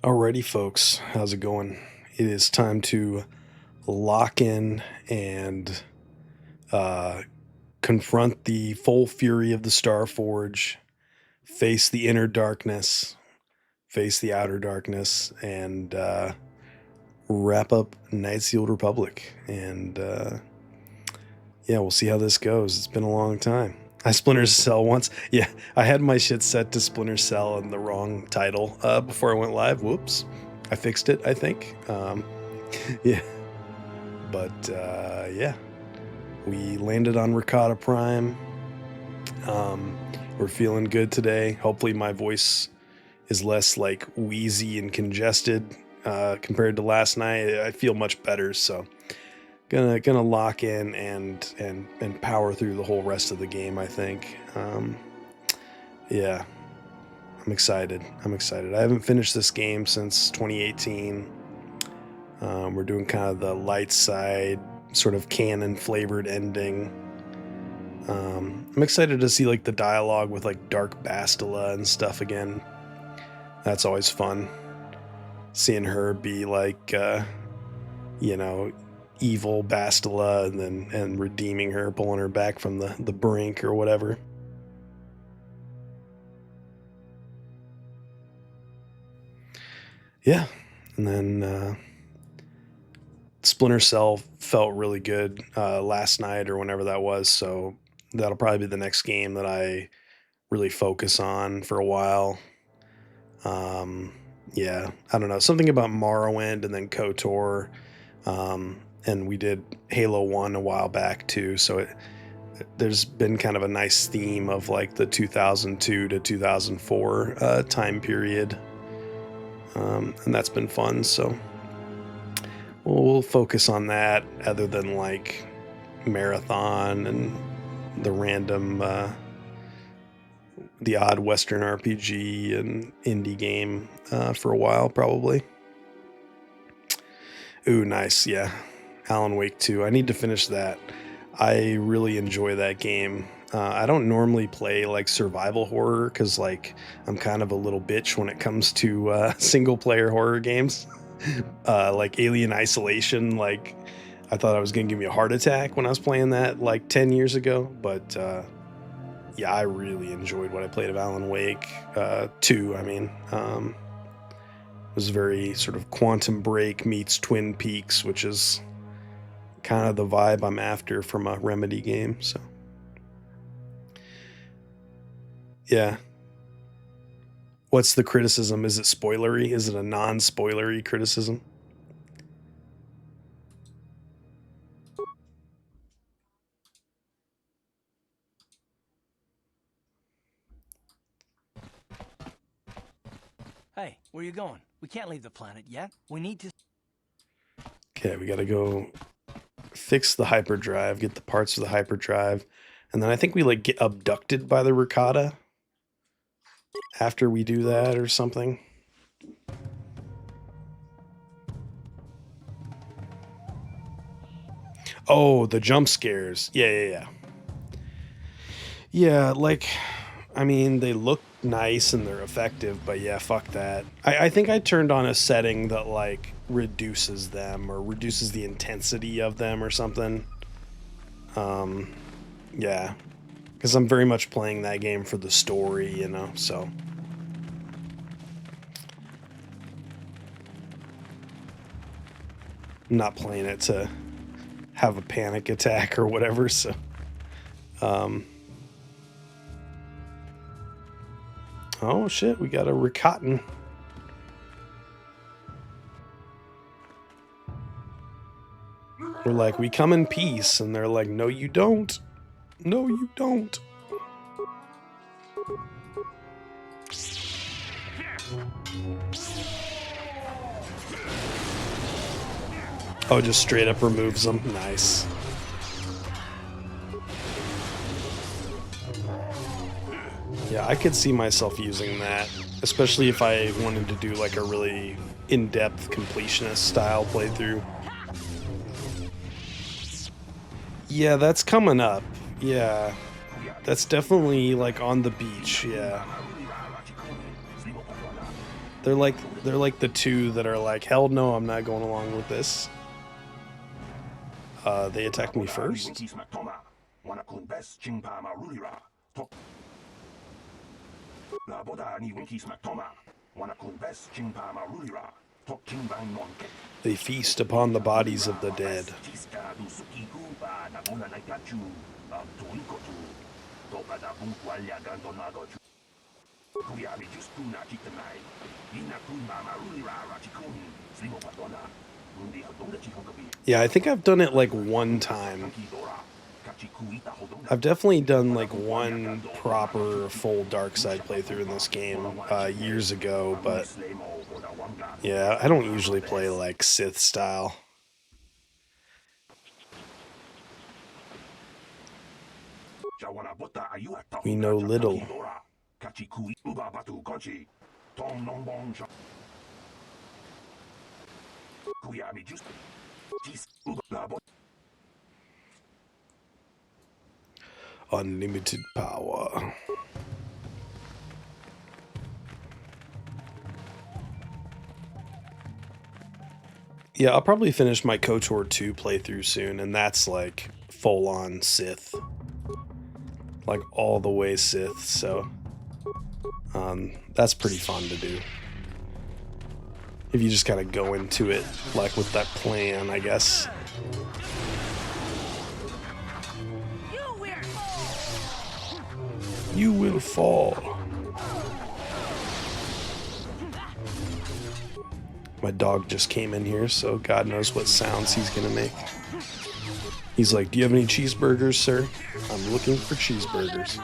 Alrighty, folks, how's it going? It is time to lock in and uh, confront the full fury of the Starforge, face the inner darkness, face the outer darkness, and wrap up Knights of the Old Republic. And yeah, we'll see how this goes. It's been a long time. I Splinter Cell once. Yeah, I had my shit set to Splinter Cell and the wrong title before I went live. Whoops. I fixed it, I think. Yeah, but yeah, we landed on Ricotta Prime. We're feeling good today. Hopefully, my voice is less like wheezy and congested compared to last night. I feel much better, so gonna lock in and power through the whole rest of the game. I think. Yeah, I'm excited. I'm excited. I haven't finished this game since 2018. We're doing kind of the light side, sort of canon flavored ending. I'm excited to see like the dialogue with like Dark Bastila and stuff again. That's always fun. Seeing her be like, you know, evil Bastila and redeeming her, pulling her back from the brink or whatever. Yeah, and then Splinter Cell felt really good last night or whenever that was, so that'll probably be the next game that I really focus on for a while. Um, yeah, I don't know, something about Morrowind and then KOTOR, and we did Halo One a while back too. So there's been kind of a nice theme of like the 2002 to 2004 time period, and that's been fun. So we'll focus on that, other than like Marathon and the random, the odd Western RPG and indie game for a while, probably. Ooh, nice. Yeah. Alan Wake 2. I need to finish that. I really enjoy that game. I don't normally play like survival horror because like I'm kind of a little bitch when it comes to single player horror games. Like Alien Isolation, like I thought I was gonna give me a heart attack when I was playing that like 10 years ago. But yeah, I really enjoyed what I played of Alan Wake 2. I mean, it was very sort of Quantum Break meets Twin Peaks, which is kind of the vibe I'm after from a Remedy game. So yeah. What's the criticism? Is it spoilery? Is it a non-spoilery criticism? Hey, where you going? We can't leave the planet yet. We need to... Okay, we gotta go fix the hyperdrive, get the parts for the hyperdrive, and then I think we like get abducted by the Ricotta after we do that or something. Oh, the jump scares. Yeah, yeah, yeah. Yeah, like, I mean, they look nice and they're effective, but yeah, fuck that. I think I turned on a setting that like reduces them or reduces the intensity of them or something. Um, yeah, because I'm very much playing that game for the story, you know, so. I'm not playing it to have a panic attack or whatever, so. Um, oh shit, we got a Ricotten. We're like, we come in peace, and they're like, no, you don't. No, you don't. Oh, just straight up removes them. Nice. Yeah, I could see myself using that, especially if I wanted to do like a really in-depth completionist style playthrough. Yeah, that's coming up. Yeah, that's definitely like on the beach. Yeah. They're like the two that are like, hell no, I'm not going along with this. They attacked me first. They feast upon the bodies of the dead. Yeah, I think I've done it like one time. I've definitely done like one proper full dark side playthrough in this game years ago, but yeah, I don't usually play like Sith style. We know little. Unlimited power. Yeah, I'll probably finish my KOTOR 2 playthrough soon, and that's like full-on Sith. Like all the way Sith, so that's pretty fun to do. If you just kind of go into it like with that plan, I guess. You will fall. My dog just came in here, so God knows what sounds he's gonna make. He's like, "Do you have any cheeseburgers, sir? I'm looking for cheeseburgers."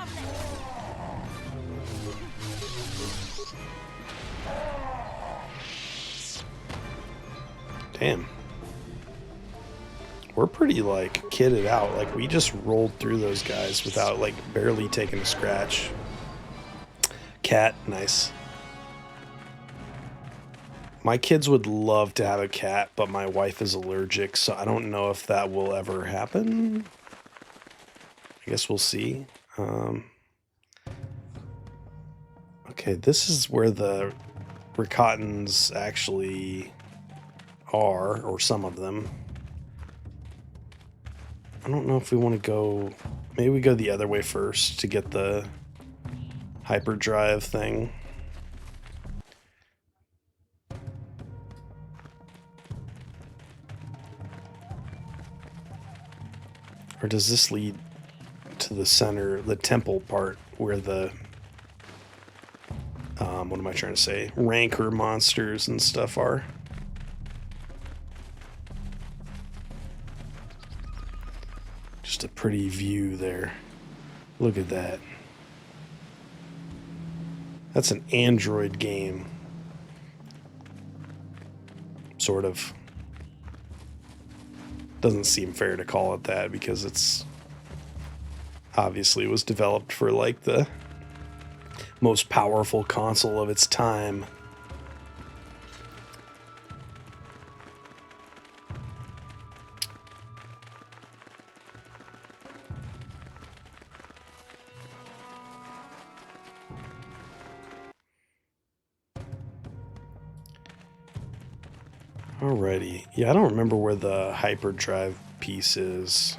Damn. We're pretty, like, kitted out. Like, we just rolled through those guys without, like, barely taking a scratch. Cat, nice. My kids would love to have a cat, but my wife is allergic, so I don't know if that will ever happen. I guess we'll see. Okay, this is where the Rakatans actually are, or some of them. I don't know if we want to go... Maybe we go the other way first to get the hyperdrive thing. Or does this lead to the center, the temple part, where the... what am I trying to say? Rancor monsters and stuff are. Just a pretty view there. Look at that. That's an Android game. Sort of. Doesn't seem fair to call it that because it's obviously was developed for like the most powerful console of its time. Alrighty. Yeah, I don't remember where the hyperdrive piece is.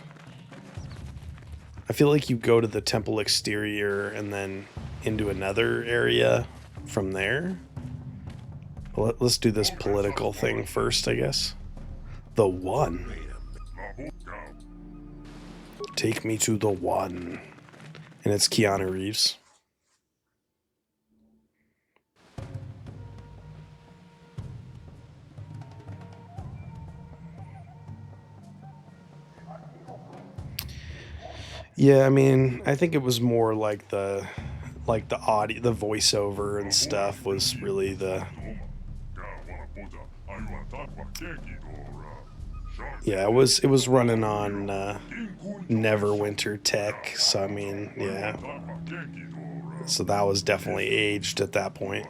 I feel like you go to the temple exterior and then into another area from there. Well, let's do this political thing first, I guess. The One. Take me to the One. And it's Keanu Reeves. Yeah, I mean, I think it was more like the audio, the voiceover and stuff was really the... Yeah, it was running on Neverwinter tech, so I mean, yeah. So that was definitely aged at that point.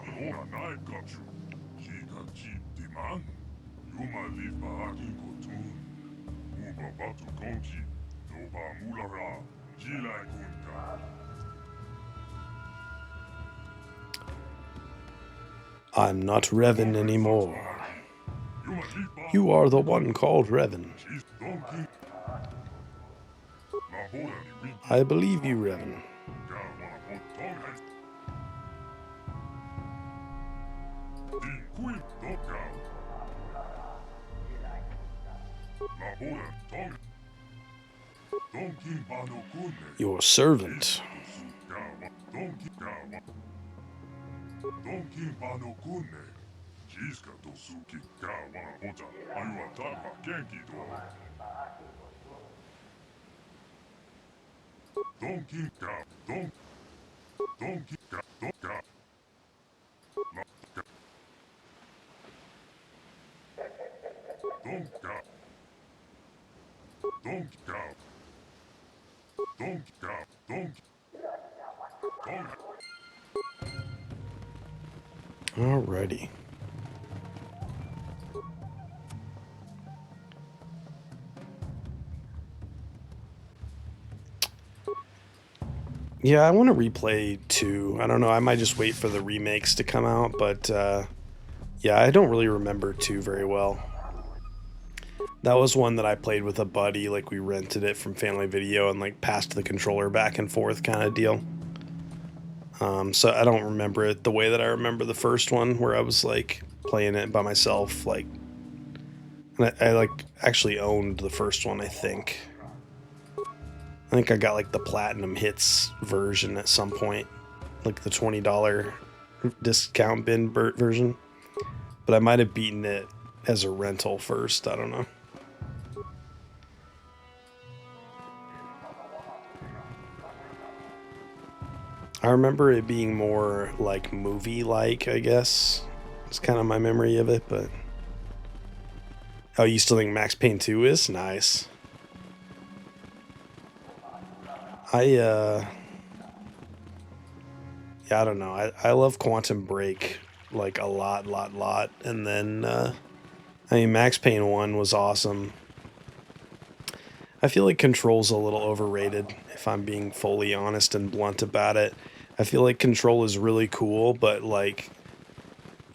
I'm not Revan anymore. You are the one called Revan. I believe you, Revan. Your servant. Alrighty. Yeah, I want to replay 2. I don't know, I might just wait for the remakes to come out, but yeah, I don't really remember 2 very well. That was one that I played with a buddy, like we rented it from Family Video and like passed the controller back and forth kind of deal. So I don't remember it the way that I remember the first one, where I was like playing it by myself, like, and I like actually owned the first one, I think. I think I got like the Platinum Hits version at some point, like the $20 discount bin version, but I might have beaten it as a rental first, I don't know. I remember it being more like movie-like, I guess. It's kind of my memory of it, but... Oh, you still think Max Payne 2 is? Nice. Yeah, I don't know. I love Quantum Break, like, a lot. And then, I mean, Max Payne 1 was awesome. I feel like Control's a little overrated, if I'm being fully honest and blunt about it. I feel like Control is really cool, but like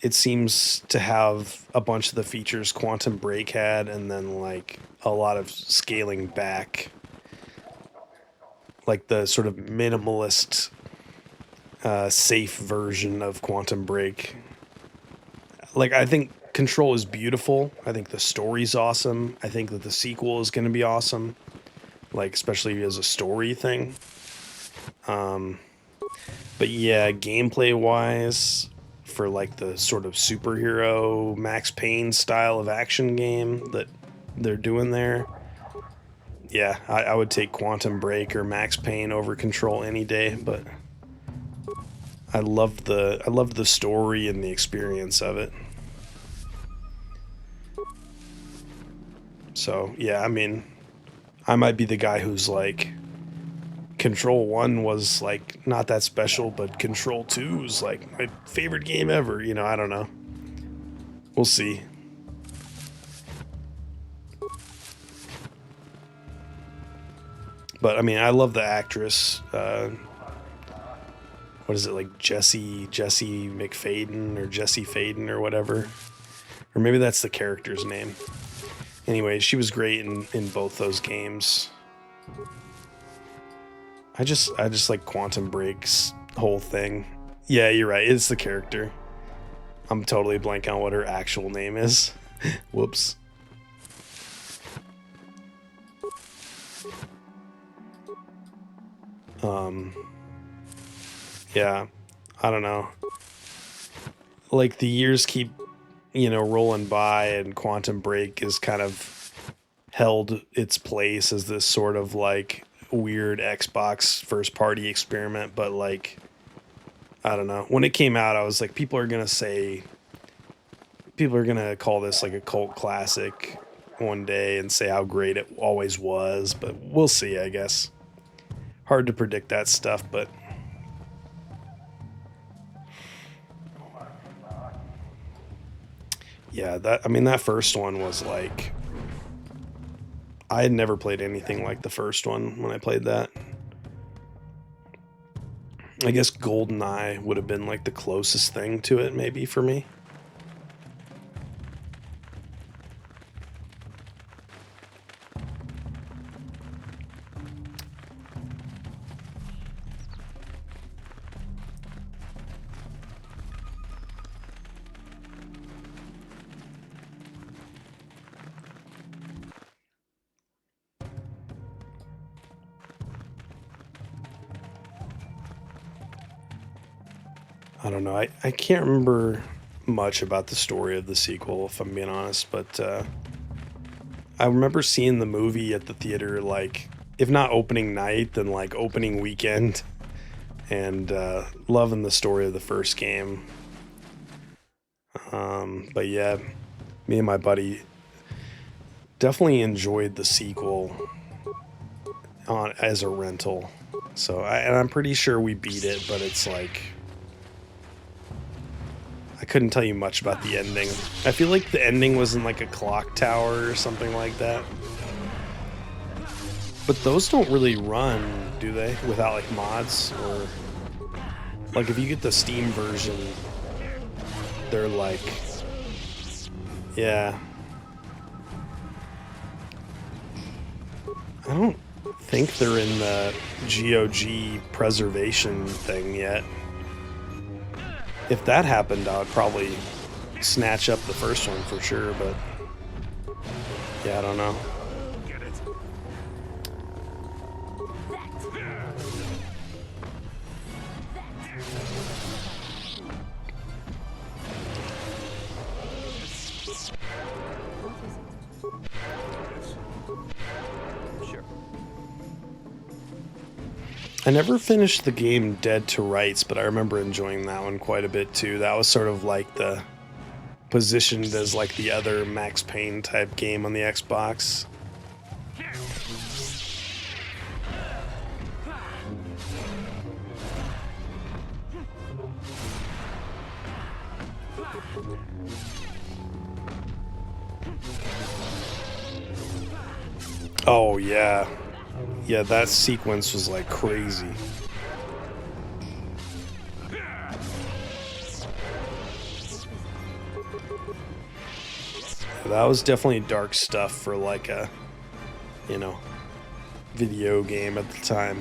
it seems to have a bunch of the features Quantum Break had, and then like a lot of scaling back. Like the sort of minimalist, safe version of Quantum Break. Like, I think Control is beautiful. I think the story's awesome. I think that the sequel is going to be awesome. Like, especially as a story thing. But yeah, gameplay-wise, for like the sort of superhero Max Payne style of action game that they're doing there, yeah, I would take Quantum Break or Max Payne over Control any day. But I loved the story and the experience of it. So yeah, I mean, I might be the guy who's like, Control 1 was like not that special, but Control 2 is like my favorite game ever. You know, I don't know. We'll see. But I mean, I love the actress. What is it, like Jesse McFadden or Jesse Faden or whatever, or maybe that's the character's name. Anyway, she was great in both those games. I just like Quantum Break's whole thing. Yeah, you're right. It's the character. I'm totally blank on what her actual name is. Whoops. Yeah, I don't know. Like the years keep, rolling by, and Quantum Break is kind of held its place as this sort of like weird Xbox first party experiment. But like, I don't know, when it came out, I was like, people are gonna call this like a cult classic one day and say how great it always was. But we'll see, I guess. Hard to predict that stuff, but yeah, that first one was like, I had never played anything like the first one when I played that. I guess GoldenEye would have been like the closest thing to it, maybe, for me. I don't know. I can't remember much about the story of the sequel, if I'm being honest, but I remember seeing the movie at the theater, like, if not opening night, then like opening weekend, and loving the story of the first game. But yeah, me and my buddy definitely enjoyed the sequel on as a rental. So, and I'm pretty sure we beat it, but it's like, I couldn't tell you much about the ending. I feel like the ending was in like a clock tower or something like that. But those don't really run, do they? Without like mods? Or like if you get the Steam version, they're like, yeah. I don't think they're in the GOG preservation thing yet. If that happened, I would probably snatch up the first one for sure, but yeah, I don't know. I never finished the game Dead to Rights, but I remember enjoying that one quite a bit too. That was sort of like the positioned as like the other Max Payne type game on the Xbox. Oh yeah. Yeah, that sequence was like crazy. That was definitely dark stuff for like a, you know, video game at the time.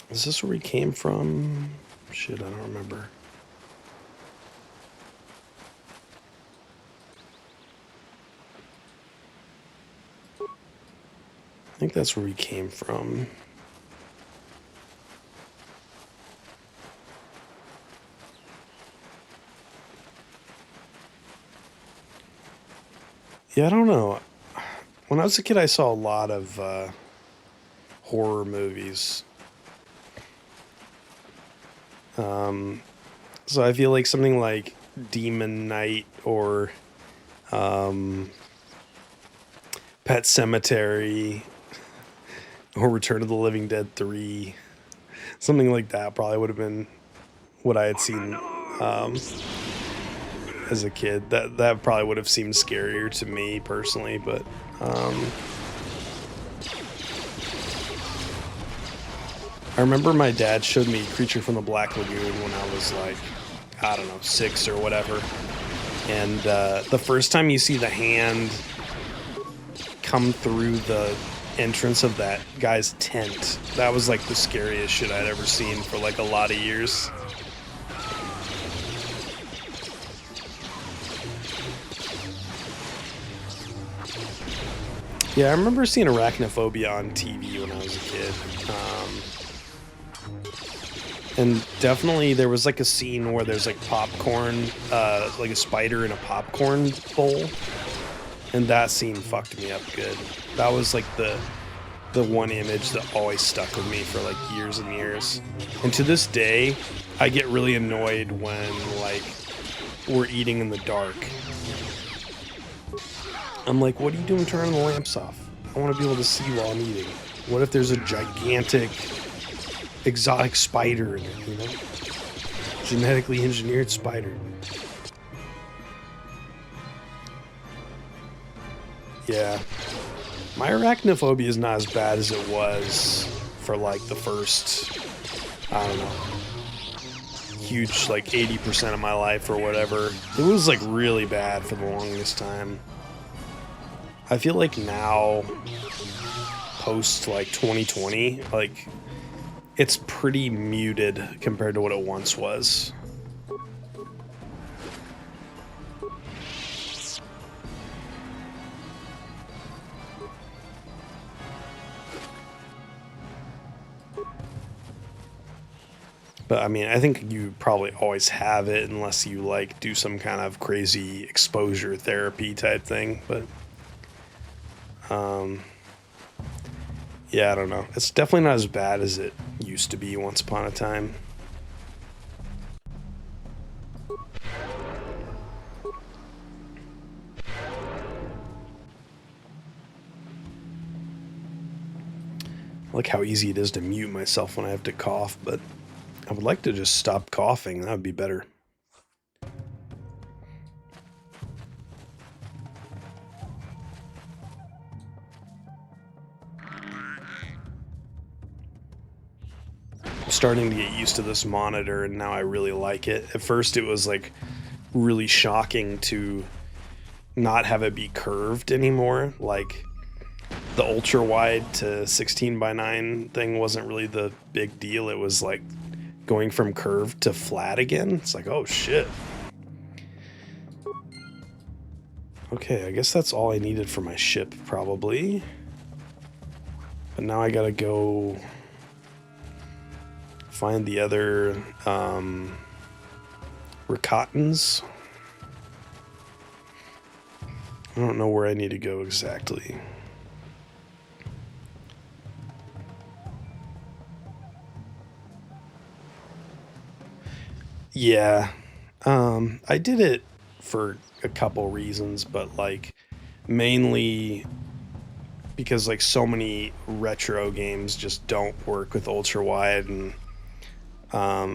Is this where he came from? Shit, I don't remember. I think that's where he came from. Yeah, I don't know. When I was a kid, I saw a lot of horror movies. So I feel like something like Demon Knight or Pet Cemetery or Return of the Living Dead 3, something like that probably would have been what I had seen as a kid. That probably would have seemed scarier to me personally, but I remember my dad showed me Creature from the Black Lagoon when I was like, I don't know, 6 or whatever. And the first time you see the hand come through the entrance of that guy's tent, that was like the scariest shit I'd ever seen for like a lot of years. Yeah, I remember seeing Arachnophobia on TV when I was a kid. And definitely there was like a scene where there's like popcorn, like a spider in a popcorn bowl. And that scene fucked me up good. That was like the one image that always stuck with me for like years and years. And to this day, I get really annoyed when like we're eating in the dark. I'm like, what are you doing turning the lamps off? I want to be able to see while I'm eating. What if there's a gigantic exotic spider in it, you know? Genetically engineered spider. Yeah. My arachnophobia is not as bad as it was for like the first, I don't know, huge like 80% of my life or whatever. It was like really bad for the longest time. I feel like now, post like 2020, like it's pretty muted compared to what it once was. But I mean, I think you probably always have it unless you like do some kind of crazy exposure therapy type thing. But yeah, I don't know. It's definitely not as bad as it used to be once upon a time. I like how easy it is to mute myself when I have to cough, but I would like to just stop coughing. That would be better. I'm starting to get used to this monitor, and now I really like it. At first, it was like really shocking to not have it be curved anymore. Like the ultra wide to 16:9 thing wasn't really the big deal. It was like going from curved to flat again. It's like, oh shit. Okay, I guess that's all I needed for my ship, probably. But now I gotta go find the other Rakatans. I don't know where I need to go exactly. Yeah, I did it for a couple reasons, but like mainly because like so many retro games just don't work with ultra wide, and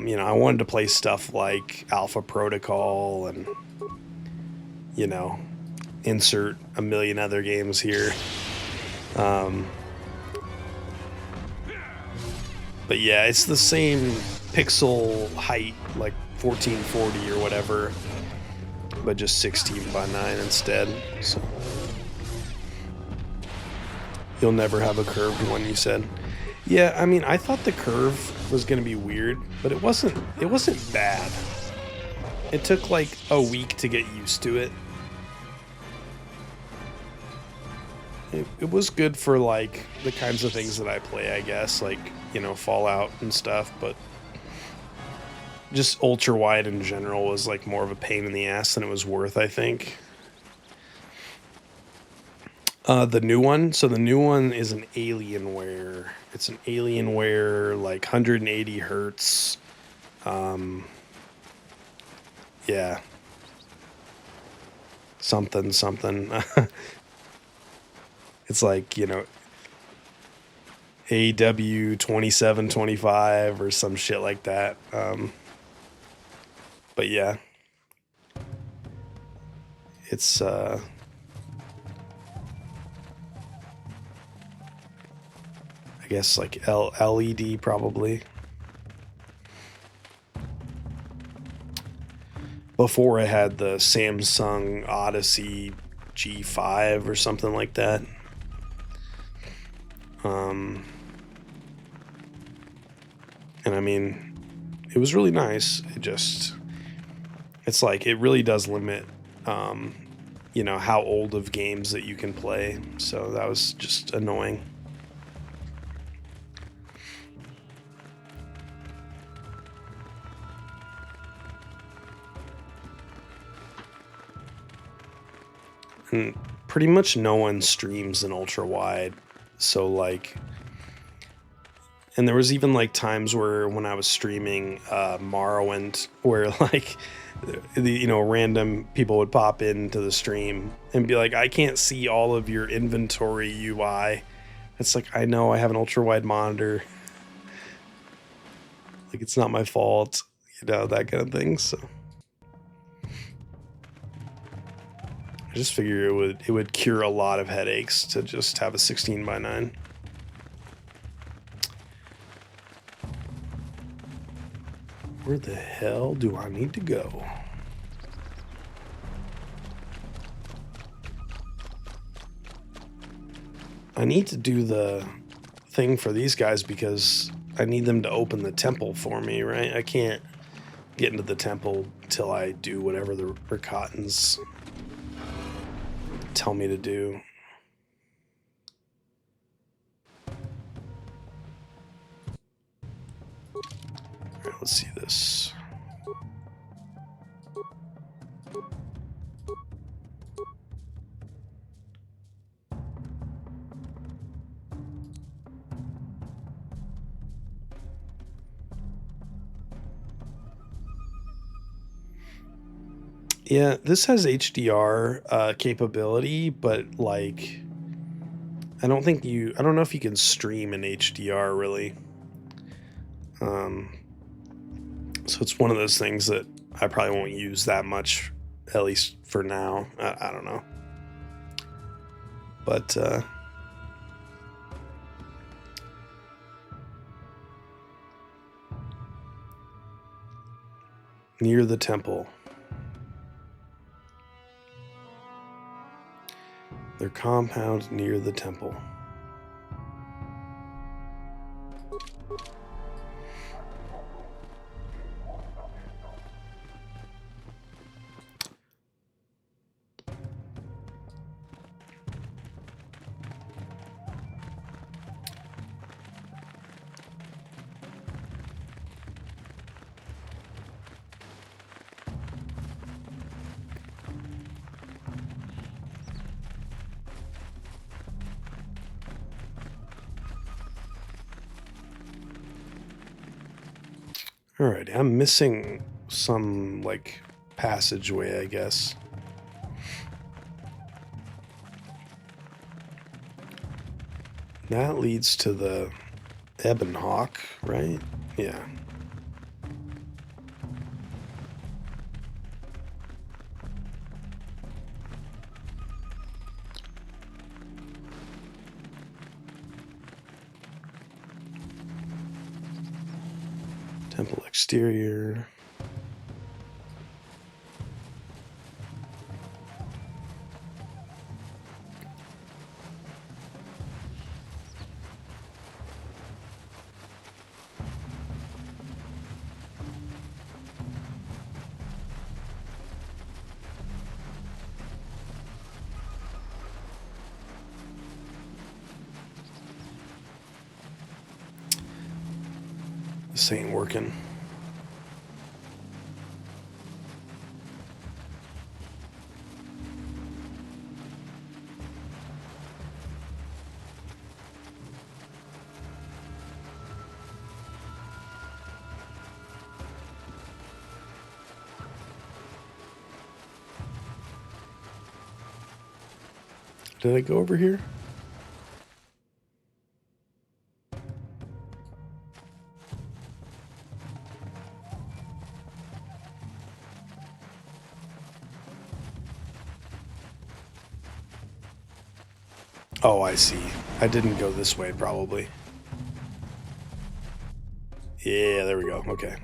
you know, I wanted to play stuff like Alpha Protocol and, you know, insert a million other games here. But yeah, it's the same pixel height, like 1440 or whatever, but just 16:9 instead. So you'll never have a curved one, you said. Yeah, I mean, I thought the curve was gonna be weird, but it wasn't bad. It took like a week to get used to it. It was good for like the kinds of things that I play, I guess, like, you know, Fallout and stuff, but just ultra wide in general was like more of a pain in the ass than it was worth, I think. The new one, so the new one is an Alienware. It's an Alienware, like 180 hertz. Yeah. Something. It's like, you know, AW 2725 or some shit like that. But yeah, it's I guess like LED probably. Before I had the Samsung Odyssey G5 or something like that. And I mean, it was really nice. It's like, it really does limit, you know, how old of games that you can play. So that was just annoying. And pretty much no one streams in ultra wide. So like, and there was even like times where when I was streaming Morrowind, where like you know, random people would pop into the stream and be like, I can't see all of your inventory UI. It's like, I know I have an ultra wide monitor. Like, it's not my fault, that kind of thing. So I just figure it would cure a lot of headaches to just have a 16x9. Where the hell do I need to go? I need to do the thing for these guys because I need them to open the temple for me, right? I can't get into the temple till I do whatever the Rakatans tell me to do. All right, let's see this. Yeah, this has HDR capability, but like, I don't know if you can stream in HDR really. So it's one of those things that I probably won't use that much, at least for now. I don't know. But near the temple. Their compound near the temple. Alright, I'm missing some, like, passageway, I guess. That leads to the Ebon Hawk, right? Yeah. Temple exterior. This ain't working. Did I go over here? Oh, I see. I didn't go this way, probably. Yeah, there we go. Okay.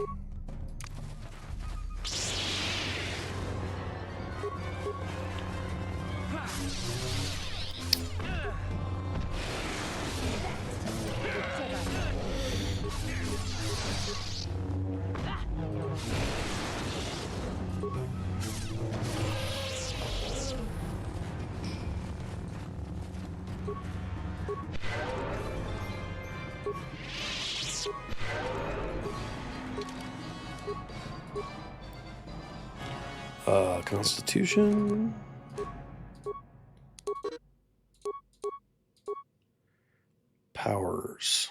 Constitution. Powers.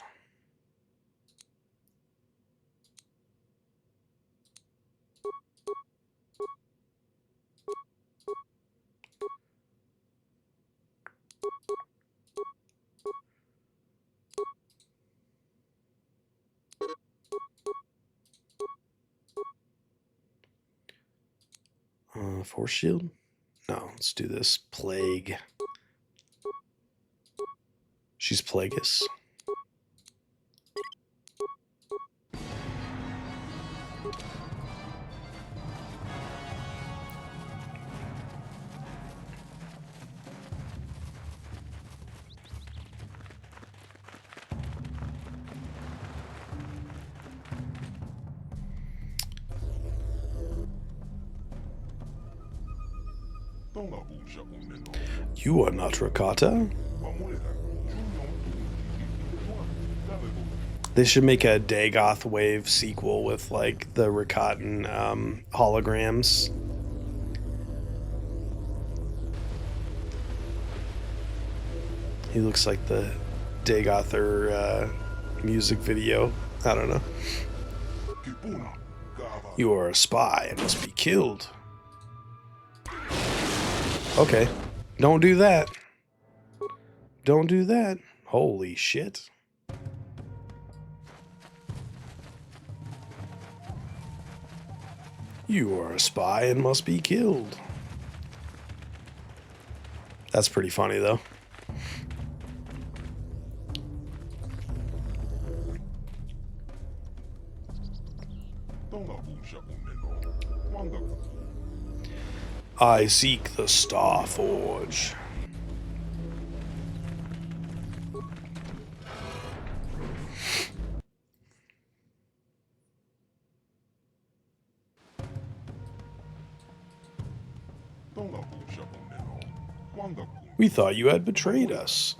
Force shield? No, let's do this. Plague. She's Plagueis. You are not Rakata? They should make a Dagoth Wave sequel with like the Rakatan holograms. He looks like the Dagother music video. I don't know. You are a spy and must be killed. Okay. Don't do that. Don't do that. Holy shit. You are a spy and must be killed. That's pretty funny, though. I seek the Star Forge. We thought you had betrayed us.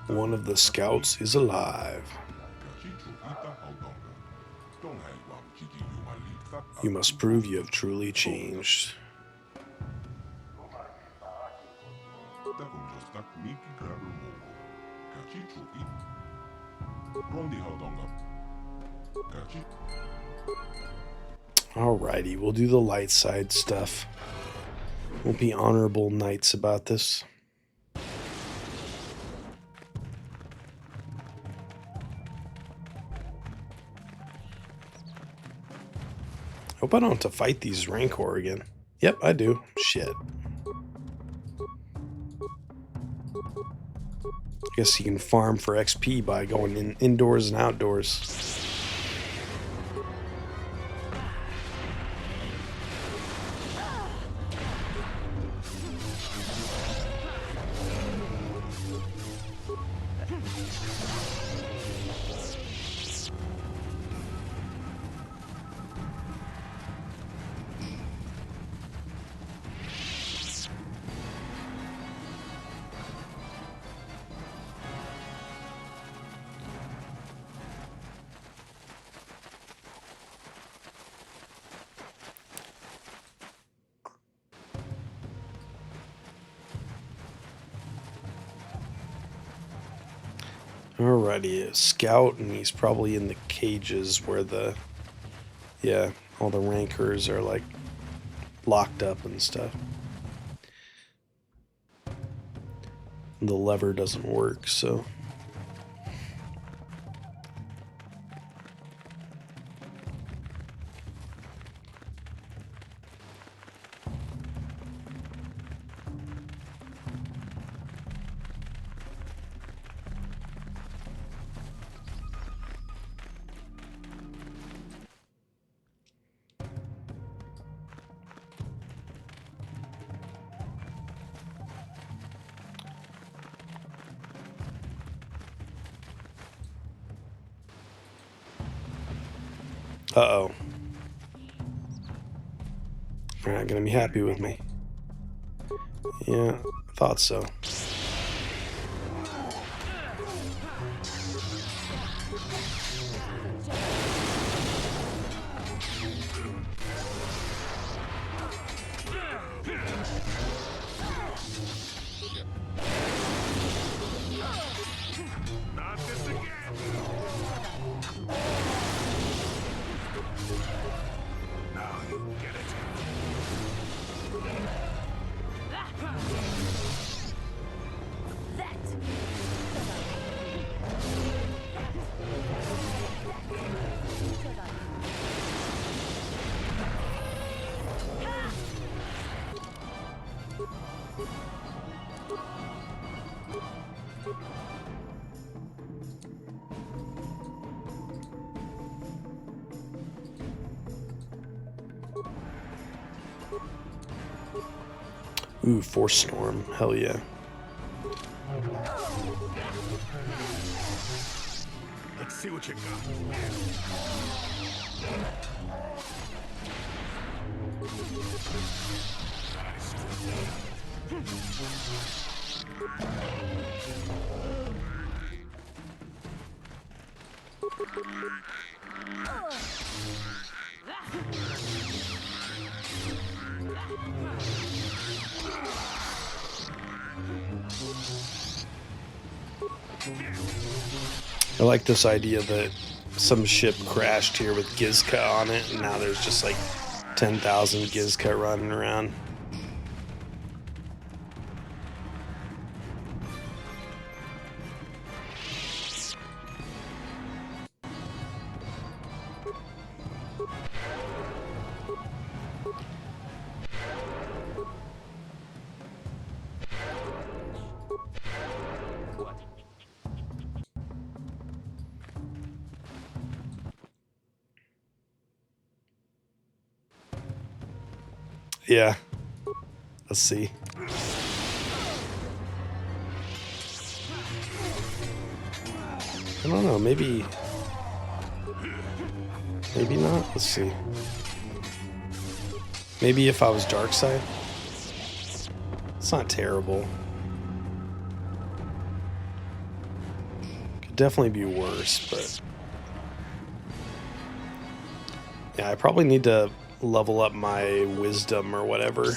One of the scouts is alive. You must prove you have truly changed. Alrighty, we'll do the light side stuff. We'll be honorable knights about this. Hope I don't have to fight these Rancor again. Yep, I do. Shit. Guess you can farm for XP by going in indoors and outdoors. Alrighty, a scout, and he's probably in the cages where the, yeah, all the rancors are like locked up and stuff. The lever doesn't work, so. Uh-oh. You're not gonna be happy with me. Yeah, thought so. Ooh, Force Storm. Hell yeah. Let's see what you got. I like this idea that some ship crashed here with Gizka on it, and now there's just like 10,000 Gizka running around. Yeah. Let's see. I don't know, maybe not. Let's see. Maybe if I was Darkseid. It's not terrible. Could definitely be worse, but yeah, I probably need to level up my wisdom or whatever.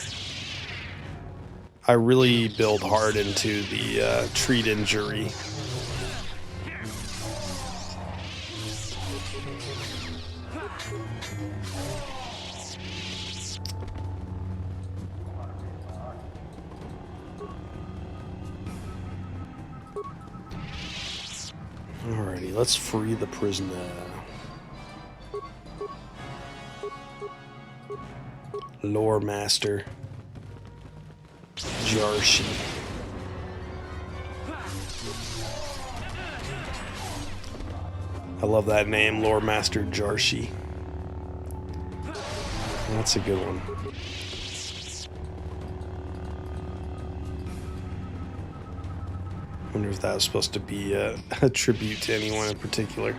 I really build hard into the treat injury. Alrighty, let's free the prisoner. Lore Master Jarshi. I love that name, Lore Master Jarshi. That's a good one. Wonder if that was supposed to be a tribute to anyone in particular.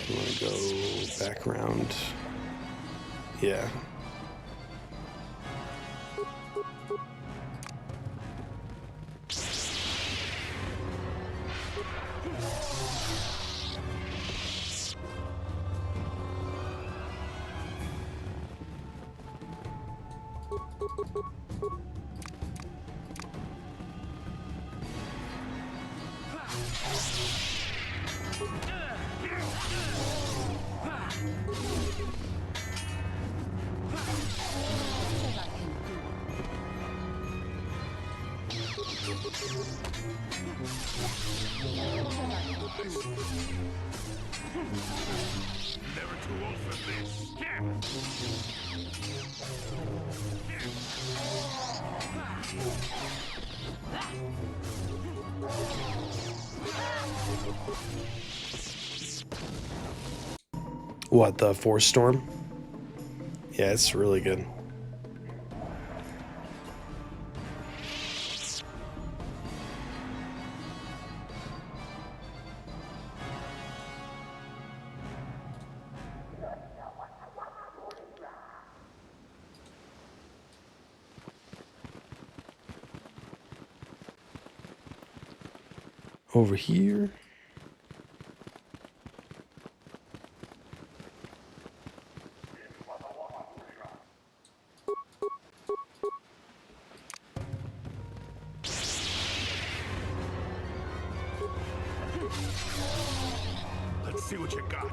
I'm gonna go back around. Yeah. Never too old for this. What, the Force Storm? Yeah, it's really good. Over here. see what you got.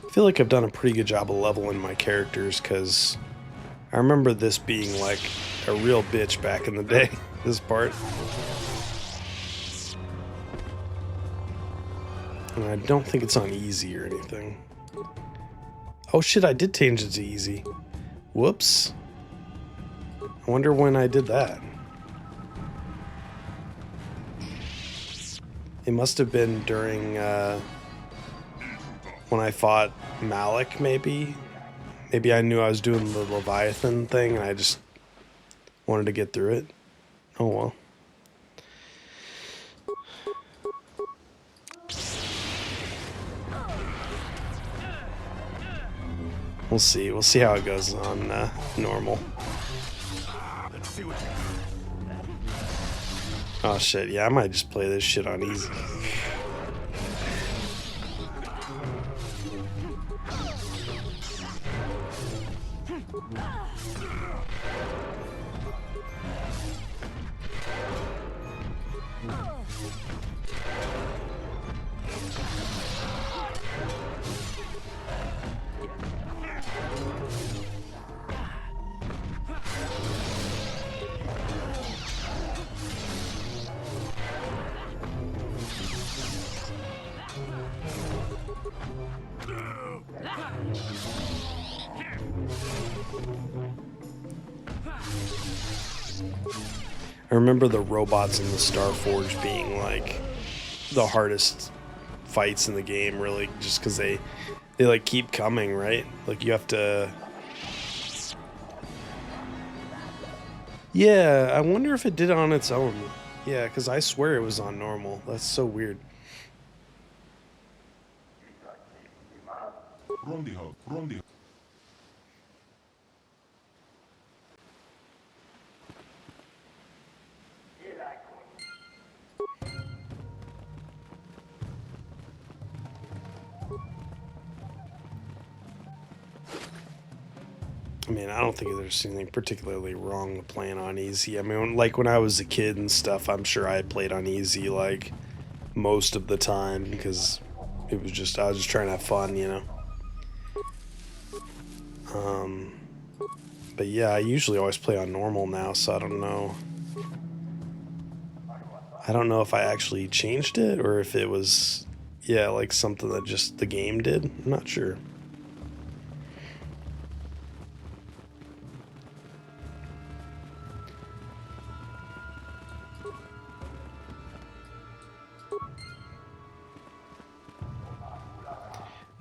I feel like I've done a pretty good job of leveling my characters, because I remember this being like a real bitch back in the day, this part. And I don't think it's on easy or anything. Oh shit, I did change it to easy. Whoops. I wonder when I did that. It must have been during when I fought Malik, maybe. Maybe I knew I was doing the Leviathan thing and I just wanted to get through it. Oh well. We'll see. We'll see how it goes on normal. Let's see what you Oh shit, yeah, I might just play this shit on easy. I remember the robots in the Starforge being like the hardest fights in the game, really, just because they like keep coming, right? Like you have to. Yeah, I wonder if it did it on its own. Yeah, because I swear it was on normal. That's so weird. Rondi. I mean, I don't think there's anything particularly wrong with playing on easy. I mean, like when I was a kid and stuff, I'm sure I played on easy like most of the time because it was just, I was just trying to have fun, you know. But yeah, I usually always play on normal now, so I don't know. I don't know if I actually changed it or if it was, yeah, like something that just the game did. I'm not sure.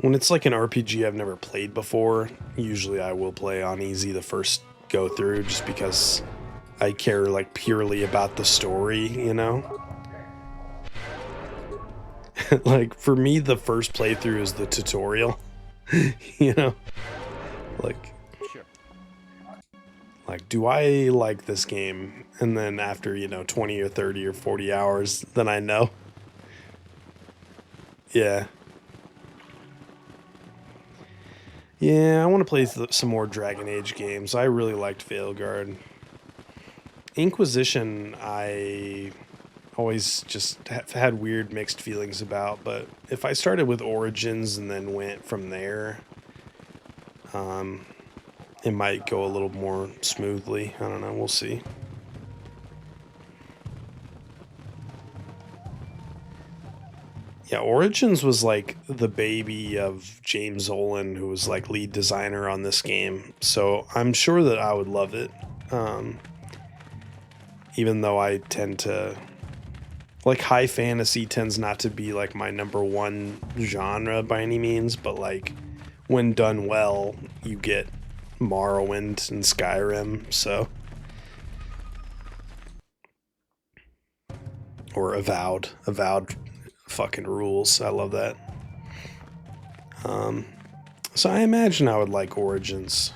When it's like an RPG I've never played before, usually I will play on easy the first go through just because I care like purely about the story, you know? Like for me the first playthrough is the tutorial. You know? Like Sure. like do I like this game? And then after, you know, 20 or 30 or 40 hours, then I know. Yeah. Yeah, I want to play some more Dragon Age games. I really liked Veilguard. Inquisition, I always just had weird mixed feelings about, but if I started with Origins and then went from there, it might go a little more smoothly. I don't know, we'll see. Yeah, Origins was like the baby of James Olin, who was like lead designer on this game. So I'm sure that I would love it. Even though I tend to like high fantasy tends not to be like my number one genre by any means, but like when done well, you get Morrowind and Skyrim, so. Or Avowed. Avowed fucking rules. I love that. So I imagine I would like Origins.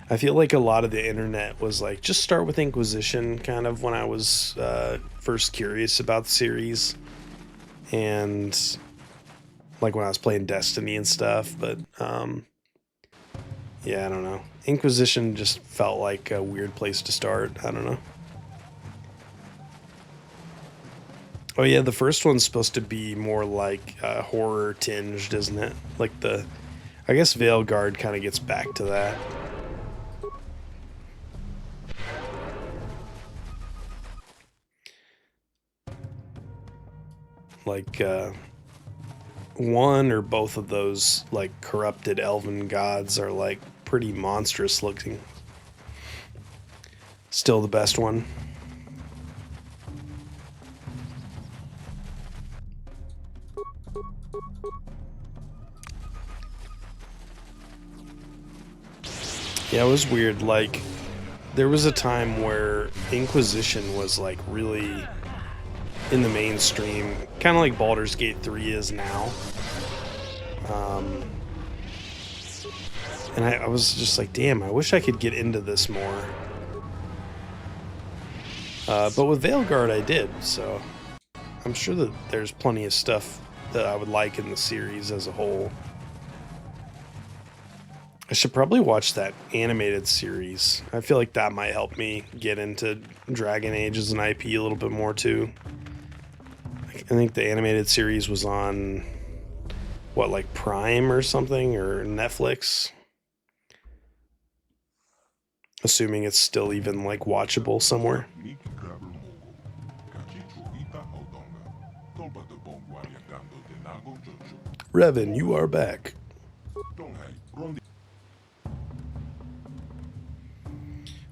I feel like a lot of the internet was like, just start with Inquisition, kind of when I was first curious about the series. And like when I was playing Destiny and stuff. But yeah, I don't know. Inquisition just felt like a weird place to start. I don't know. Oh yeah, the first one's supposed to be more like horror tinged, isn't it? Like I guess Veilguard kind of gets back to that. Like one or both of those like corrupted elven gods are like pretty monstrous looking. Still the best one. Yeah, it was weird. Like, there was a time where Inquisition was like really in the mainstream, kind of like Baldur's Gate 3 is now. And I was just like, damn, I wish I could get into this more. But with Veilguard, I did, so I'm sure that there's plenty of stuff that I would like in the series as a whole. I should probably watch that animated series. I feel like that might help me get into Dragon Age as an IP a little bit more too. I think the animated series was on, what, like Prime or something, or Netflix? Assuming it's still even like watchable somewhere. Revan, you are back.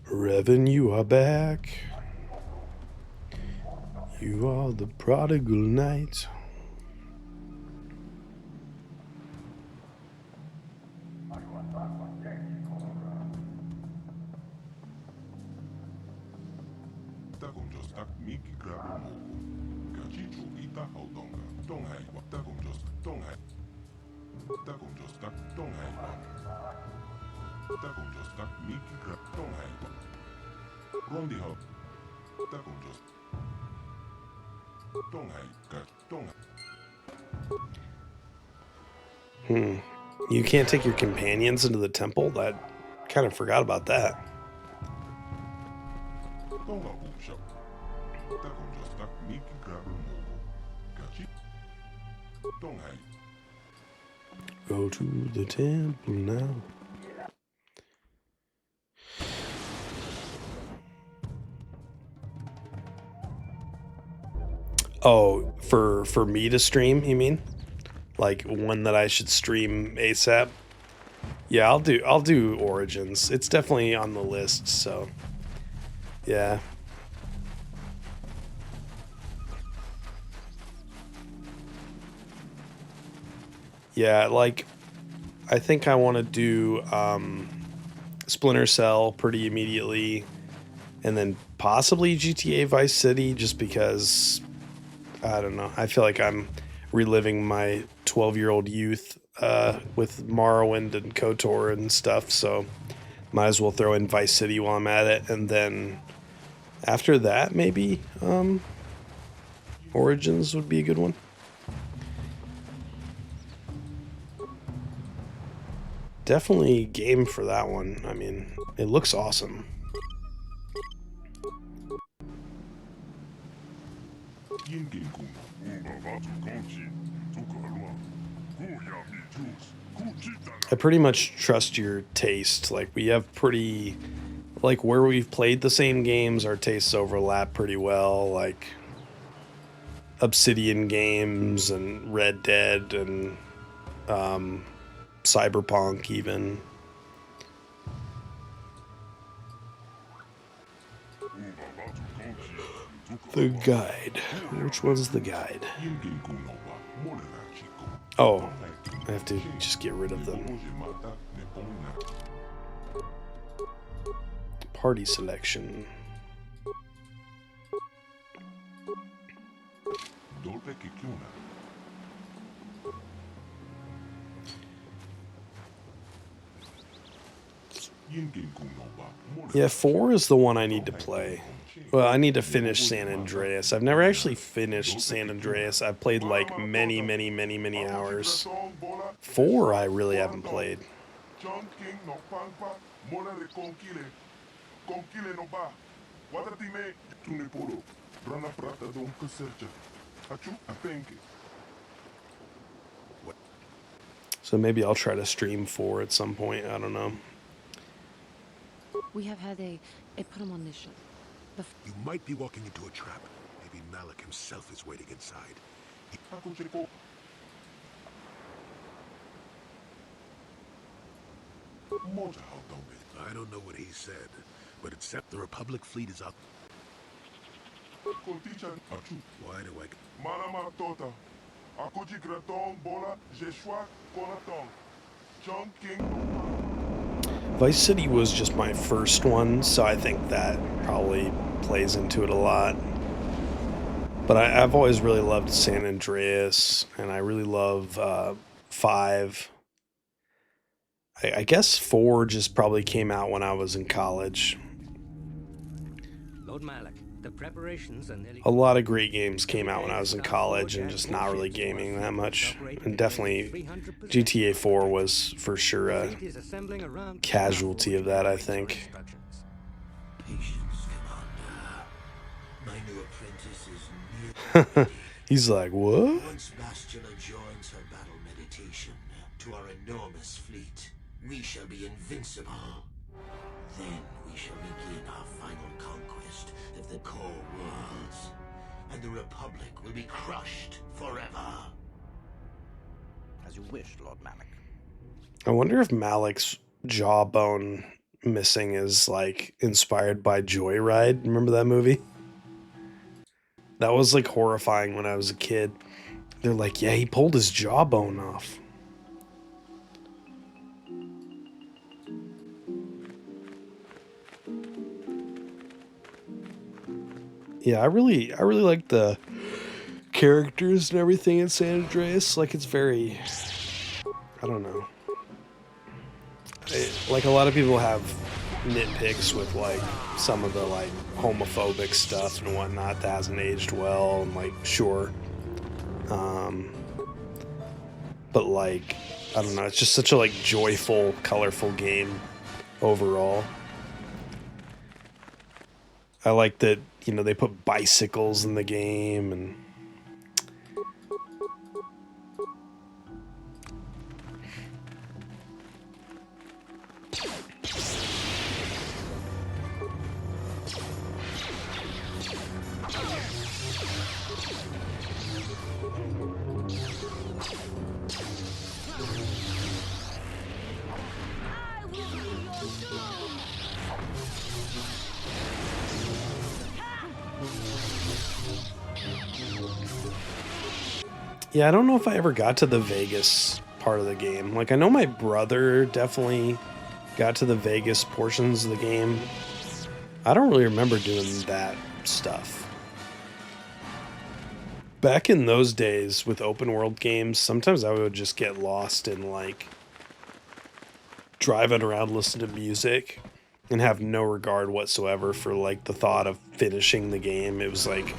Revan, you are back. You are the prodigal knight. You can't take your companions into the temple? I kind of forgot about that. Go to the temple now. Oh, for me to stream, you mean? Like one that I should stream ASAP? Yeah, I'll do Origins. It's definitely on the list, so yeah. Yeah, like I think I want to do Splinter Cell pretty immediately, and then possibly GTA Vice City, just because I don't know. I feel like I'm reliving my 12-year-old youth with Morrowind and KOTOR and stuff, so might as well throw in Vice City while I'm at it, and then after that, maybe Origins would be a good one. Definitely game for that one. I mean, it looks awesome. I pretty much trust your taste. Like, we have pretty, like, where we've played the same games, our tastes overlap pretty well. Like, Obsidian games and Red Dead and Cyberpunk even. The guide. Which one's the guide? Oh, I have to just get rid of them. party selection. Yeah, 4 is the one I need to play. Well, I need to finish San Andreas. I've never actually finished San Andreas. I've played like many hours. 4 I really haven't played. So maybe I'll try to stream 4 at some point. I don't know. We have had a premonition. You might be walking into a trap. Maybe Malik himself is waiting inside. I don't know what he said, but except the Republic fleet is out. Why do I... Vice City was just my first one, so I think that probably plays into it a lot. But I've always really loved San Andreas, and I really love 5. I guess 4 just probably came out when I was in college. Lord Malik, the preparations are nearly... A lot of great games came out when I was in college and just not really gaming that much. And definitely GTA 4 was for sure a casualty of that, I think. Patience, Commander. My new apprentice is near. He's like, what? Once Bastila joins her battle meditation to our enormous fleet, we shall be invincible. Then we shall begin our final conquest of the core worlds, and the Republic will be crushed forever. As you wish, Lord Malik. I wonder if Malik's jawbone missing is like inspired by Joyride. Remember that movie? That was like horrifying when I was a kid. They're like, yeah, he pulled his jawbone off. Yeah, I really like the characters and everything in San Andreas. Like, it's very, I don't know. Like, a lot of people have nitpicks with like some of the like homophobic stuff and whatnot that hasn't aged well, and like, sure. But like, I don't know, it's just such a like joyful, colorful game overall. I like that, you know, they put bicycles in the game and yeah, I don't know if I ever got to the Vegas part of the game. Like, I know my brother definitely got to the Vegas portions of the game. I don't really remember doing that stuff. Back in those days with open world games, sometimes I would just get lost in like driving around listening to music and have no regard whatsoever for like the thought of finishing the game. It was like,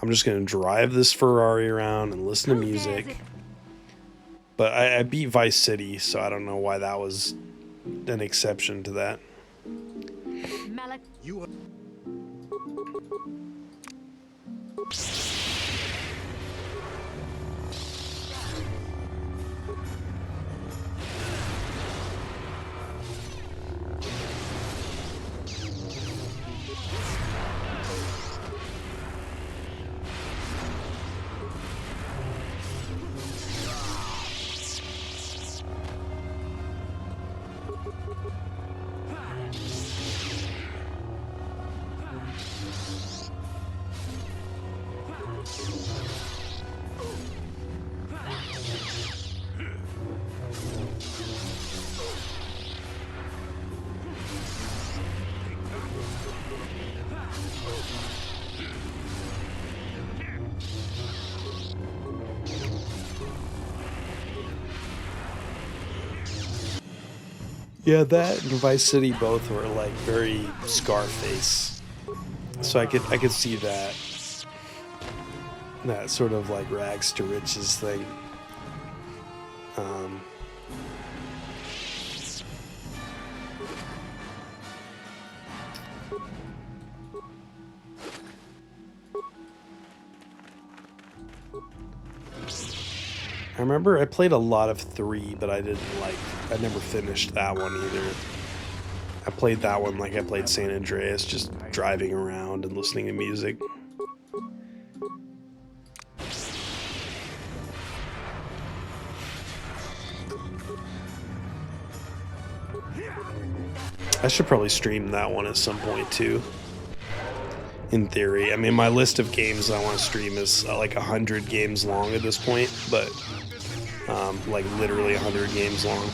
I'm just going to drive this Ferrari around and listen to music. But I beat Vice City, so I don't know why that was an exception to that. Malik, You are... Yeah, that and Vice City both were like very Scarface. So I could see that. That sort of like rags to riches thing. I remember I played a lot of 3, but I never finished that one either. I played that one like I played San Andreas, just driving around and listening to music. I should probably stream that one at some point too. In theory, I mean, my list of games I want to stream is like 100 games long at this point, but like literally 100 games long.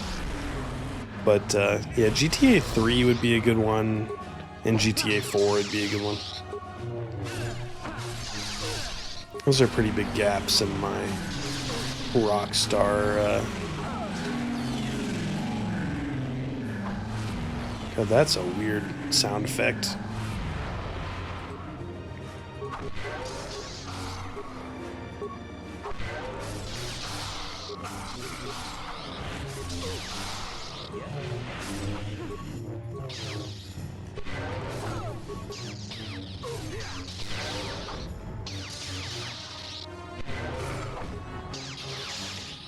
But yeah, GTA 3 would be a good one, and GTA 4 would be a good one. Those are pretty big gaps in my Rockstar. God, that's a weird sound effect.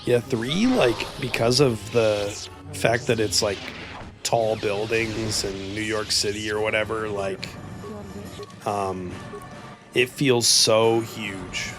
Yeah, 3, like, because of the fact that it's like tall buildings in New York City or whatever, like, it feels so huge.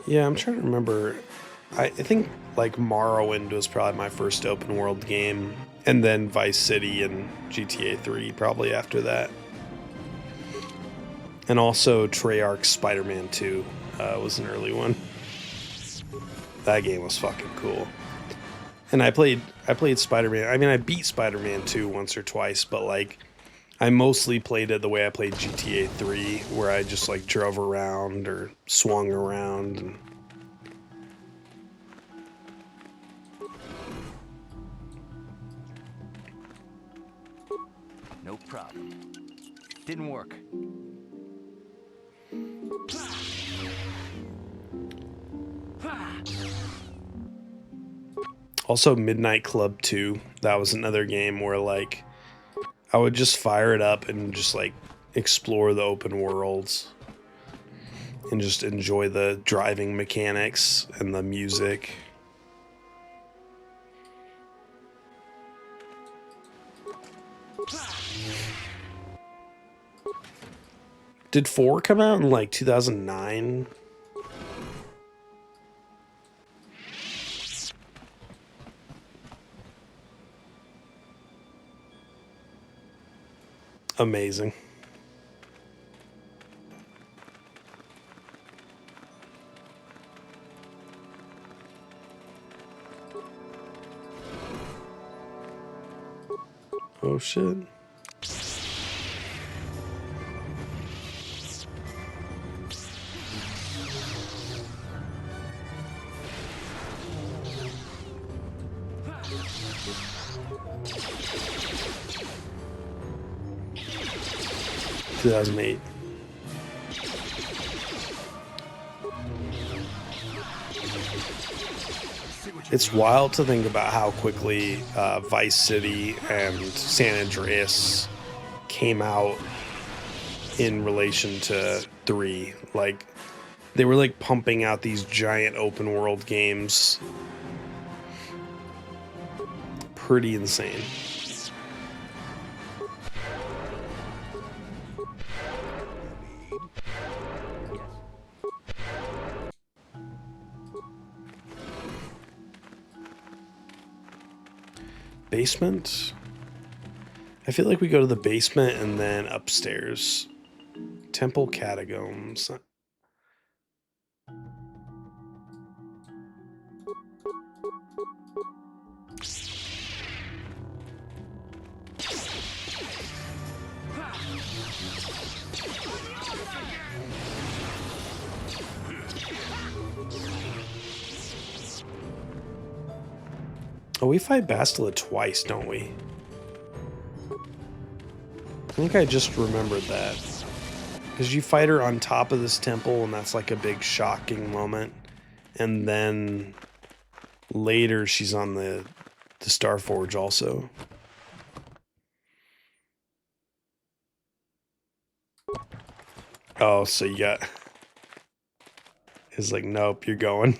Yeah, I'm trying to remember. I think like Morrowind was probably my first open world game, and then Vice City and GTA 3 probably after that. And also Treyarch's Spider-Man 2 was an early one. That game was fucking cool. And I played Spider-Man. I mean, I beat Spider-Man 2 once or twice, but like I mostly played it the way I played GTA 3, where I just like drove around or swung around. And No problem. Didn't work. also Midnight Club 2. That was another game where like I would just fire it up and just like explore the open worlds and just enjoy the driving mechanics and the music. Did 4 come out in like 2009? Amazing. Oh shit. Two 2008. It's wild to think about how quickly Vice City and San Andreas came out in relation to 3. Like, they were like pumping out these giant open world games. Pretty insane. Basement? I feel like we go to the basement and then upstairs. Temple catacombs. Oh, we fight Bastila twice, don't we? I think I just remembered that. Because you fight her on top of this temple, and that's like a big shocking moment. And then later she's on the Starforge also. Oh, so you got... It's like, nope, you're going.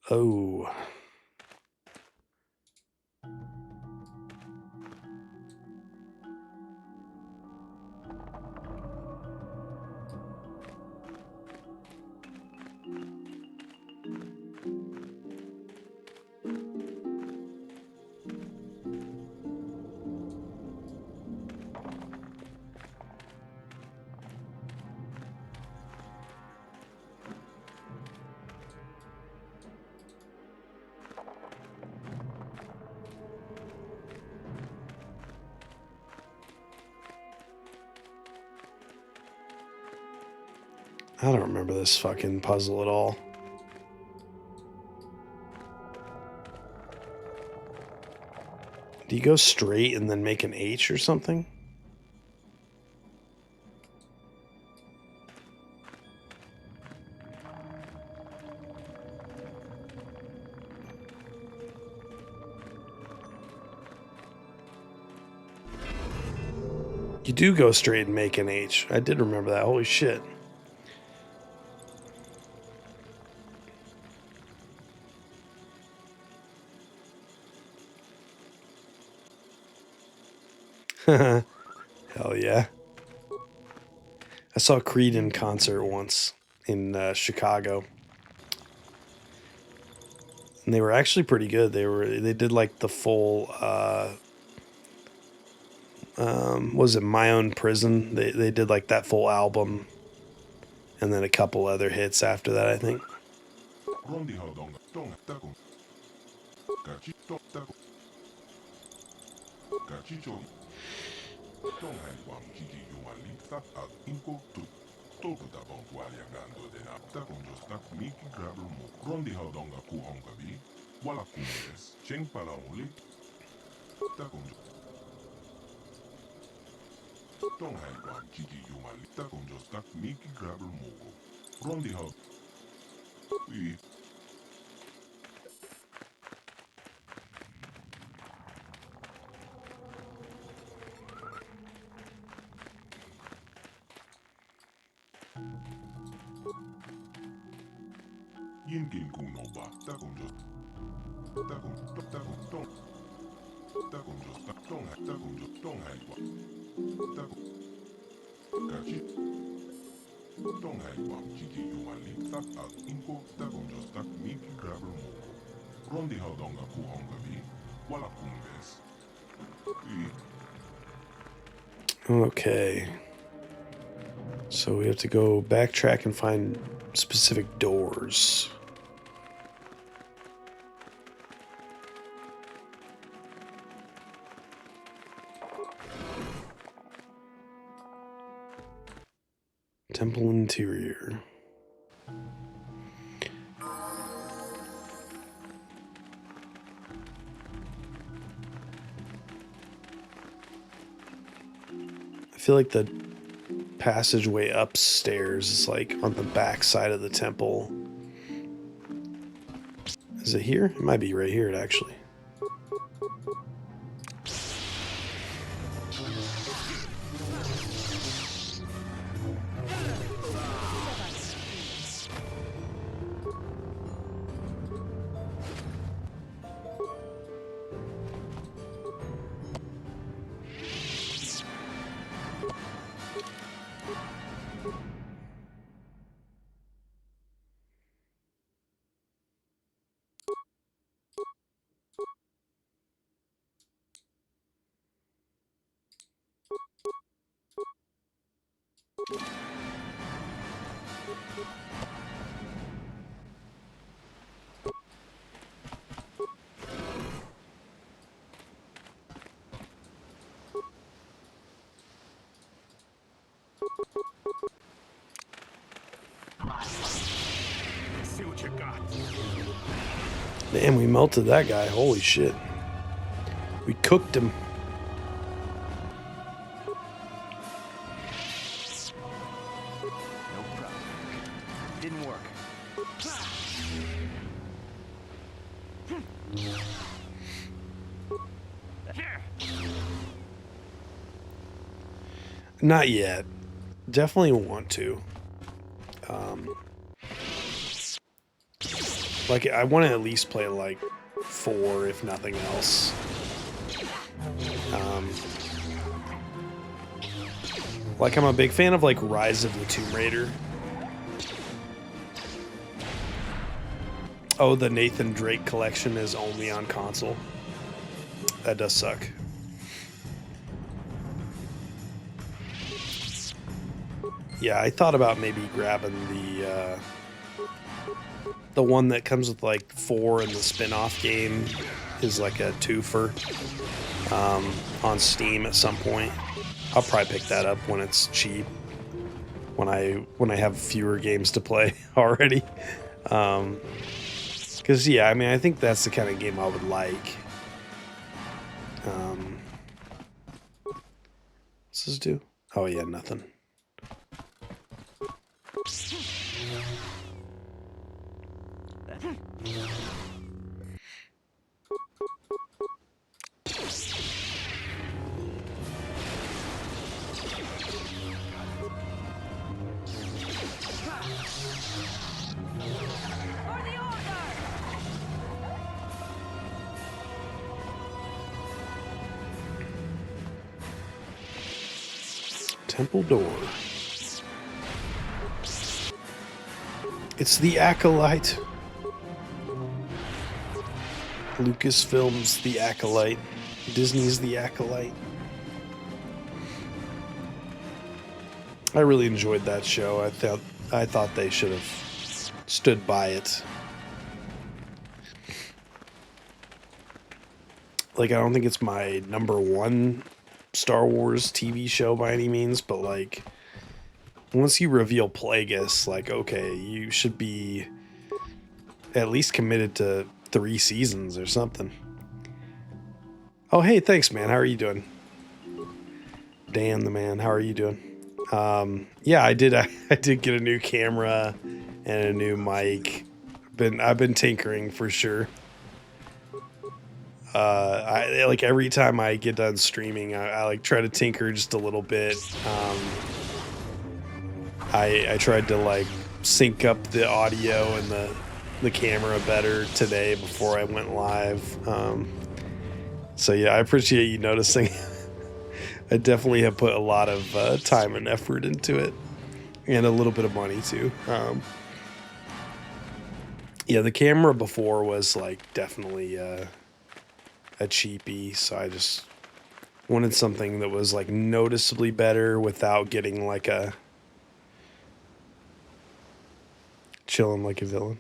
Oh. I don't remember this fucking puzzle at all. Do you go straight and then make an H or something? You do go straight and make an H. I did remember that. Holy shit. Hell yeah. I saw Creed in concert once in Chicago. And they were actually pretty good. They did like the full was it My Own Prison? They did like that full album and then a couple other hits after that, I think. Okay. So we have to go backtrack and find specific doors. Temple interior. I feel like the passageway upstairs is like on the back side of the temple. Is it here? It might be right here, actually. See what you got. Damn, we melted that guy. Holy shit. We cooked him. No problem. Didn't work. Not yet. Definitely want to. Like, I want to at least play like 4, if nothing else. Like, I'm a big fan of like Rise of the Tomb Raider. Oh, the Nathan Drake collection is only on console. That does suck. Yeah, I thought about maybe grabbing the one that comes with like 4 and the spin-off game is like a twofer on Steam at some point. I'll probably pick that up when it's cheap. When I have fewer games to play already. Because yeah, I mean, I think that's the kind of game I would like. What's this do? Oh yeah, nothing. Temple door. It's the Acolyte. Lucasfilm's The Acolyte. Disney's The Acolyte. I really enjoyed that show. I thought they should have stood by it. Like, I don't think it's my #1 Star Wars TV show by any means, but like, once you reveal Plagueis, like, okay, you should be at least committed to 3 seasons or something. Oh, hey, thanks, man. How are you doing? Dan the man, how are you doing? Yeah, I did get a new camera and a new mic. I've been tinkering for sure. I like every time I get done streaming, I like try to tinker just a little bit. I tried to like sync up the audio and the camera better today before I went live. So yeah, I appreciate you noticing. I definitely have put a lot of time and effort into it, and a little bit of money too. Yeah, the camera before was like definitely a cheapie, so I just wanted something that was like noticeably better without getting like a chilling like a villain.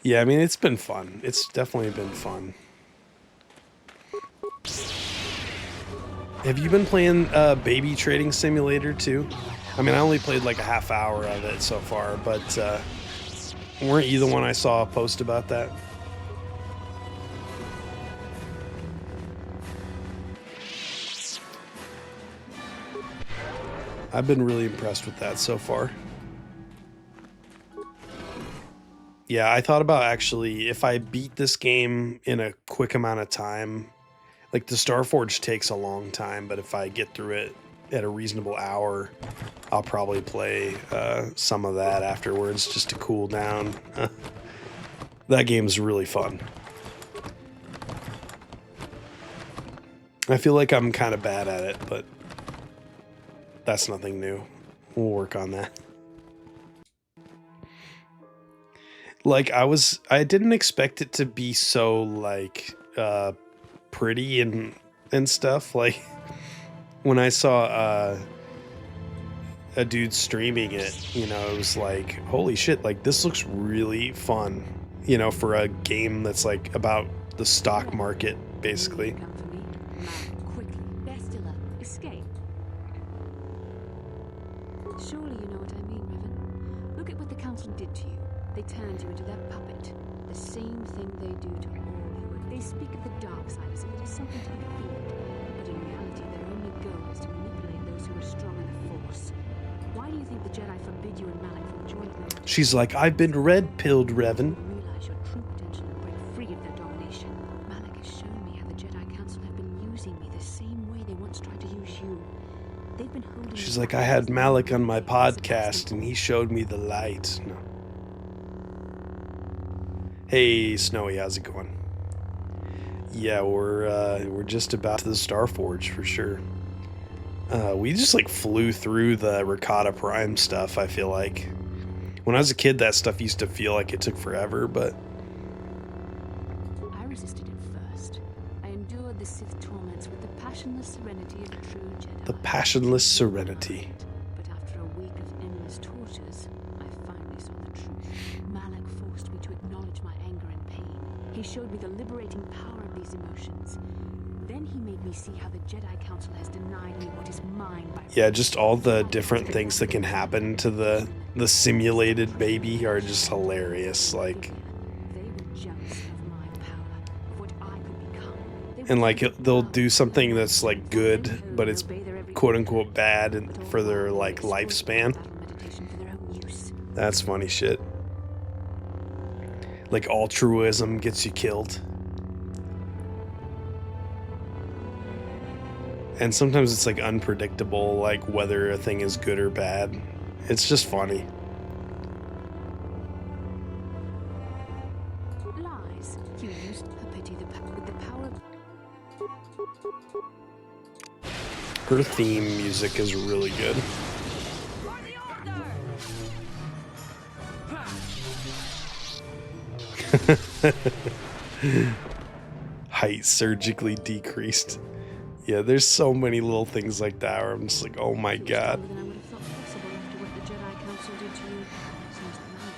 Yeah, I mean, it's been fun. It's definitely been fun. Have you been playing Baby Trading Simulator too? I mean, I only played like a half hour of it so far, but weren't you the one I saw a post about that? I've been really impressed with that so far. Yeah, I thought about actually, if I beat this game in a quick amount of time, like the Starforge takes a long time, but if I get through it at a reasonable hour, I'll probably play some of that afterwards just to cool down. That game's really fun. I feel like I'm kind of bad at it, but that's nothing new. We'll work on that. Like, I didn't expect it to be so like pretty and stuff. Like when I saw a dude streaming it, you know, it was like, holy shit, like this looks really fun, you know, for a game that's like about the stock market, basically. Come for me. Malak, quickly. Bestilla, escape. Surely you know what I mean, Revan. Look at what the council did to you. They turned you into their puppet. The same thing they do to all who are. They speak of the dark side as if it is something to be feared. But in reality, their only goal is to manipulate those who are strong in the Force. Why do you think the Jedi forbid you and Malak from joining them? She's like, I've been red-pilled, Revan. Realize your true potential and break free of their domination. Malak has shown me how the Jedi Council have been using me the same way they once tried to use you. They've been holding. She's like, I had Malik on my podcast and he showed me the light. No. Hey, Snowy, how's it going? Yeah, we're just about to the Starforge for sure. We just like flew through the Rakata Prime stuff, I feel like. When I was a kid, that stuff used to feel like it took forever, but I resisted it first. I endured the Sith torments with the passionless serenity of a true Jedi. the passionless serenity. But after a week of endless tortures, I finally saw the truth. Malak forced me to acknowledge my anger and pain. He showed me the liberating power of these emotions. Then he made me see how the Jedi Council has denied me what is mine by Yeah, just all the different things that can happen to the simulated baby are just hilarious. Like, They were jealous of my power, of what I could become. They and were like jealous of they'll my do something that's like good, code but and it's obey their every quote command. unquote bad and But all for their while they like exploit lifespan. battle meditation for their own use. That's funny shit. Like altruism gets you killed. And sometimes it's like unpredictable, like whether a thing is good or bad. It's just funny. Lies. You used her pity with the power of Her theme music is really good. Height surgically decreased. Yeah, there's so many little things like that where I'm just like, oh my god. stronger than I would have thought possible after what the Jedi Council did to you. Seems that Malak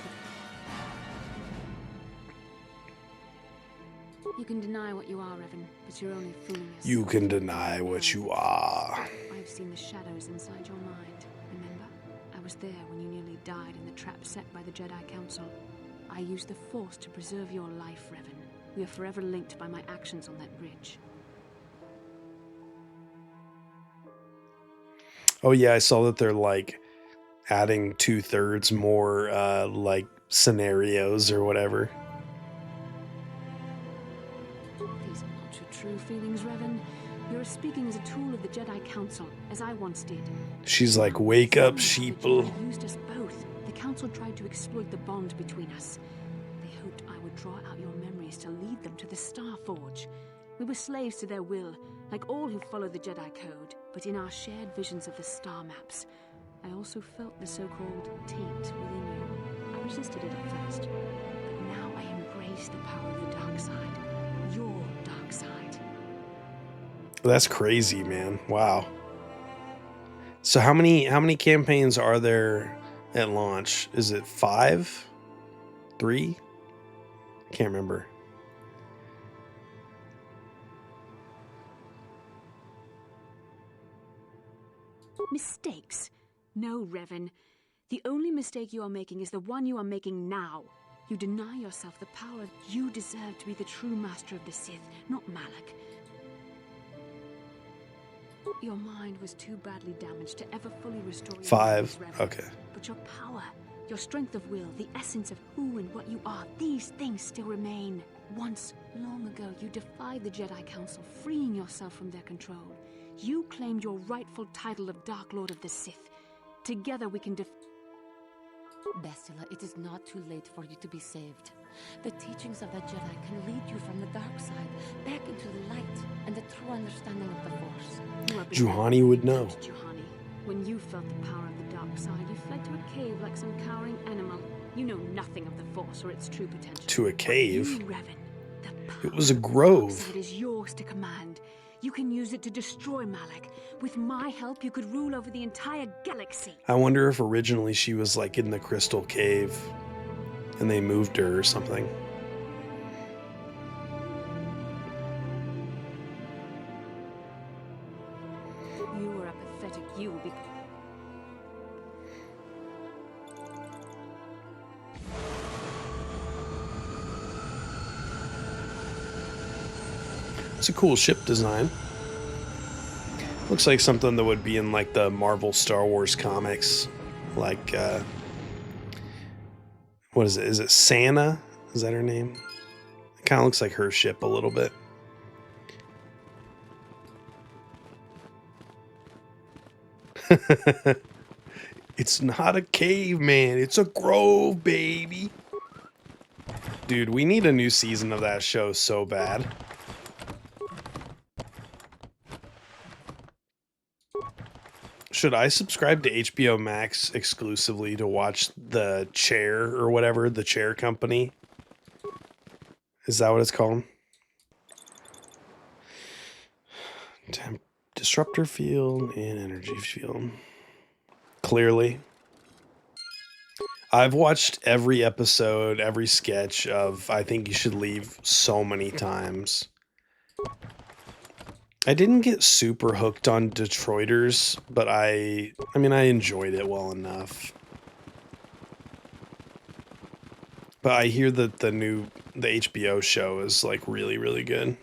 would- You can deny what you are, Revan, but you're only fooling yourself. You can deny what you are. I've seen the shadows inside your mind, remember? I was there when you nearly died in the trap set by the Jedi Council. I used the Force to preserve your life, Revan. We are forever linked by my actions on that bridge. Oh yeah, I saw that they're like adding 2/3 more like scenarios or whatever. These are not your true feelings, Revan. You're speaking as a tool of the Jedi Council, as I once did. She's like, wake up, The sheeple. Jedi used us both. The Council tried to exploit the bond between us. They hoped I would draw out your memories to lead them to the Star Forge. We were slaves to their will, like all who follow the Jedi Code. But in our shared visions of the star maps, I also felt the so-called taint within you. I resisted it at first, but now I embrace the power of the dark side. Your dark side. That's crazy, man. Wow. So how many campaigns are there at launch? Is it 5? 3? Can't remember. Mistakes? No, Revan. The only mistake you are making is the one you are making now. You deny yourself the power. You deserve to be the true master of the Sith, not Malak. Your mind was too badly damaged to ever fully restore your 5. memories, Revan. Okay. But your power, your strength of will, the essence of who and what you are, these things still remain. Once, long ago, you defied the Jedi Council, freeing yourself from their control. You claimed your rightful title of Dark Lord of the Sith. Together we can Bestila, it is not too late for you to be saved. The teachings of the Jedi can lead you from the dark side back into the light and the true understanding of the Force. You are Juhani would know. Juhani. When you felt the power of the dark side, you fled to a cave like some cowering animal. You know nothing of the Force or its true potential. To a cave? You, Revan, the power It was a of the grove. dark side is yours to command. You can use it to destroy Malak, With my help, you could rule over the entire galaxy. I wonder if originally she was like in the Crystal Cave and they moved her or something. You were a pathetic you will be. It's a cool ship design. Looks like something that would be in like the Marvel Star Wars comics. Like, what is it? Is it Santa? Is that her name? It kind of looks like her ship a little bit. It's not a cave, man. It's a grove, baby. Dude, we need a new season of that show so bad. Should I subscribe to HBO Max exclusively to watch The Chair or whatever, The Chair Company? Is that what it's called? Disruptor field and energy field. Clearly. I've watched every episode, every sketch of I Think You Should Leave so many times. I didn't get super hooked on Detroiters, but I mean, I enjoyed it well enough. But I hear that the HBO show is like really, really good.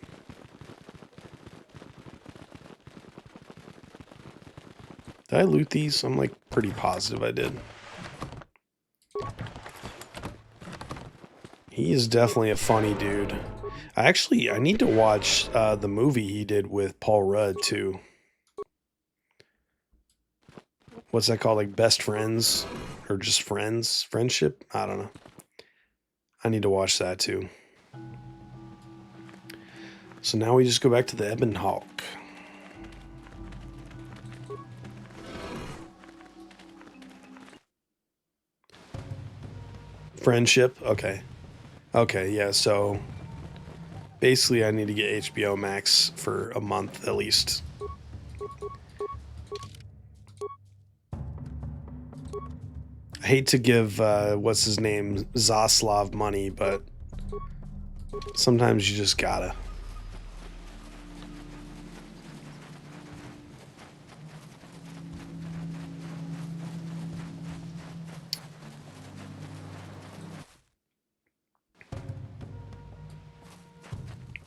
Did I loot these? I'm like pretty positive I did. He is definitely a funny dude. I need to watch the movie he did with Paul Rudd too. What's that called? Like Best Friends? Or just Friends? Friendship? I don't know. I need to watch that too. So now we just go back to the Ebon Hawk. Friendship? Okay. Okay, yeah, so basically I need to get HBO Max for a month at least. I hate to give, what's his name, Zaslav money, but sometimes you just gotta.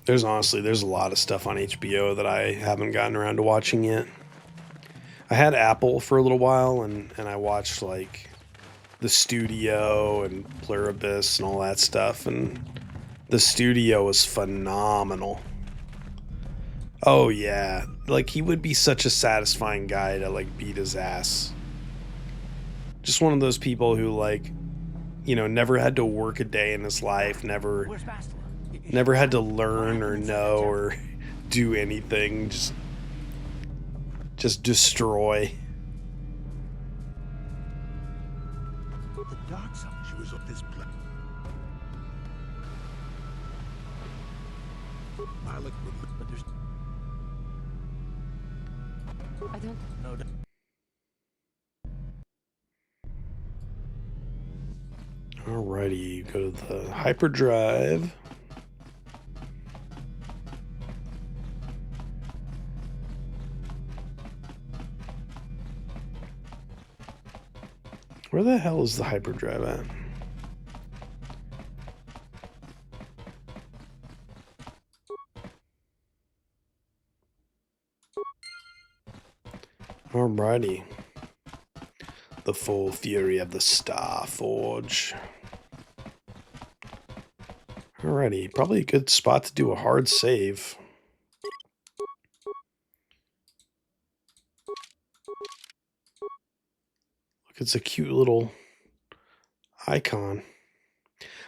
There's a lot of stuff on HBO that I haven't gotten around to watching yet. I had Apple for a little while, and I watched, like, The Studio and Pluribus and all that stuff, and The Studio was phenomenal. Oh, yeah. Like, he would be such a satisfying guy to, like, beat his ass. Just one of those people who, like, you know, never had to work a day in his life, never had to learn or know or do anything, just destroy. The dark side. She was of this planet. Malak would, but there's I don't... No, Alrighty, go to the hyperdrive. Where the hell is the hyperdrive at? Alrighty. The full fury of the Star Forge. Alrighty, probably a good spot to do a hard save. Look, it's a cute little icon.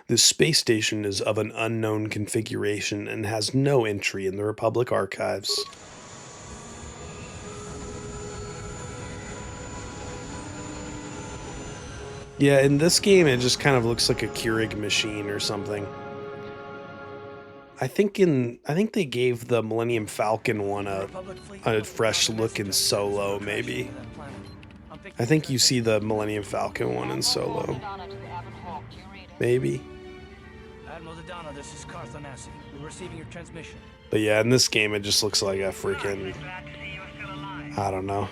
This space station is of an unknown configuration and has no entry in the Republic archives. Yeah, in this game, it just kind of looks like a Keurig machine or something. I think they gave the Millennium Falcon one a Republic fleet fresh look in Solo, maybe. I think you see the Millennium Falcon one in Solo. Maybe. Admiral Dodonna, this is Carthonasi. We're receiving your transmission. But yeah, in this game it just looks like a freaking, I don't know,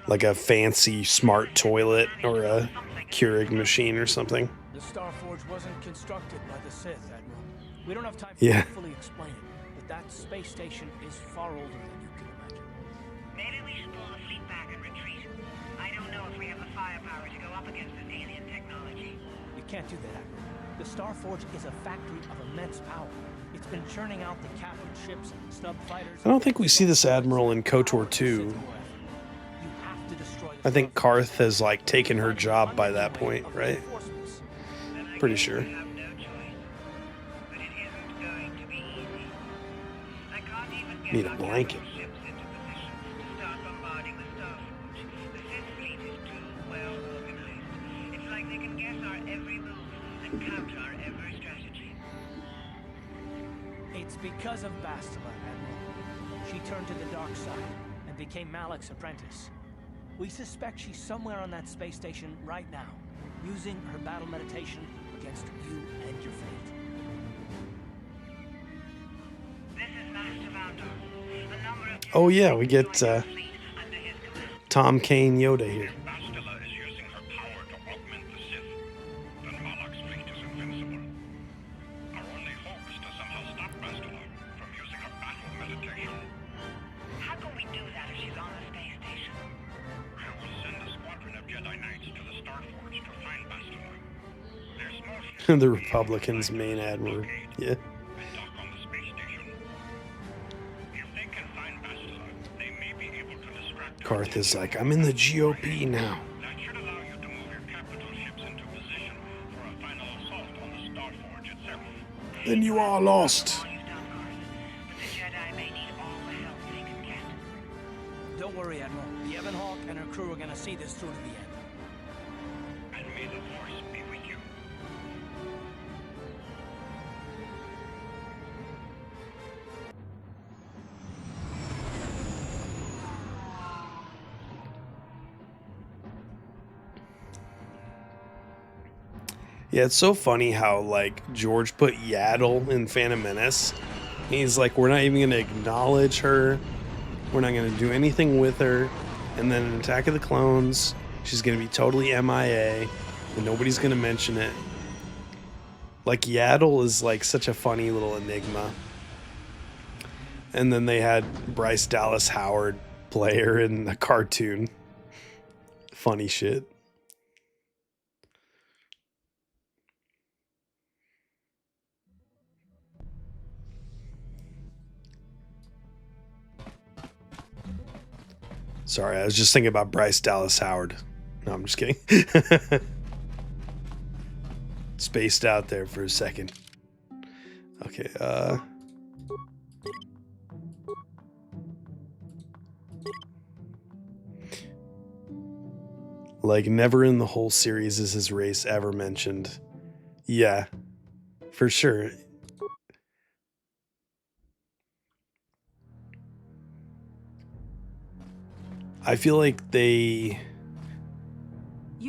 like a fancy smart toilet or a Keurig machine or something. The Starforge wasn't constructed by the Sith, Admiral. We don't have time Yeah. to fully explain it, but that space station is far older than you can imagine. Maybe we should pull the fleet back and retreat. I don't know if we have the firepower to go up against this alien technology. You can't do that, Admiral. The Starforge is a factory of immense power. It's been churning out the captured ships, snub fighters. I don't think we see this Admiral in KOTOR 2. You have to destroy the I think Starforge. Karth has like taken her job by that point, right? Pretty sure. We have no choice. But it isn't going to be easy. I can't even get Need a our blanket. capital ships into position to start bombarding the Starforge. The Sith fleet is too well organized. It's like they can guess our every move and counter our every strategy. It's because of Bastila, Admiral. She turned to the dark side and became Malak's apprentice. We suspect she's somewhere on that space station right now, using her battle meditation against you and your fate. This is Master Vandor. A number of Oh yeah, we get fleet under his command. Tom Kane Yoda here. Bastila is using her power to augment the Sith. Then Malak's fleet is invincible. Our only hope is to somehow stop Bastila from using her battle meditation. How can we do that if she's on the space station? I will send a squadron of Jedi Knights to the Starforge to find Bastila. Their small ship The Republicans' main admiral. Yeah. and dock on the space station. If they can find Bastila, they may be able to distract her. Karth is like, I'm in the GOP now. That should allow you to move your capital ships into position for a final assault on the Starforge itself. Then you are lost. All you've done, Carson. But the Jedi may need all the help they can get. Don't worry, Admiral. The Ebon Hawk and her crew are gonna see this through to the end. And may the Force be with you. Yeah, it's so funny how like George put Yaddle in Phantom Menace. He's like, we're not even gonna acknowledge her. We're not gonna do anything with her. And then in Attack of the Clones, she's gonna be totally MIA, and nobody's gonna mention it. Like Yaddle is like such a funny little enigma. And then they had Bryce Dallas Howard play her in the cartoon. Funny shit. Sorry, I was just thinking about Bryce Dallas Howard. No, I'm just kidding. Spaced out there for a second. Okay, like, never in the whole series is his race ever mentioned. Yeah, for sure. I feel like they,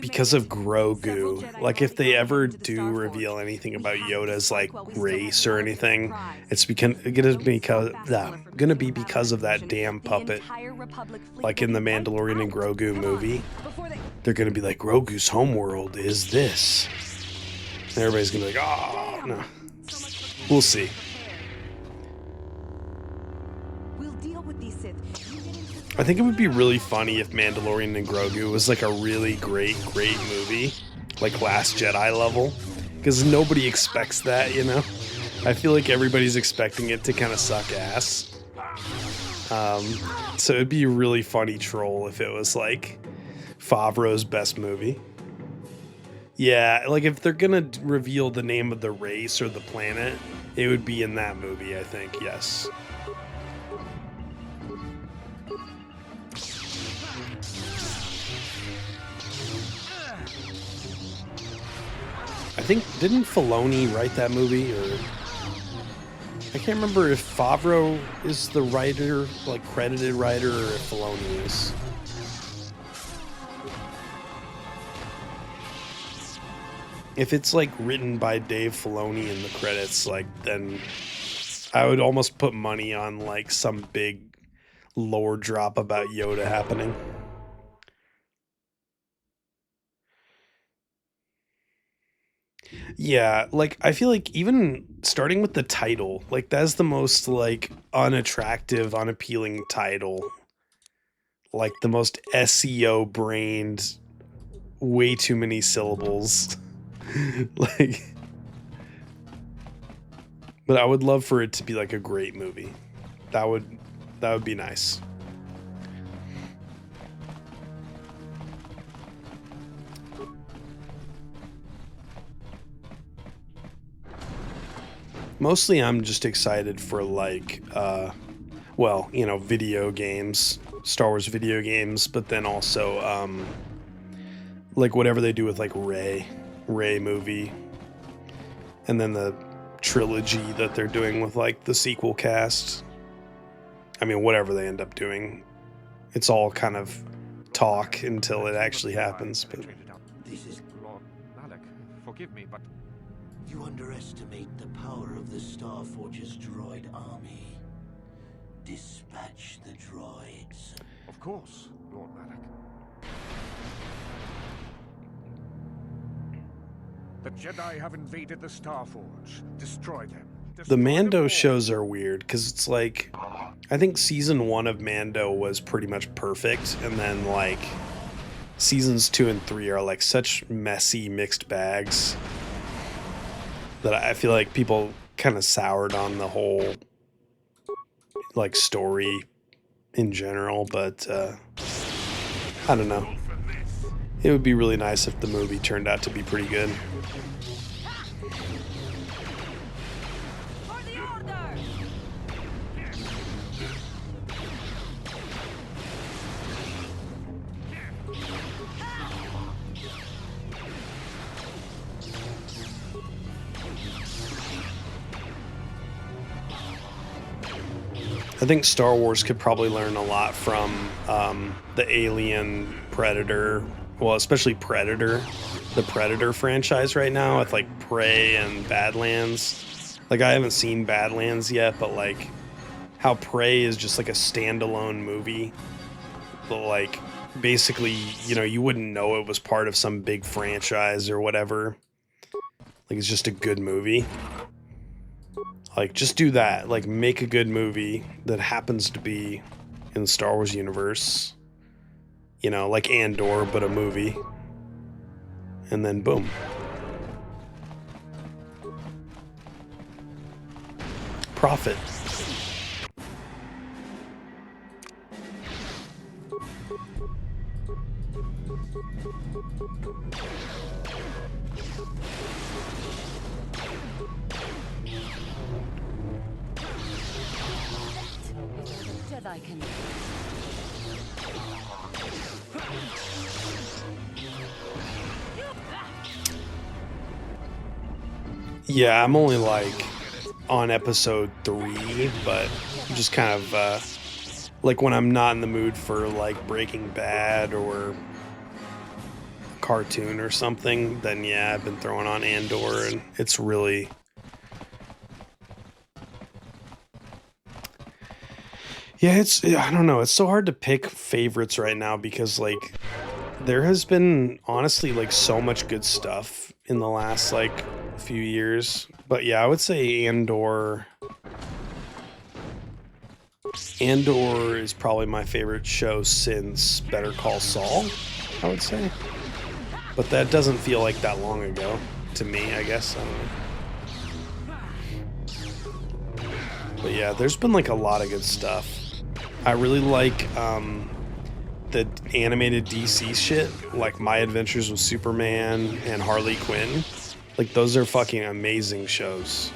because of Grogu, like if they ever do reveal anything about Yoda's like race or anything, it's gonna be because of that damn puppet. Like in the Mandalorian and Grogu movie, they're gonna be like, Grogu's homeworld is this. And everybody's gonna be like, oh no. We'll see. We'll deal with these Sith. I think it would be really funny if Mandalorian and Grogu was like a really great movie, like Last Jedi level, because nobody expects that, you know? I feel like everybody's expecting it to kind of suck ass. So it'd be a really funny troll if it was like Favreau's best movie. Yeah, like if they're gonna reveal the name of the race or the planet, it would be in that movie, I think, yes. I think, didn't Filoni write that movie? Or I can't remember if Favreau is the writer, like credited writer, or if Filoni is. If it's like written by Dave Filoni in the credits, like then I would almost put money on like some big lore drop about Yoda happening. Yeah, like I feel like even starting with the title, like that's the most like unattractive, unappealing title. Like the most SEO brained, way too many syllables. Like, but I would love for it to be like a great movie. That would be nice. Mostly I'm just excited for like well, you know, video games, Star Wars video games, but then also like whatever they do with like Rey movie, and then the trilogy that they're doing with like the sequel cast. I mean, whatever they end up doing, it's all kind of talk until it actually happens. But This is... Lord Malak, forgive me, but You underestimate the power of the Starforge's droid army. Dispatch the droids. of course, Lord Malak. The Jedi have invaded the Starforge. Destroy them. the Mando shows are weird because it's like, I think season 1 of Mando was pretty much perfect, and then like seasons 2 and 3 are like such messy mixed bags that I feel like people kind of soured on the whole like story in general. But I don't know, it would be really nice if the movie turned out to be pretty good. For the order! I think Star Wars could probably learn a lot from the Alien, Predator, well, especially Predator, the Predator franchise right now with like Prey and Badlands. Like I haven't seen Badlands yet, but like how Prey is just like a standalone movie. But like basically, you know, you wouldn't know it was part of some big franchise or whatever. Like it's just a good movie. Like, just do that. Like, make a good movie that happens to be in the Star Wars universe. You know, like Andor, but a movie. And then, boom. Profit. Jedi can... Yeah, I'm only like on episode 3, but I'm just kind of like when I'm not in the mood for like Breaking Bad or a cartoon or something, then yeah, I've been throwing on Andor, and it's really... Yeah, it's, I don't know, it's so hard to pick favorites right now because like there has been honestly like so much good stuff in the last like few years. But yeah, I would say Andor is probably my favorite show since Better Call Saul, I would say. But that doesn't feel like that long ago to me, I guess. I don't know. But yeah, there's been like a lot of good stuff. I really like the animated DC shit, like My Adventures with Superman and Harley Quinn. Like, those are fucking amazing shows.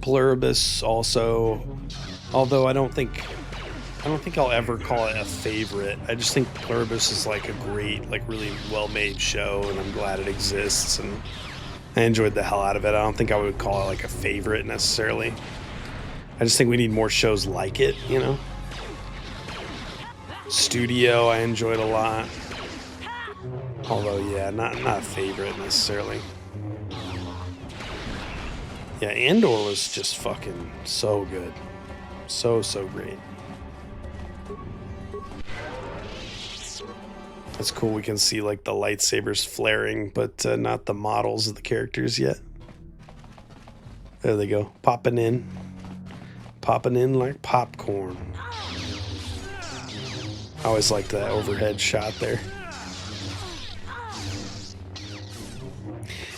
Pluribus also, although I don't think I'll ever call it a favorite. I just think Pluribus is like a great, like really well-made show, and I'm glad it exists, and I enjoyed the hell out of it. I don't think I would call it like a favorite necessarily. I just think we need more shows like it, you know? Studio, I enjoyed a lot. Although, yeah, not a favorite necessarily. Yeah, Andor was just fucking so good. So great. That's cool. We can see like the lightsabers flaring, but not the models of the characters yet. There they go. Popping in like popcorn. I always liked that overhead shot there.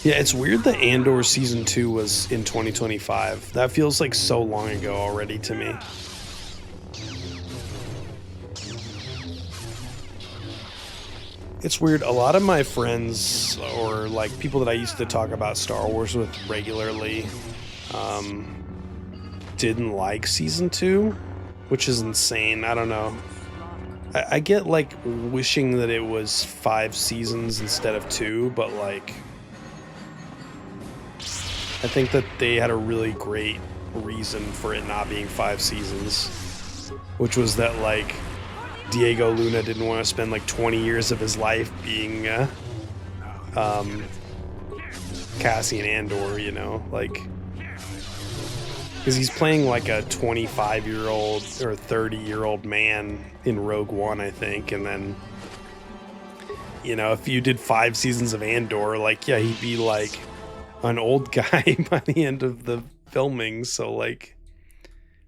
Yeah, it's weird that Andor Season 2 was in 2025. That feels like so long ago already to me. It's weird. A lot of my friends, or like people that I used to talk about Star Wars with regularly, didn't like Season 2, which is insane. I don't know. I get like wishing that it was 5 seasons instead of 2, but like I think that they had a really great reason for it not being 5 seasons, which was that like Diego Luna didn't want to spend like 20 years of his life being Cassian Andor, you know, like, because he's playing like a 25-year-old or 30-year-old man in Rogue One, I think, and then, you know, if you did 5 seasons of Andor, like, yeah, he'd be like an old guy by the end of the filming. So like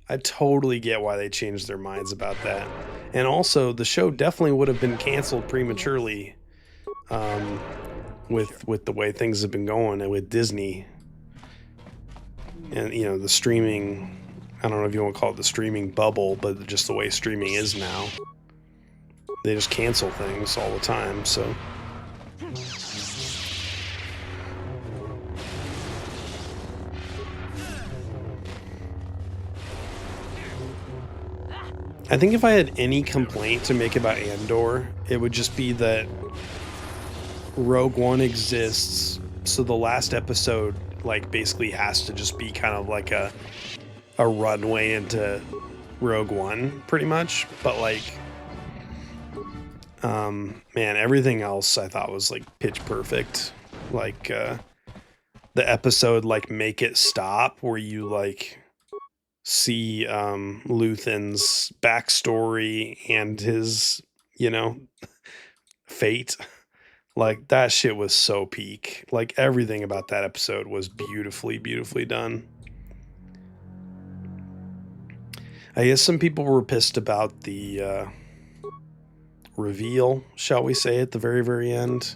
I totally get why they changed their minds about that. And also the show definitely would have been canceled prematurely with the way things have been going and with Disney and, you know, the streaming, I don't know if you want to call it the streaming bubble, but just the way streaming is now, they just cancel things all the time. So I think if I had any complaint to make about Andor, it would just be that Rogue One exists, so the last episode like basically has to just be kind of like a runway into Rogue One, pretty much. But like, man, everything else I thought was like pitch perfect. Like the episode like Make It Stop, where you like see Luthen's backstory and his, you know, fate. Like that shit was so peak. Like everything about that episode was beautifully done. I guess some people were pissed about the reveal, shall we say, at the very end.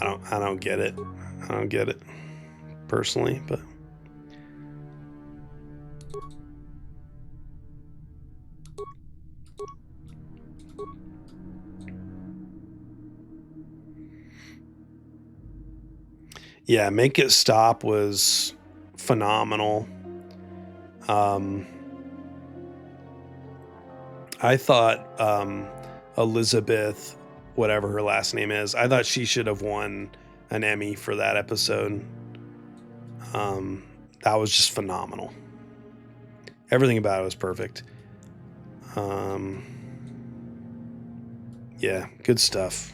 I don't get it. I don't get it personally, but yeah, Make It Stop was phenomenal. I thought Elizabeth, whatever her last name is, I thought she should have won an Emmy for that episode. That was just phenomenal. Everything about it was perfect. Yeah, good stuff.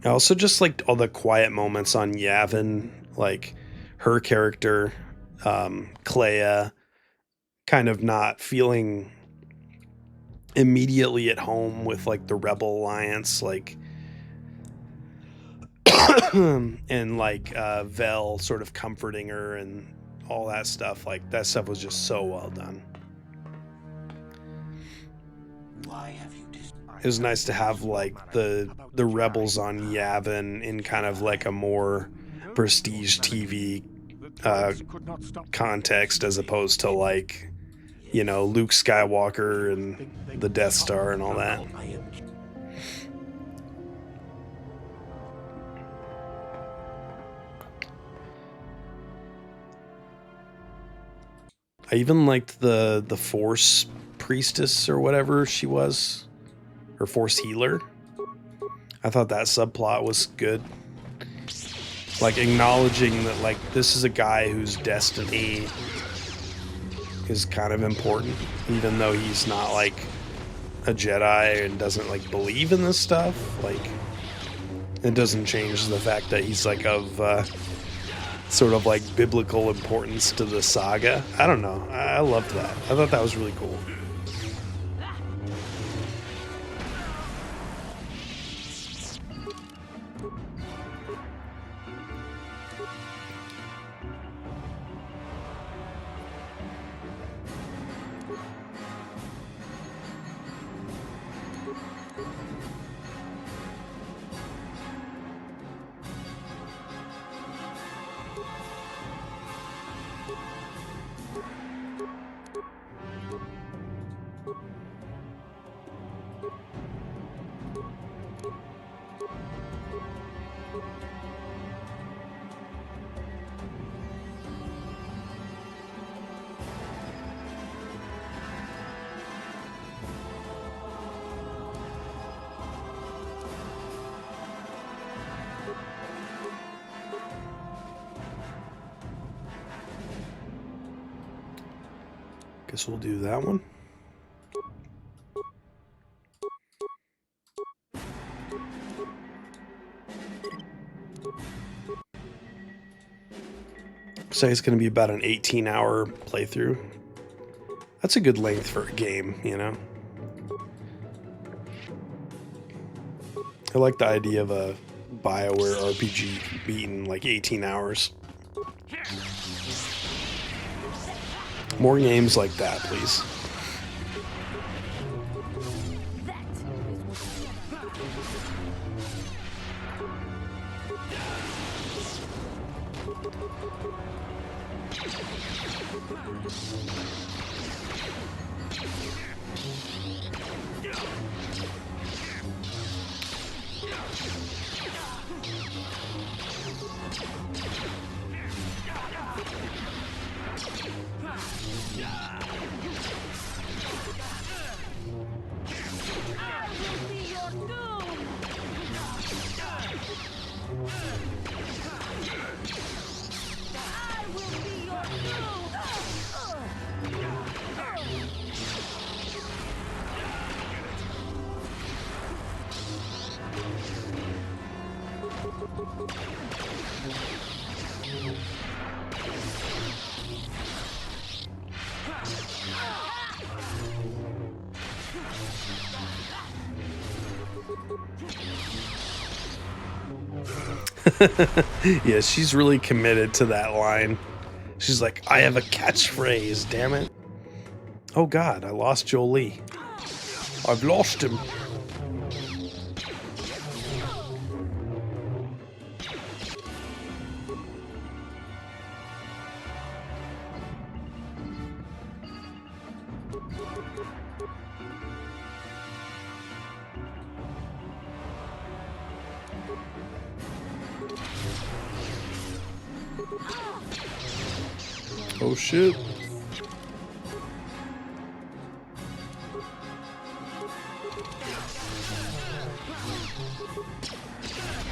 I also just liked all the quiet moments on Yavin, like her character, Clea, kind of not feeling immediately at home with like the Rebel Alliance, like, and like Vel sort of comforting her and all that stuff. Like that stuff was just so well done. Why have you It was nice to have like the rebels on Yavin in kind of like a more prestige TV could not stop context as opposed to like, you know, Luke Skywalker and the Death Star and all that. I am I even liked the Force priestess or whatever she was, or Force healer. I thought that subplot was good. Like acknowledging that like this is a guy whose destiny is kind of important, even though he's not like a Jedi and doesn't like believe in this stuff. Like it doesn't change the fact that he's like of sort of like biblical importance to the saga. I don't know. I loved that. I thought that was really cool. Guess we'll do that one. Looks like it's going to be about an 18-hour playthrough. That's a good length for a game, you know? I like the idea of a BioWare RPG beating like 18 hours. More games like that, please. Yeah, she's really committed to that line. She's like, I have a catchphrase, damn it. Oh god, I lost Jolie. I've lost him. Oh shit.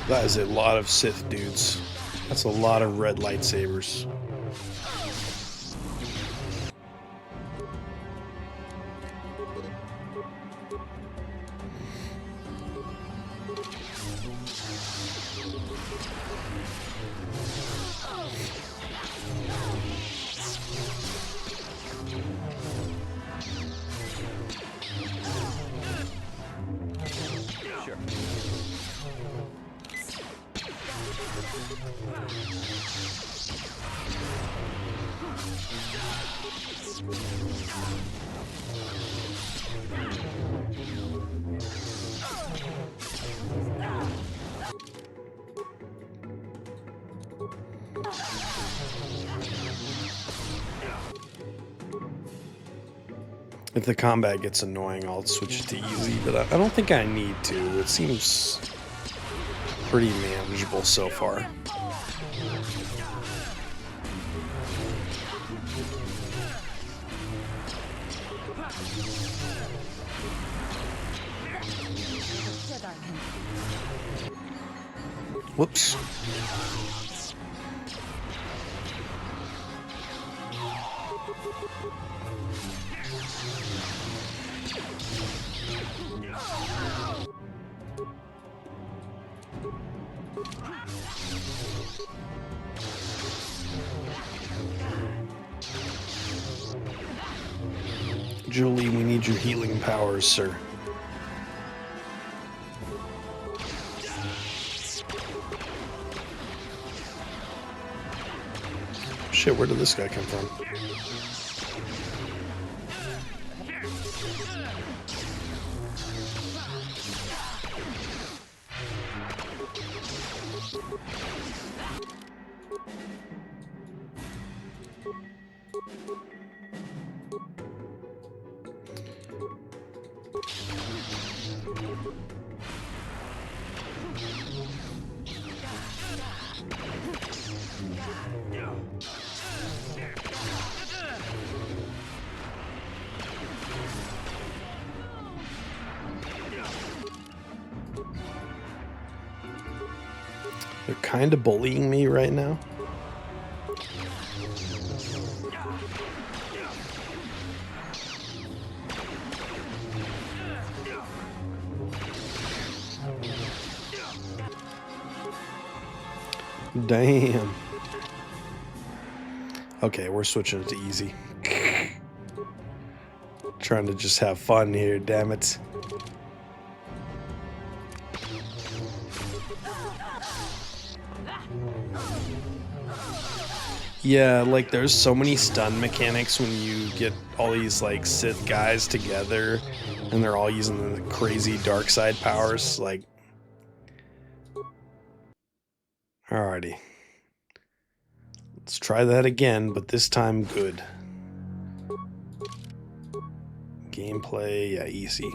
That is a lot of Sith dudes. That's a lot of red lightsabers. If the combat gets annoying, I'll switch it to easy, but I don't think I need to. It seems pretty manageable so far. Whoops. Jolie, we need your healing powers, sir. Shit, where did this guy come from? They're kind of bullying me right now. Damn. Okay, we're switching it to easy. Trying to just have fun here, damn it. Yeah, like there's so many stun mechanics when you get all these like Sith guys together and they're all using the crazy dark side powers, like. Alrighty. Let's try that again, but this time good. Gameplay, yeah, easy.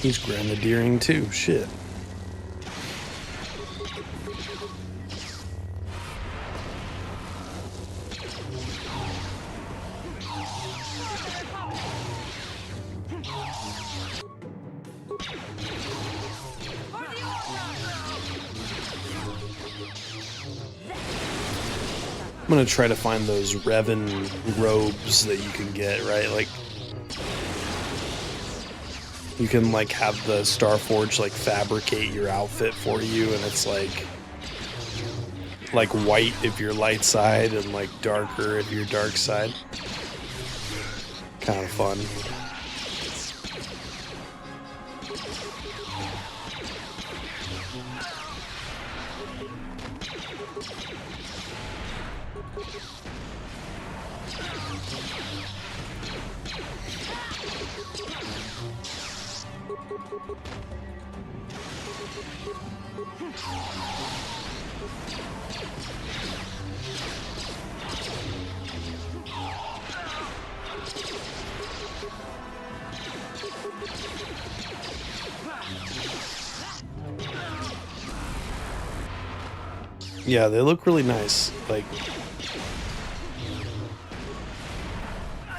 He's grenadiering too, shit. I'm gonna try to find those Revan robes that you can get, right? Like, you can like have the Starforge like fabricate your outfit for you, and it's like white if you're light side and like darker if you're dark side. Kind of fun. Yeah, they look really nice. Like,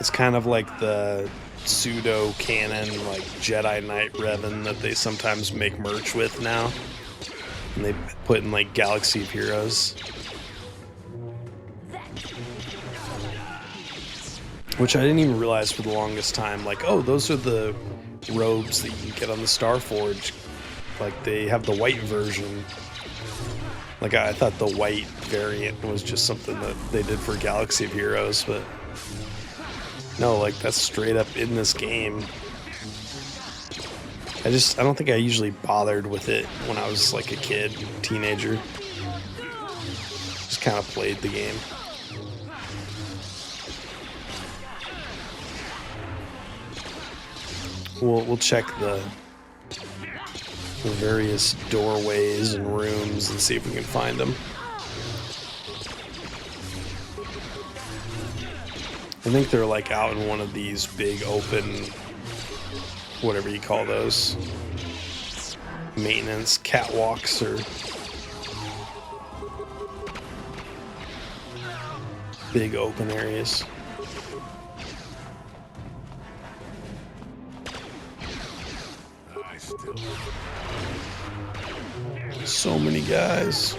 it's kind of like the pseudo canon, like Jedi Knight Revan that they sometimes make merch with now, and they put in like Galaxy of Heroes, which I didn't even realize for the longest time. Like, oh, those are the robes that you can get on the Starforge. Like, they have the white version. Like, I thought the white variant was just something that they did for Galaxy of Heroes, but no, like, that's straight up in this game. I don't think I usually bothered with it when I was like a kid, teenager. Just kind of played the game. We'll check the various doorways and rooms and see if we can find them. I think they're like out in one of these big open, whatever you call those, maintenance catwalks or big open areas. So many guys.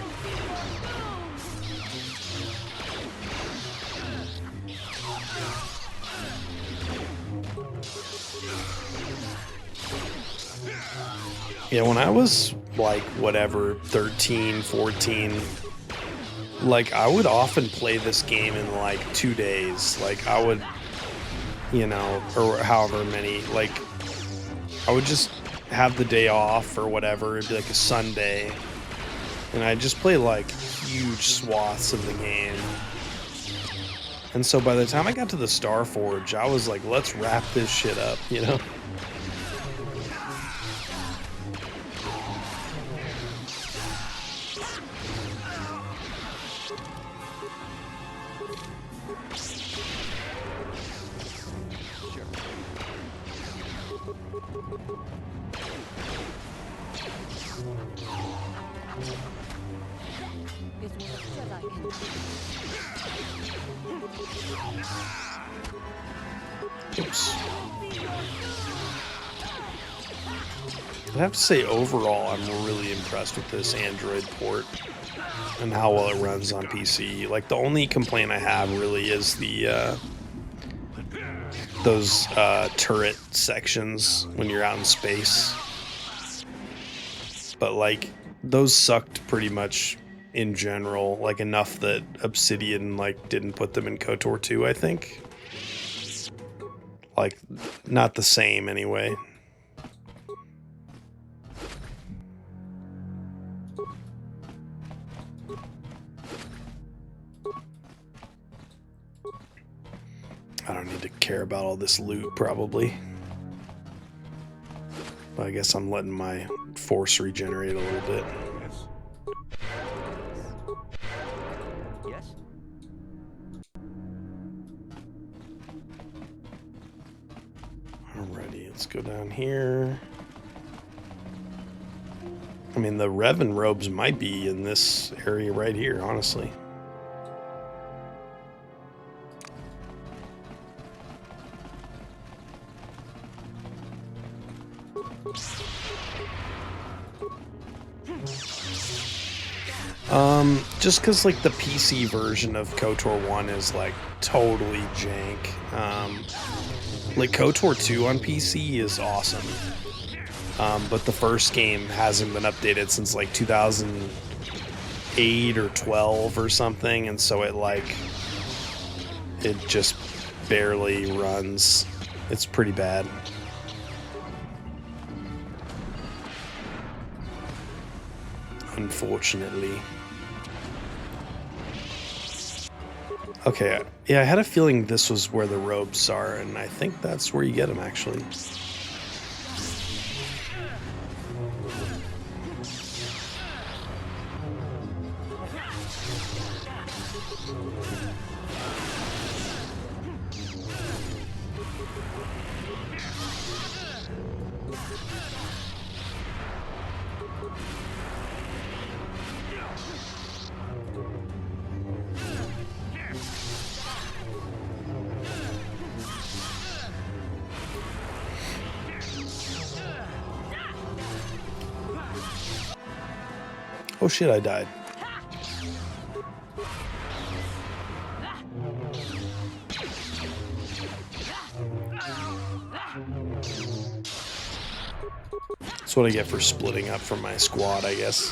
Yeah, when I was like whatever 13, 14, like I would often play this game in like 2 days. Like I would, you know, or however many, like I would just have the day off or whatever. It'd be like a Sunday, and I'd just play like huge swaths of the game. And so by the time I got to the Star Forge, I was like, let's wrap this shit up, you know? Oops. I have to say, overall, I'm really impressed with this Android port and how well it runs on PC. Like, the only complaint I have really is the those turret sections when you're out in space. But like, those sucked pretty much in general, like enough that Obsidian like didn't put them in KOTOR 2, I think. Like, not the same anyway. I don't need to care about all this loot, probably. But I guess I'm letting my force regenerate a little bit. Yes? Alrighty, let's go down here. I mean, the Revan robes might be in this area right here, honestly. Just because like the PC version of KOTOR 1 is like totally jank. Like KOTOR 2 on PC is awesome. But the first game hasn't been updated since like 2008 or 12 or something, and so it just barely runs. It's pretty bad. Unfortunately. Okay, yeah, I had a feeling this was where the robes are, and I think that's where you get them, actually. Oh shit, I died. That's what I get for splitting up from my squad, I guess.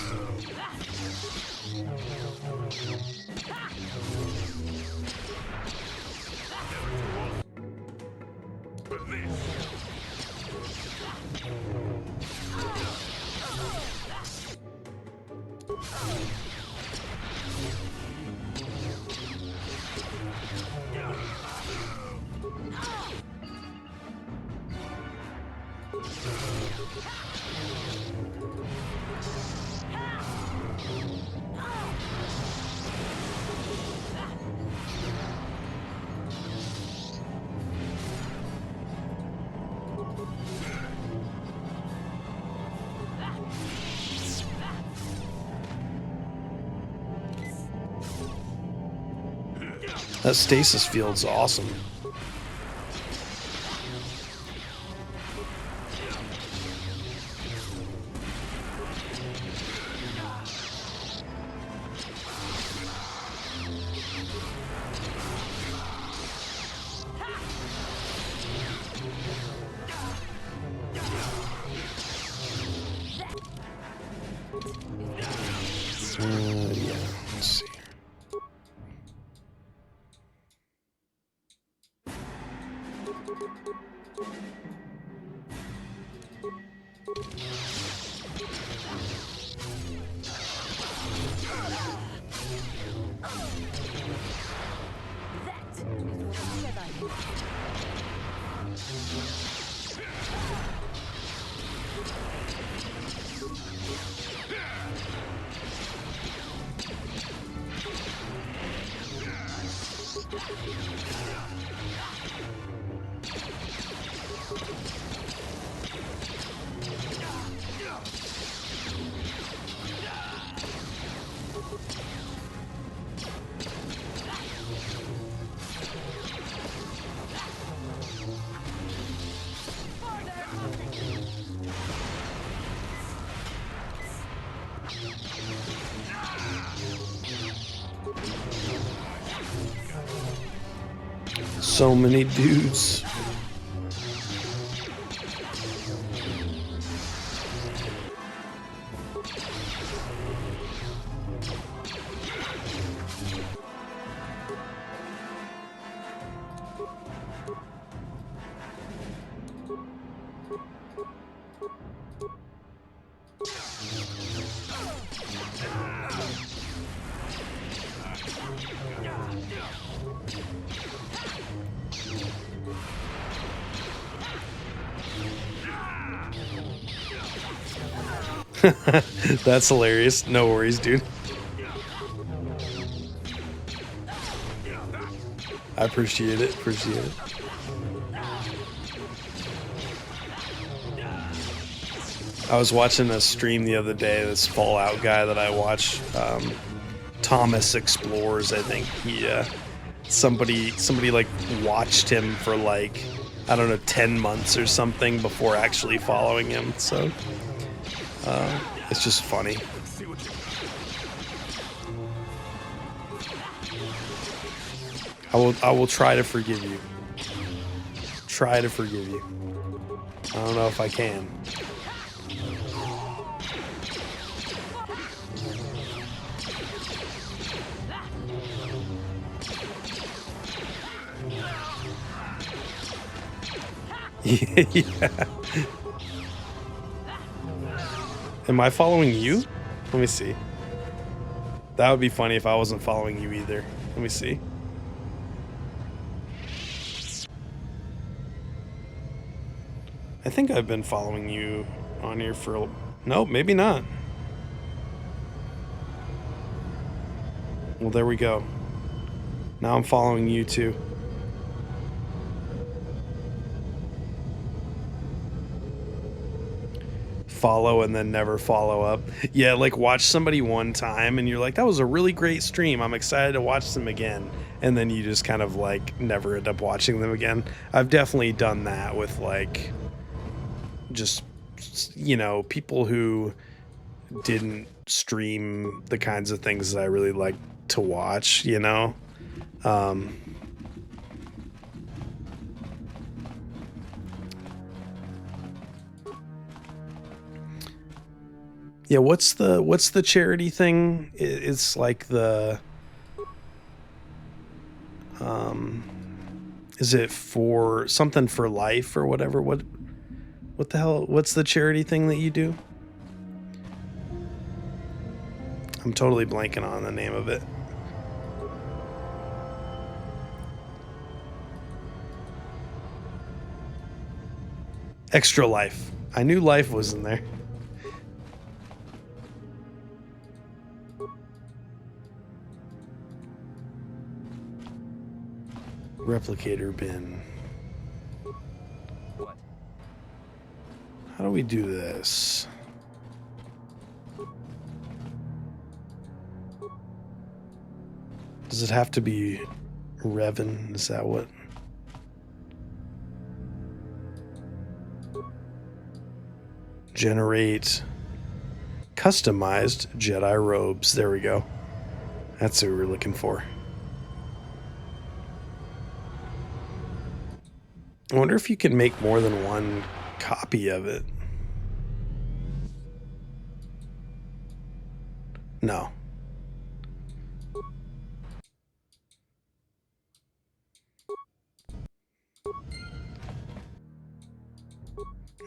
That stasis field's awesome. Yeah, let's see. So many dudes. That's hilarious. No worries, dude. I appreciate it. Appreciate it. I was watching a stream the other day. This Fallout guy that I watch, Thomas Explores. I think he, somebody like watched him for like, I don't know, 10 months or something before actually following him. So. It's just funny. I will try to forgive you. Try to forgive you. I don't know if I can. Yeah. Am I following you? Let me see. That would be funny if I wasn't following you either. Let me see. I think I've been following you on here for... Nope, maybe not. Well, there we go. Now I'm following you too. Follow and then never follow up. Yeah, like watch somebody one time and you're like, that was a really great stream, I'm excited to watch them again, and then you just kind of like never end up watching them again. I've definitely done that with like just, you know, people who didn't stream the kinds of things that I really like to watch, you know. Yeah, what's the charity thing? It's like the is it for something for life or whatever? What the hell? What's the charity thing that you do? I'm totally blanking on the name of it. Extra life. I knew life was in there. Replicator bin. What? How do we do this? Does it have to be Revan? Is that what? Generate customized Jedi robes. There we go. That's what we were looking for. I wonder if you can make more than one copy of it. No.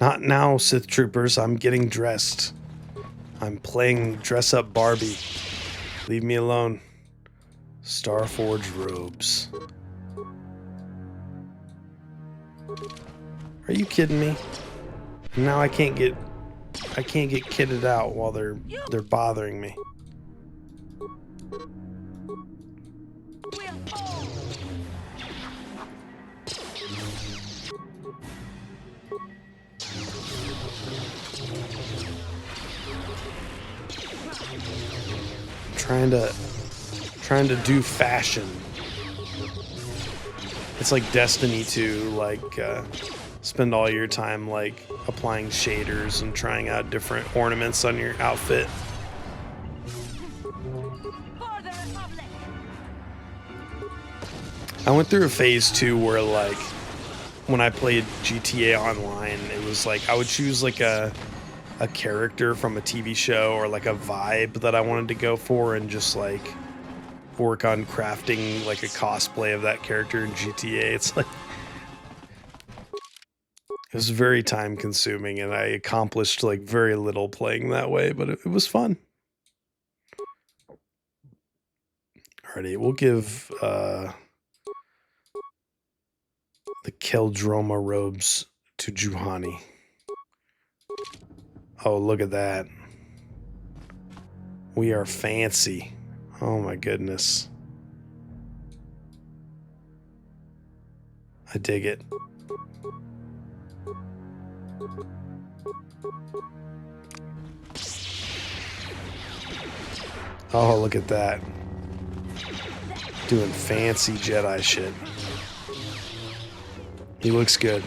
Not now, Sith Troopers. I'm getting dressed. I'm playing dress up Barbie. Leave me alone. Starforge robes. Are you kidding me? Now I can't get kitted out while they're bothering me. Trying to do fashion. It's like Destiny 2, like spend all your time like applying shaders and trying out different ornaments on your outfit. I went through a phase 2 where like when I played GTA Online, it was like I would choose like a character from a TV show or like a vibe that I wanted to go for and just like work on crafting like a cosplay of that character in GTA. It's like it was very time consuming and I accomplished like very little playing that way, but it was fun. Alrighty, we'll give the Keldroma robes to Juhani. Oh, look at that. We are fancy. Oh my goodness. I dig it. Oh, look at that. Doing fancy Jedi shit. He looks good.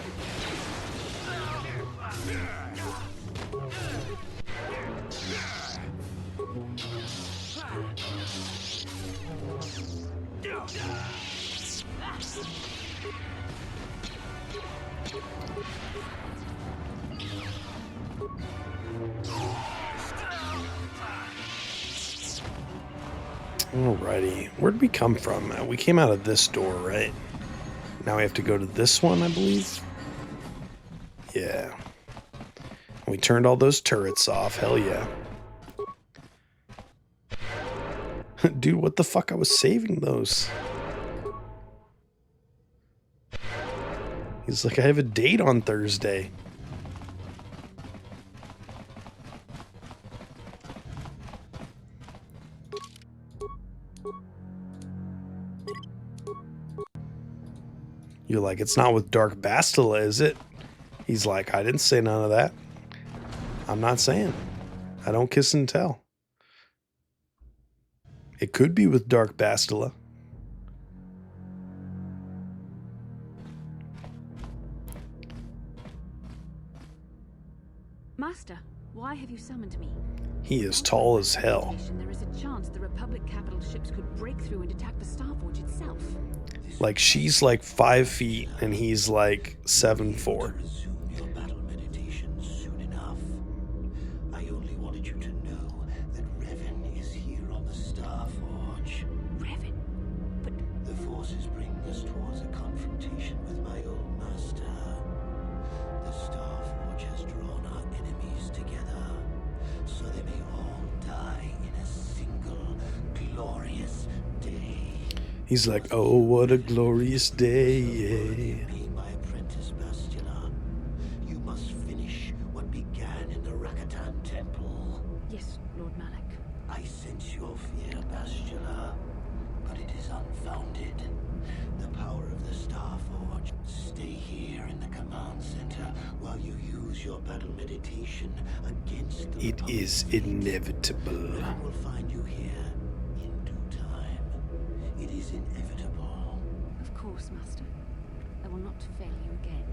Alrighty, where'd we come from? We came out of this door, right? Now we have to go to this one, I believe. Yeah. We turned all those turrets off, hell yeah. Dude, what the fuck? I was saving those. He's like, I have a date on Thursday. You're like, it's not with Dark Bastila, is it? He's like, I didn't say none of that. I'm not saying. I don't kiss and tell. It could be with Dark Bastila. Master, why have you summoned me? He is tall as hell. There is a chance the Republic capital ships could break through and attack the Starforge itself. Like, she's like 5 feet and he's like 7'4". Resume your battle meditation soon enough. I only wanted you to know that Revan is here on the Starforge. Revan? But The Force is bringing us towards a confrontation with my old master. The Starforge has drawn our enemies together, so they may all die in a single glorious day. He's like, oh, what a glorious day. Being my apprentice, Bastila, you must sense your fear, Bastila, but it is unfounded. The power of the Starforge. Stay here in the command center while you use your battle meditation against the It is inevitable. Revan will find you here in due time. It is inevitable. Of course, Master. I will not fail you again.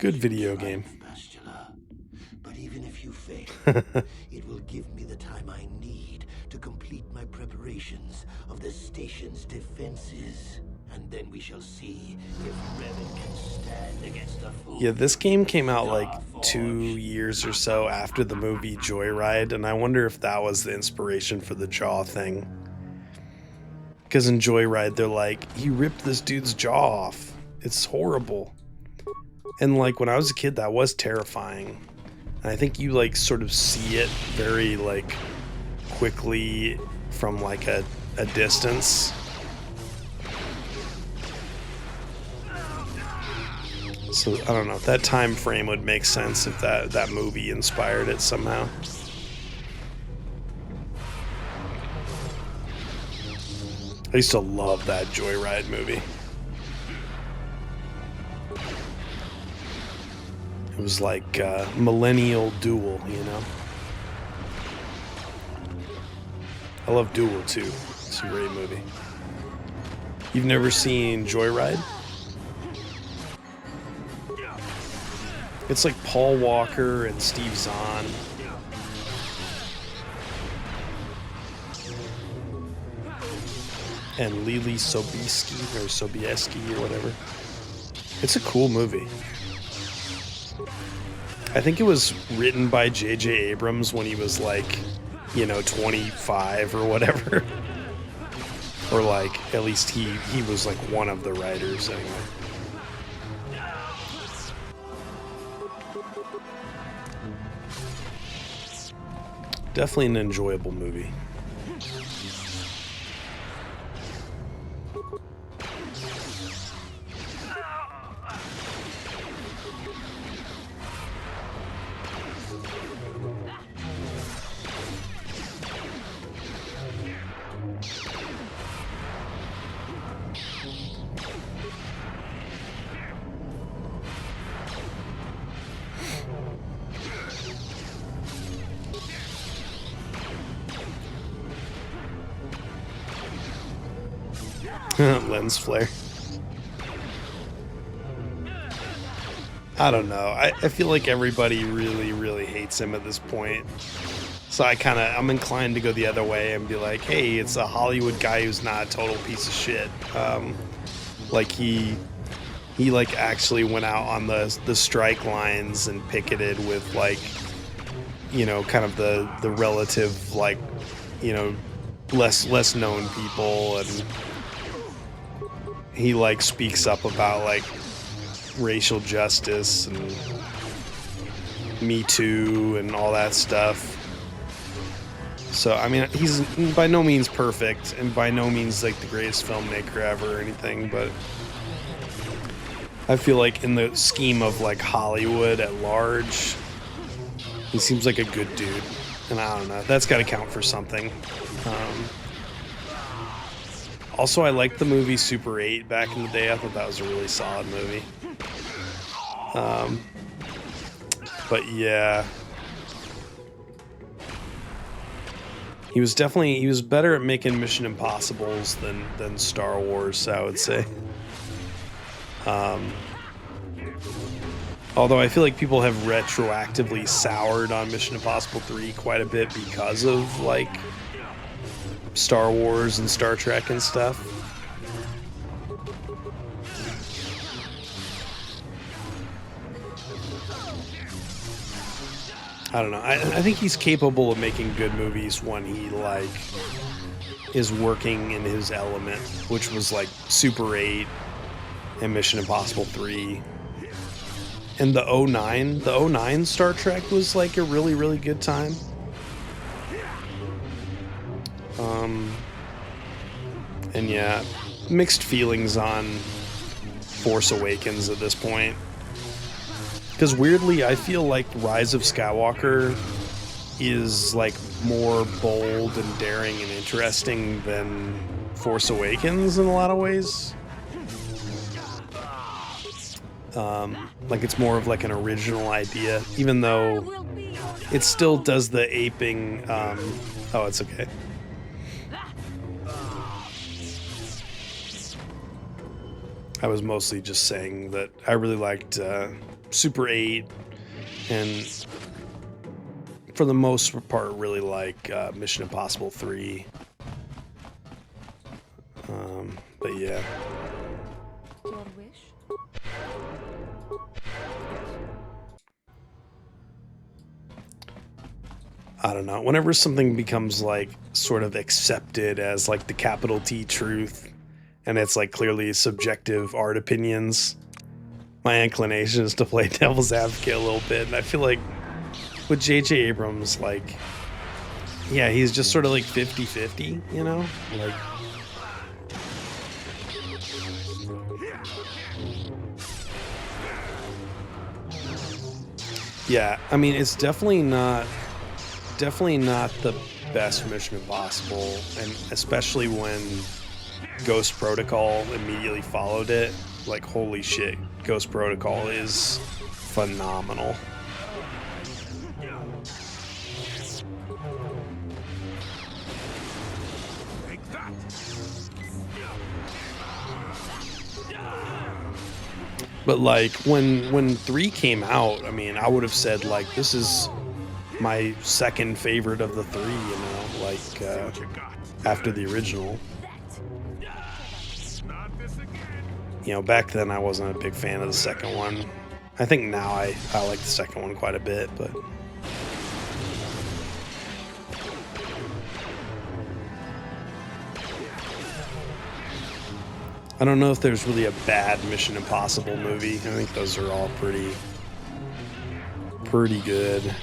Good video game. Bastila. But even if you fail, it will give me the time I need to complete my preparations of the station's defenses. And then we shall see if Revan can stand against the fool. Yeah, this game came out like 2 years or so after the movie Joyride, and I wonder if that was the inspiration for the jaw thing. Because in Joyride, they're like, he ripped this dude's jaw off. It's horrible. And like when I was a kid, that was terrifying. And I think you like sort of see it very like quickly from like a distance. So I don't know, that time frame would make sense if that movie inspired it somehow. I used to love that Joyride movie. It was like Millennial Duel, you know? I love Duel too. It's a great movie. You've never seen Joyride? It's like Paul Walker and Steve Zahn. And Lily Sobieski or Sobieski or whatever. It's a cool movie. I think it was written by J.J. Abrams when he was like, you know, 25 or whatever. Or like, at least he was like one of the writers anyway. Definitely an enjoyable movie. Lens flare. I don't know. I feel like everybody really hates him at this point. So I'm inclined to go the other way and be like, hey, it's a Hollywood guy who's not a total piece of shit. Like he like actually went out on the strike lines and picketed with like, you know, kind of the relative like, you know, less known people, and he like speaks up about like racial justice and Me Too and all that stuff. So I mean, he's by no means perfect and by no means like the greatest filmmaker ever or anything, but I feel like in the scheme of like Hollywood at large, he seems like a good dude, and I don't know, that's got to count for something. Also, I liked the movie Super 8 back in the day. I thought that was a really solid movie. But yeah, he was better at making Mission Impossibles than Star Wars, I would say. Although I feel like people have retroactively soured on Mission Impossible 3 quite a bit because of like Star Wars and Star Trek and stuff. I don't know. I think he's capable of making good movies when he like is working in his element, which was like Super 8 and Mission Impossible 3. And the 09 Star Trek was like a really good time. And yeah, mixed feelings on Force Awakens at this point. Because weirdly, I feel like Rise of Skywalker is like more bold and daring and interesting than Force Awakens in a lot of ways. Like it's more of like an original idea, even though it still does the aping. Oh, it's okay. I was mostly just saying that I really liked Super 8, and for the most part, really like Mission Impossible 3. But yeah. Your wish? I don't know. Whenever something becomes like sort of accepted as like the capital T truth, and it's like clearly subjective art opinions, my inclination is to play devil's advocate a little bit. And I feel like with J.J. Abrams, like, yeah, he's just sort of like 50-50, you know? Like, yeah, I mean, it's definitely not the best Mission Impossible, and especially when Ghost Protocol immediately followed it. Like, holy shit, Ghost Protocol is phenomenal. But like when 3 came out, I mean, I would have said like this is my second favorite of the 3, you know, like after the original. You know, back then I wasn't a big fan of the second one. I think now I like the second one quite a bit, but I don't know if there's really a bad Mission Impossible movie. I think those are all pretty good.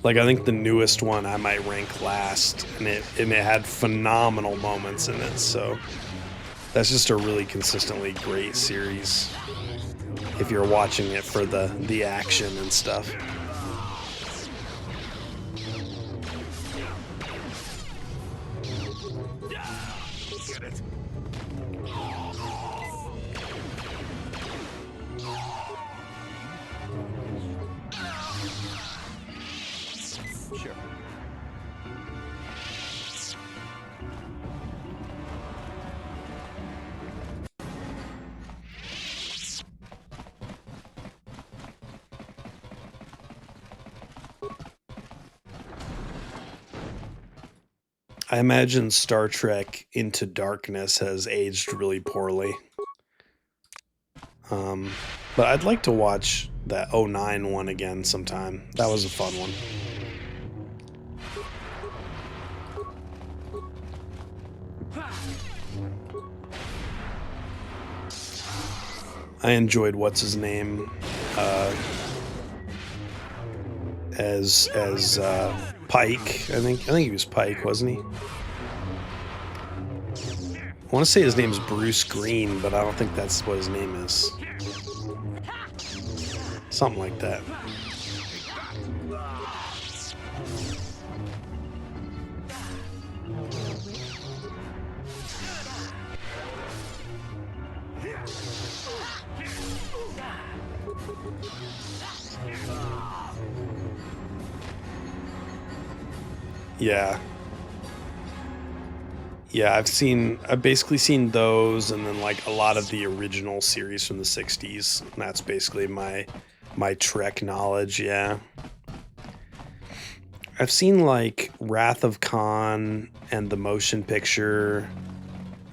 Like, I think the newest one I might rank last, and it had phenomenal moments in it, so that's just a really consistently great series if you're watching it for the action and stuff. I imagine Star Trek Into Darkness has aged really poorly. But I'd like to watch that 09 one again sometime. That was a fun one. I enjoyed what's his name as Pike. I think he was Pike, wasn't he? I want to say his name's Bruce Green, but I don't think that's what his name is. Something like that. Yeah. Yeah, I've basically seen those, and then like a lot of the original series from the 60s. And that's basically my Trek knowledge, yeah. I've seen like Wrath of Khan and the motion picture,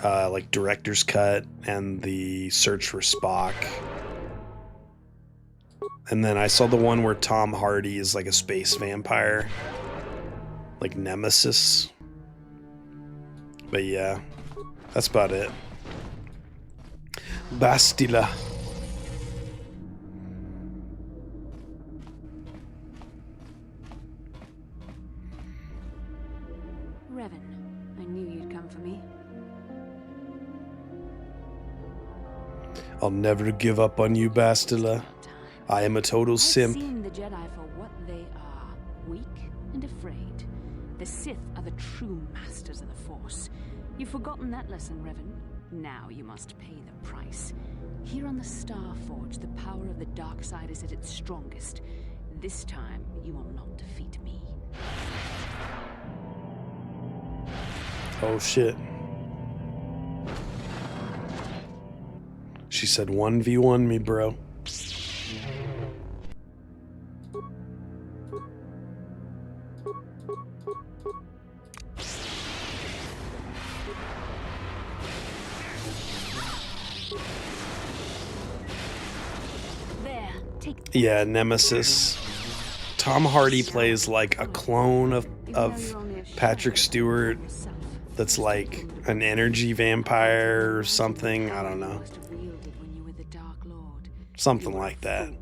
like director's cut, and the Search for Spock. And then I saw the one where Tom Hardy is like a space vampire, like Nemesis. But yeah, that's about it. Bastila. Revan, I knew you'd come for me. I'll never give up on you, Bastila. I am a total simp. I've seen the Jedi for what they are, weak and afraid. The Sith are the true masters of the Force. You've forgotten that lesson, Revan. Now you must pay the price. Here on the Star Forge, the power of the dark side is at its strongest. This time, you will not defeat me. Oh shit. She said 1v1 me, bro. There, take. Yeah, Nemesis. Tom Hardy plays like a clone of Patrick Stewart that's like an energy vampire or something. I don't know. Something like that.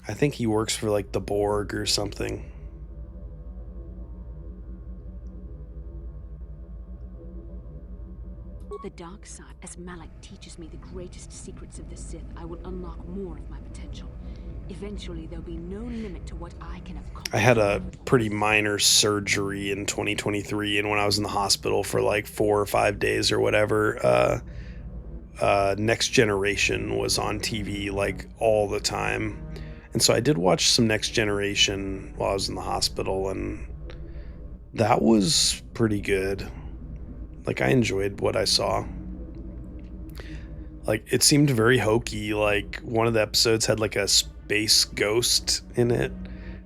I think he works for like the Borg or something. The dark side, as Malak teaches me the greatest secrets of the Sith, I will unlock more of my potential. Eventually, there'll be no limit to what I can accomplish. I had a pretty minor surgery in 2023, and when I was in the hospital for like 4 or 5 days or whatever, Next Generation was on TV like all the time. And so I did watch some Next Generation while I was in the hospital, and that was pretty good. Like, I enjoyed what I saw. Like, it seemed very hokey. Like, one of the episodes had like a space ghost in it.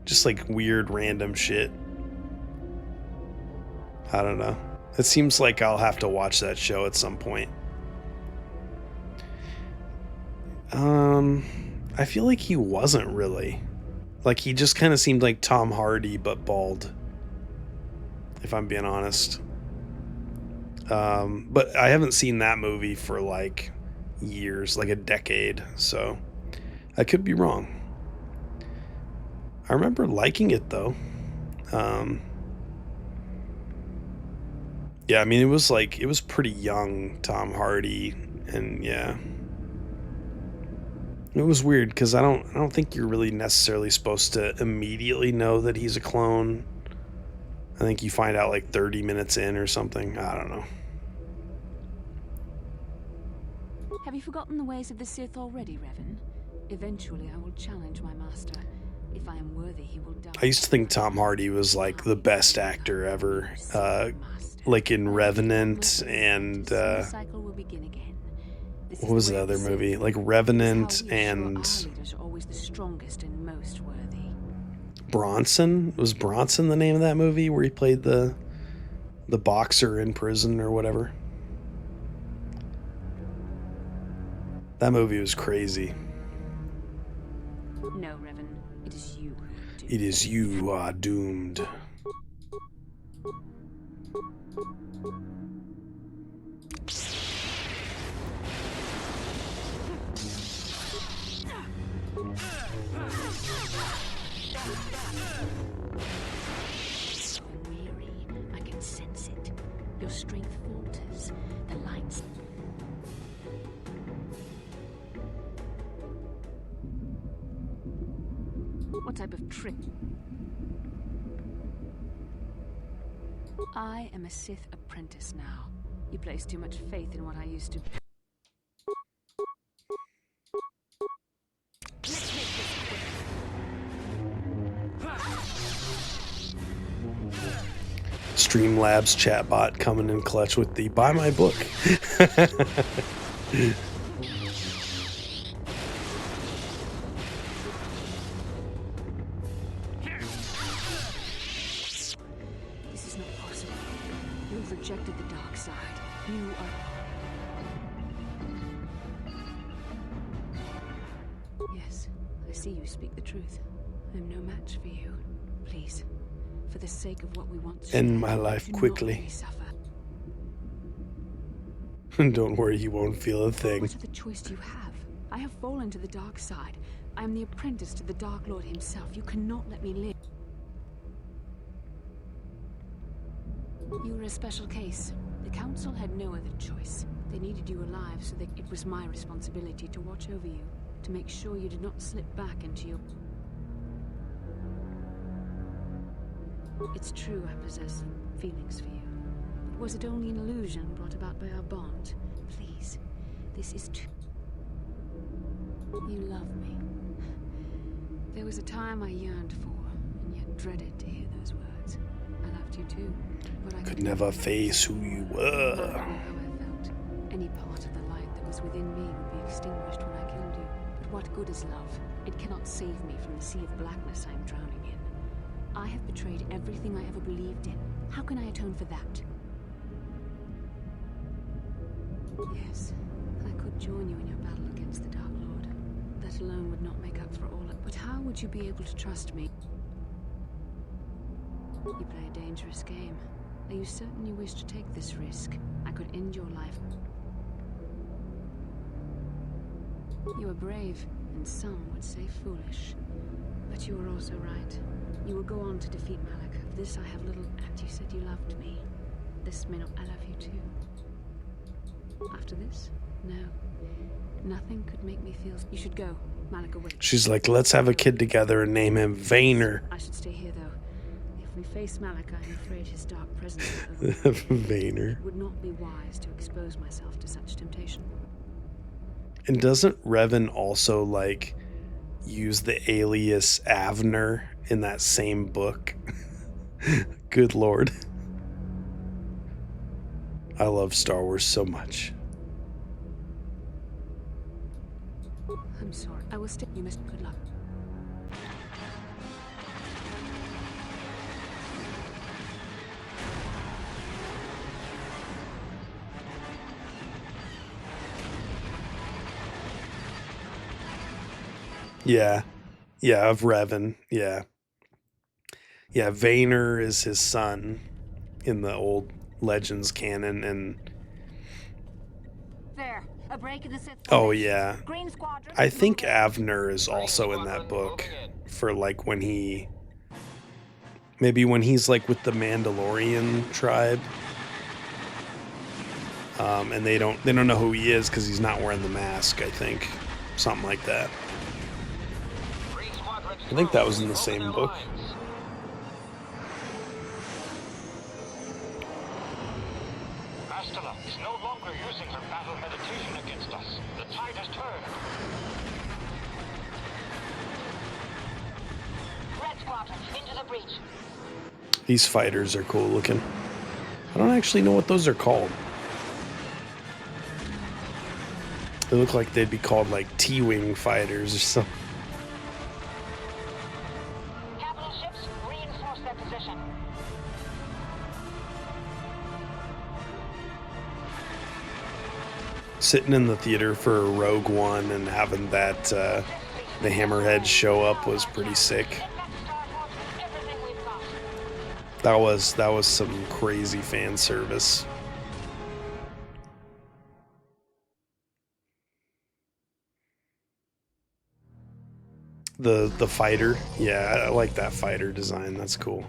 Just like weird random shit. I don't know. It seems like I'll have to watch that show at some point. I feel like he wasn't really. Like, he just kind of seemed like Tom Hardy, but bald. If I'm being honest. But I haven't seen that movie for like years, like a decade, so I could be wrong. I remember liking it though. Yeah, I mean, it was pretty young Tom Hardy, and yeah. It was weird because I don't think you're really necessarily supposed to immediately know that he's a clone. I think you find out like 30 minutes in or something. I don't know. Have you forgotten the ways of the Sith already, Revan? Eventually, I will challenge my master. If I am worthy, he will die. I used to think Tom Hardy was like the best actor ever. Like in Revenant and what was the other movie? Like Revenant and Bronson? Was Bronson the name of that movie where he played the boxer in prison or whatever? That movie was crazy. No, Revan, it is you. It is you who are doomed. Weary, I can sense it. Your strength falters. The lights. What type of trick? I am a Sith apprentice now. You place too much faith in what I used to. Let's make this quick. Streamlabs chatbot coming in clutch with the buy my book. This is not possible. You've rejected the dark side. You are. Yes, I see you speak the truth. I'm no match for you. Please, for the sake of what we want to End my life quickly. Don't worry, you won't feel a thing. What other choice do you have? I have fallen to the dark side. I am the apprentice to the Dark Lord himself. You cannot let me live. You were a special case. The Council had no other choice. They needed you alive, so that it was my responsibility to watch over you, to make sure you did not slip back into your... It's true I possess feelings for you. But was it only an illusion brought about by our bond? Please, this is too... You love me. There was a time I yearned for, and yet dreaded to hear those words. I loved you too, but I Could never face who you were. how I felt. Any part of the light that was within me would be extinguished when I killed you. But what good is love? It cannot save me from the sea of blackness I am drowning in. I have betrayed everything I ever believed in. How can I atone for that? Yes, I could join you in your battle against the Dark Lord. That alone would not make up for all of... But how would you be able to trust me? You play a dangerous game. Are you certain you wish to take this risk? I could end your life. You are brave, and some would say foolish. But you are also right. You will go on to defeat Malak. Of this I have little... And you said you loved me. This may not... I love you too. After this? No. Nothing could make me feel... You should go. Malak awaits. She's like, let's have a kid together and name him Vayner. I should stay here, though. If we face Malak, I am afraid his dark presence Vayner. It would not be wise to expose myself to such temptation. And doesn't Revan also, like, use the alias Avner in that same book? Good Lord. I love Star Wars so much. I'm sorry. I will stay. You must. Good luck. Yeah. Yeah, of Revan. Yeah. Yeah, Vayner is his son in the old Legends canon, and There, a break in the Sith. oh yeah. Green Squadron. I think Avner is also in that book for like when he maybe when he's like with the Mandalorian tribe. And they don't know who he is because he's not wearing the mask, I think. Something like that. I think that was in the same book. Bastila is no longer using her battle meditation against us. The tide has turned. Red Squadron, into the breach. These fighters are cool looking. I don't actually know what those are called. They look like they'd be called like T-Wing fighters or something. Capital ships, reinforce their position. Sitting in the theater for Rogue One and having that the Hammerheads show up was pretty sick. Get back to Star Forge with everything we've got. That was some crazy fan service. The fighter, yeah, I like that fighter design. That's cool.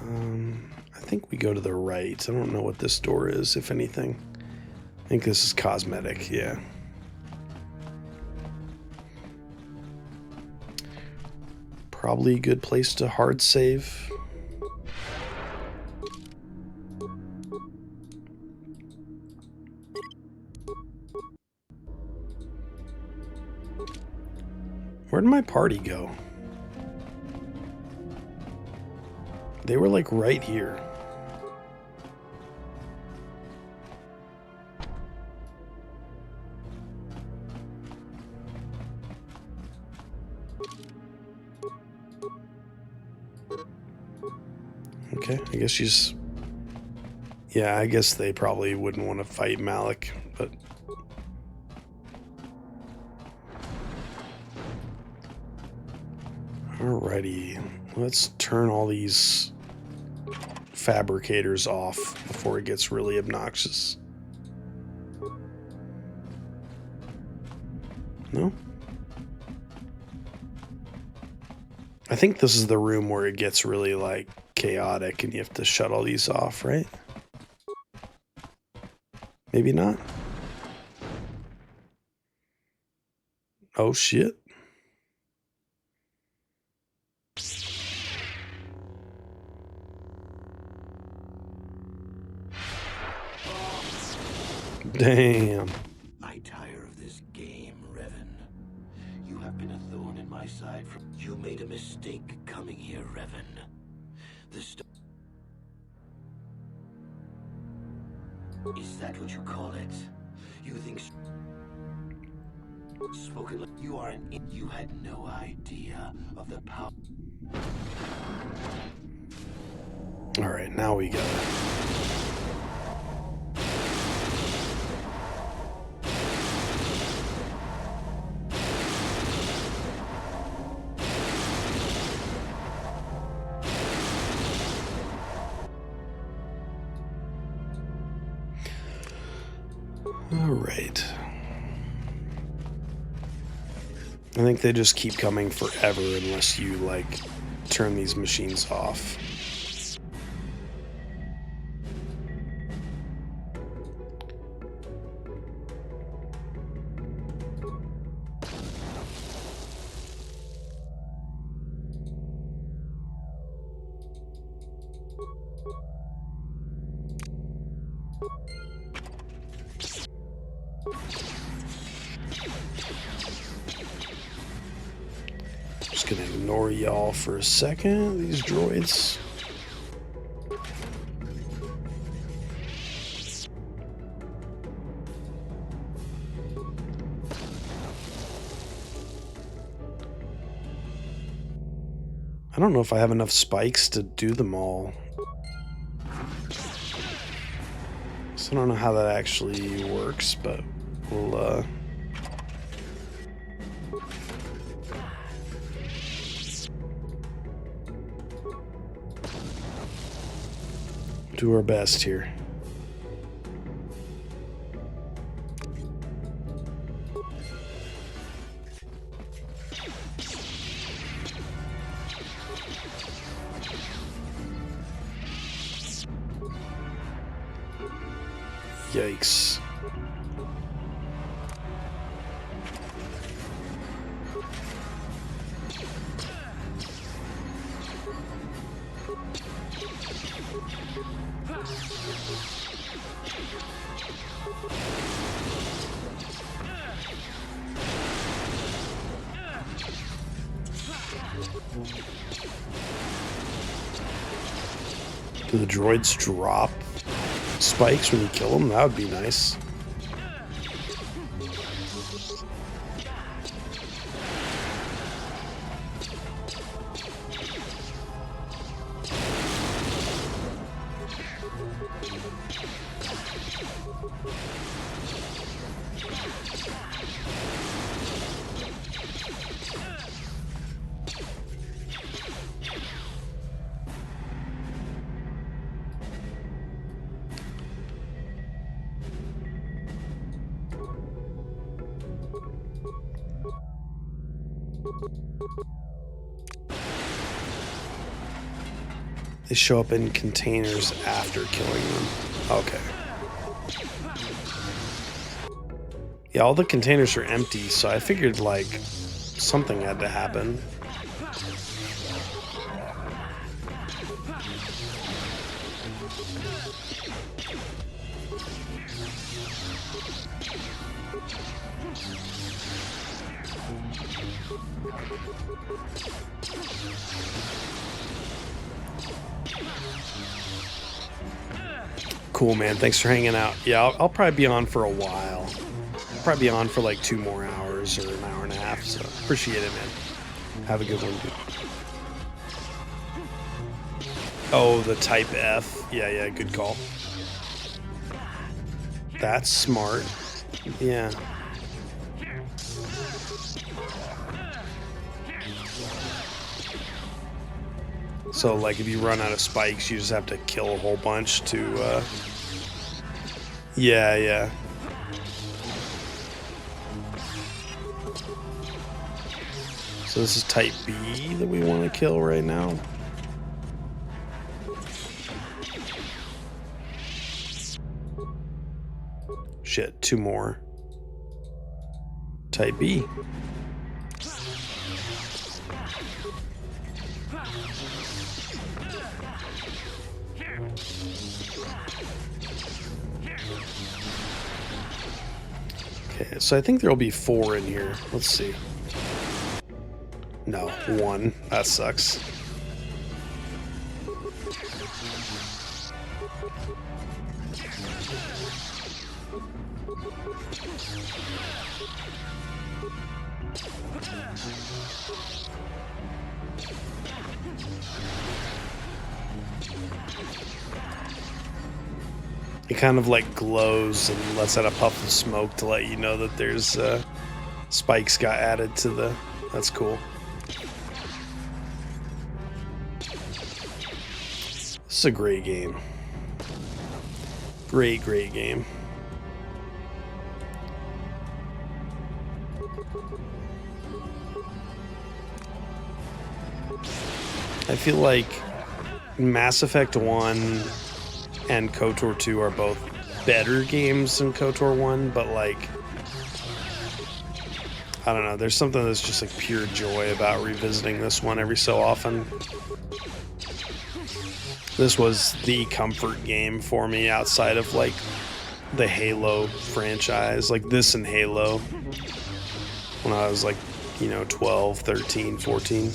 I think we go to the right. I don't know what this door is, if anything. I think this is cosmetic, yeah. Probably a good place to hard save. Where'd my party go? They were like right here. Okay, I guess she's... Yeah, I guess they probably wouldn't want to fight Malak, but... Alrighty, let's turn all these fabricators off before it gets really obnoxious. No? I think this is the room where it gets really, like, chaotic and you have to shut all these off, right? Maybe not. Oh shit. Damn. I tire of this game, Revan. You have been a thorn in my side from... You made a mistake coming here, Revan. Is that what you call it? You think... Spoken like you are an... You had no idea of the power... Alright, now we go. Alright. I think they just keep coming forever unless you, like, turn these machines off. Just gonna ignore y'all for a second, these droids. I don't know if I have enough spikes to do them all. So I don't know how that actually works, but we'll do our best here. Yikes. Do the droids drop spikes when you kill them? That would be nice. They show up in containers after killing them. Okay. Yeah, all the containers are empty, so I figured, like, something had to happen. Cool, man. Thanks for hanging out. Yeah, I'll probably be on for a while. I'll probably be on for like 2 more hours or an hour and a half, so appreciate it, man. Have a good one, dude. Oh, the Type F. Yeah, good call. That's smart. Yeah. So, like, if you run out of spikes, you just have to kill a whole bunch to, Yeah. So this is Type B that we want to kill right now. Shit, 2 more. Type B. Okay, so I think there'll be 4 in here. Let's see. No, 1. That sucks. It kind of like glows and lets out a puff of smoke to let you know that there's spikes got added to the... That's cool. This is a great game. Great game. I feel like Mass Effect 1 and KOTOR 2 are both better games than KOTOR 1, but like, I don't know, there's something that's just like pure joy about revisiting this one every so often. This was the comfort game for me outside of like the Halo franchise, like this and Halo, when I was like, you know, 12, 13, 14.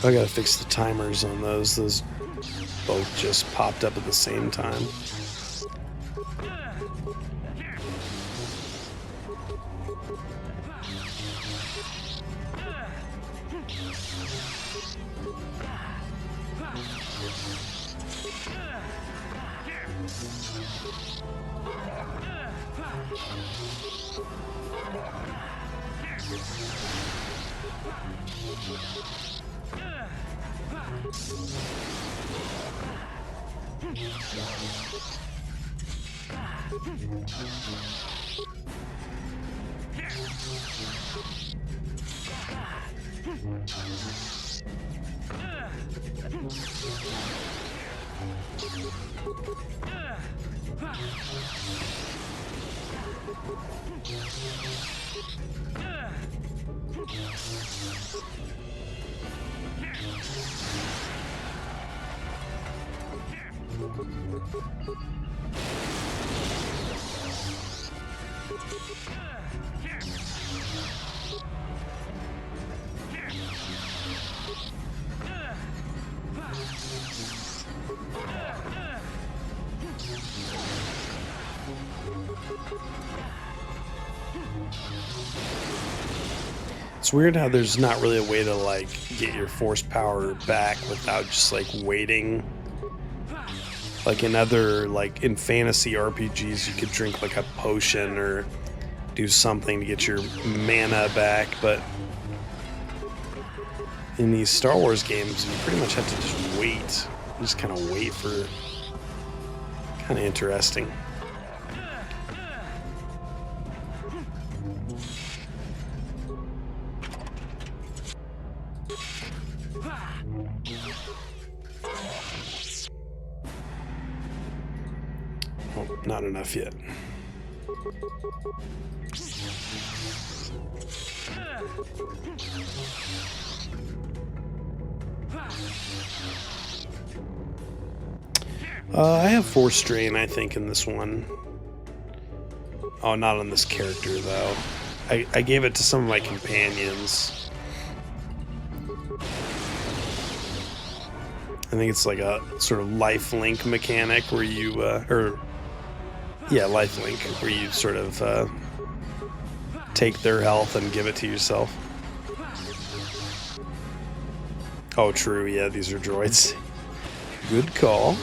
I gotta fix the timers on those. Those both just popped up at the same time. It's weird how there's not really a way to like get your force power back without just like waiting. Like in other, like in fantasy RPGs, you could drink like a potion or do something to get your mana back, but in these Star Wars games, you pretty much have to just wait. You just kind of wait for... Kind of interesting. Oh, not enough yet. I have 4 strain, I think, in this one. Oh, not on this character, though. I gave it to some of my companions. I think it's like a sort of lifelink mechanic where you, lifelink, where you sort of take their health and give it to yourself. Oh, true. Yeah, these are droids. Good call.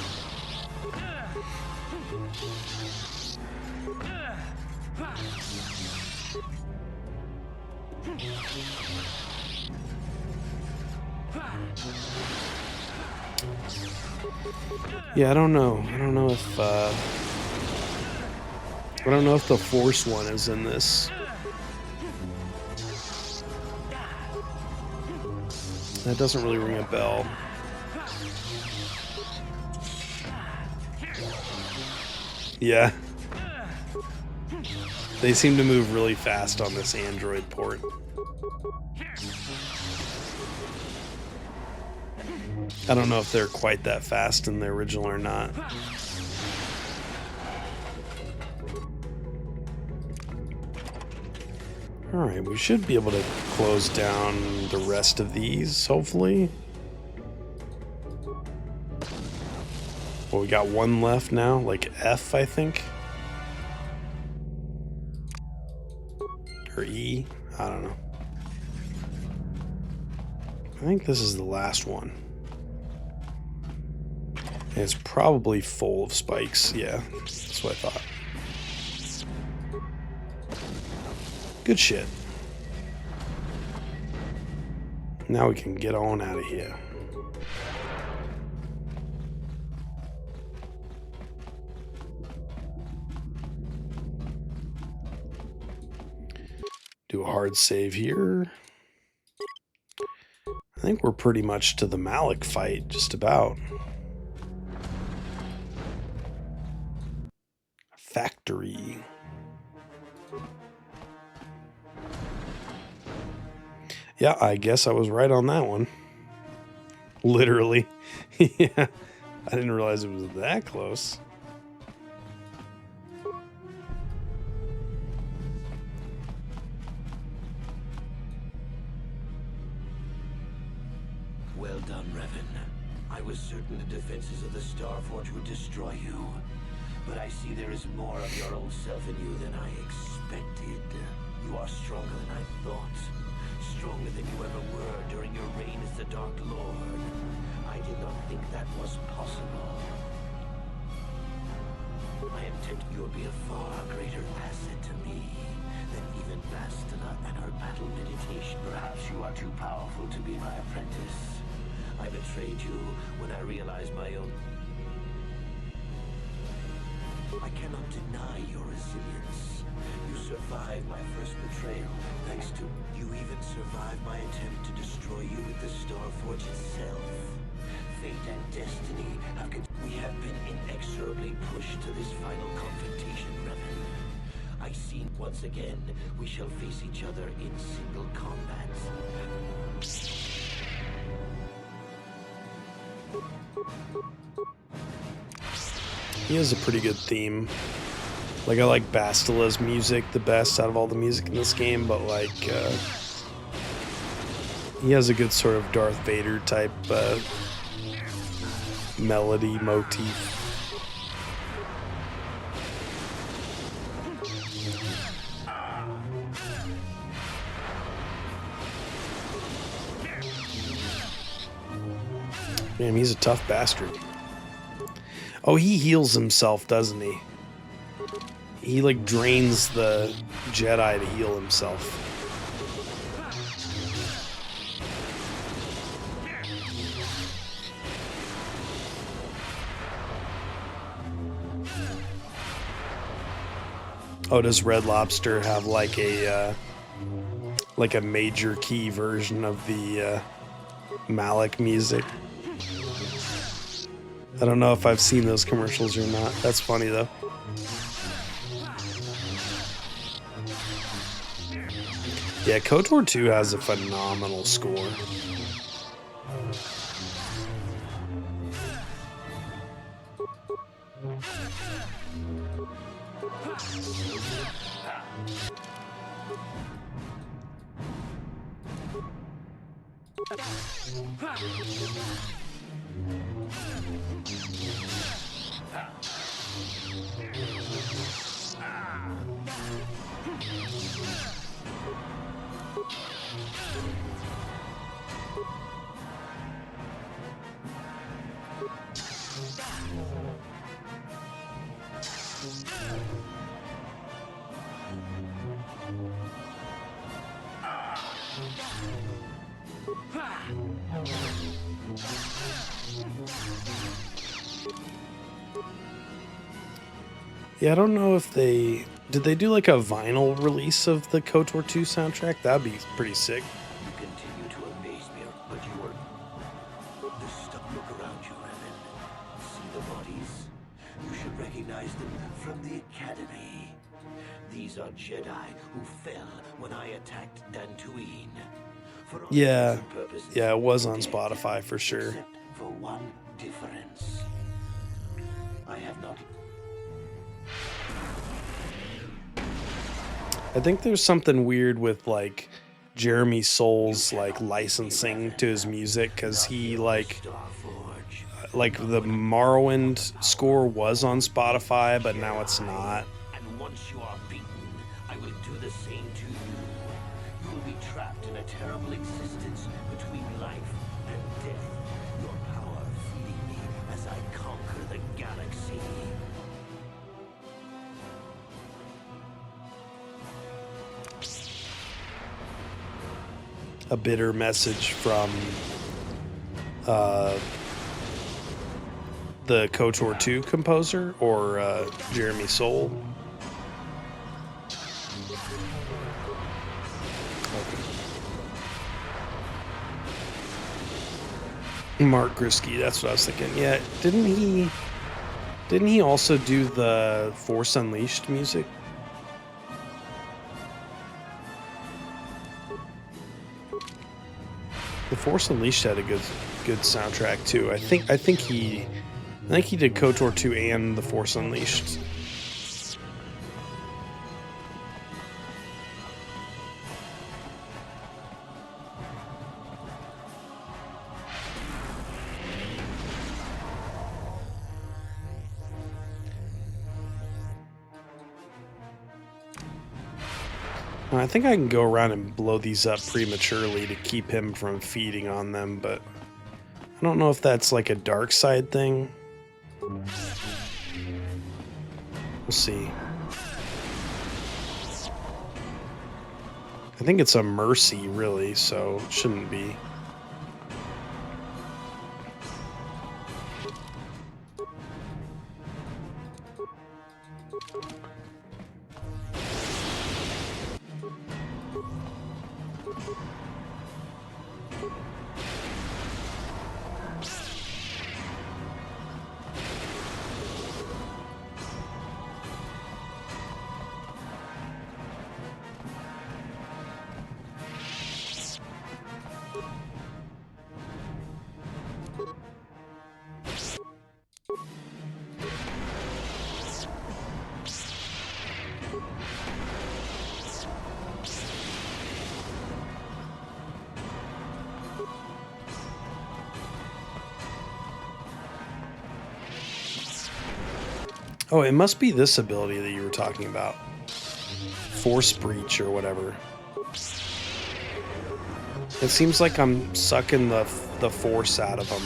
Yeah, I don't know. I don't know if the Force one is in this. That doesn't really ring a bell. Yeah. They seem to move really fast on this Android port. I don't know if they're quite that fast in the original or not. Alright, we should be able to close down the rest of these, hopefully. Well, we got one left now, like F, I think. Or E, I don't know. I think this is the last one. And it's probably full of spikes. Yeah, that's what I thought. Good shit. Now we can get on out of here. Do a hard save here. I think we're pretty much to the Malak fight, just about. Factory. Yeah, I guess I was right on that one. Literally. Yeah, I didn't realize it was that close. Well done, Revan. I was certain the defenses of the Starforge would destroy you. But I see there is more of your old self in you than I expected. You are stronger than I thought. Stronger than you ever were during your reign as the Dark Lord. I did not think that was possible. I am tempted you will be a far greater asset to me than even Bastila and her battle meditation. Perhaps you are too powerful to be my apprentice. I betrayed you when I realized my own... I cannot deny your resilience. You survived my first betrayal, thanks to... You even survived my attempt to destroy you with the Starforge itself. Fate and destiny have... We have been inexorably pushed to this final confrontation, Revan. I see once again, we shall face each other in single combat. He has a pretty good theme. Like, I like Bastila's music the best out of all the music in this game, but like, he has a good sort of Darth Vader type melody motif. Man, he's a tough bastard. Oh, he heals himself, doesn't he? He, like, drains the Jedi to heal himself. Oh, does Red Lobster have, like a major key version of the Malak music? I don't know if I've seen those commercials or not. That's funny, though. Yeah, KOTOR 2 has a phenomenal score. Yeah, I don't know if did they do like a vinyl release of the KOTOR 2 soundtrack? That'd be pretty sick. You continue to amaze me, but you are... The stuff. Look around you, Revan. See the bodies? You should recognize them from the Academy. These are Jedi who fell when I attacked Dantooine. For all Yeah, intents and purposes, yeah, it was on dead, Spotify for sure. Except for one difference. I have not... I think there's something weird with like Jeremy Soul's like licensing to his music, because he like the Morrowind score was on Spotify, but now it's not. And once you are beaten, I will do the same to you. You will be trapped in a terrible existence between life and death. Your power feeding me as I conquer the galaxy. A bitter message from the KOTOR 2 composer, or Jeremy Soule. Mark Grisky, that's what I was thinking. Yeah, didn't he also do the Force Unleashed music? The Force Unleashed had a good soundtrack too. I think he did KOTOR 2 and The Force Unleashed. I think I can go around and blow these up prematurely to keep him from feeding on them, but I don't know if that's like a dark side thing. We'll see. I think it's a mercy, really, so it shouldn't be. Oh, it must be this ability that you were talking about. Force Breach or whatever. It seems like I'm sucking the force out of them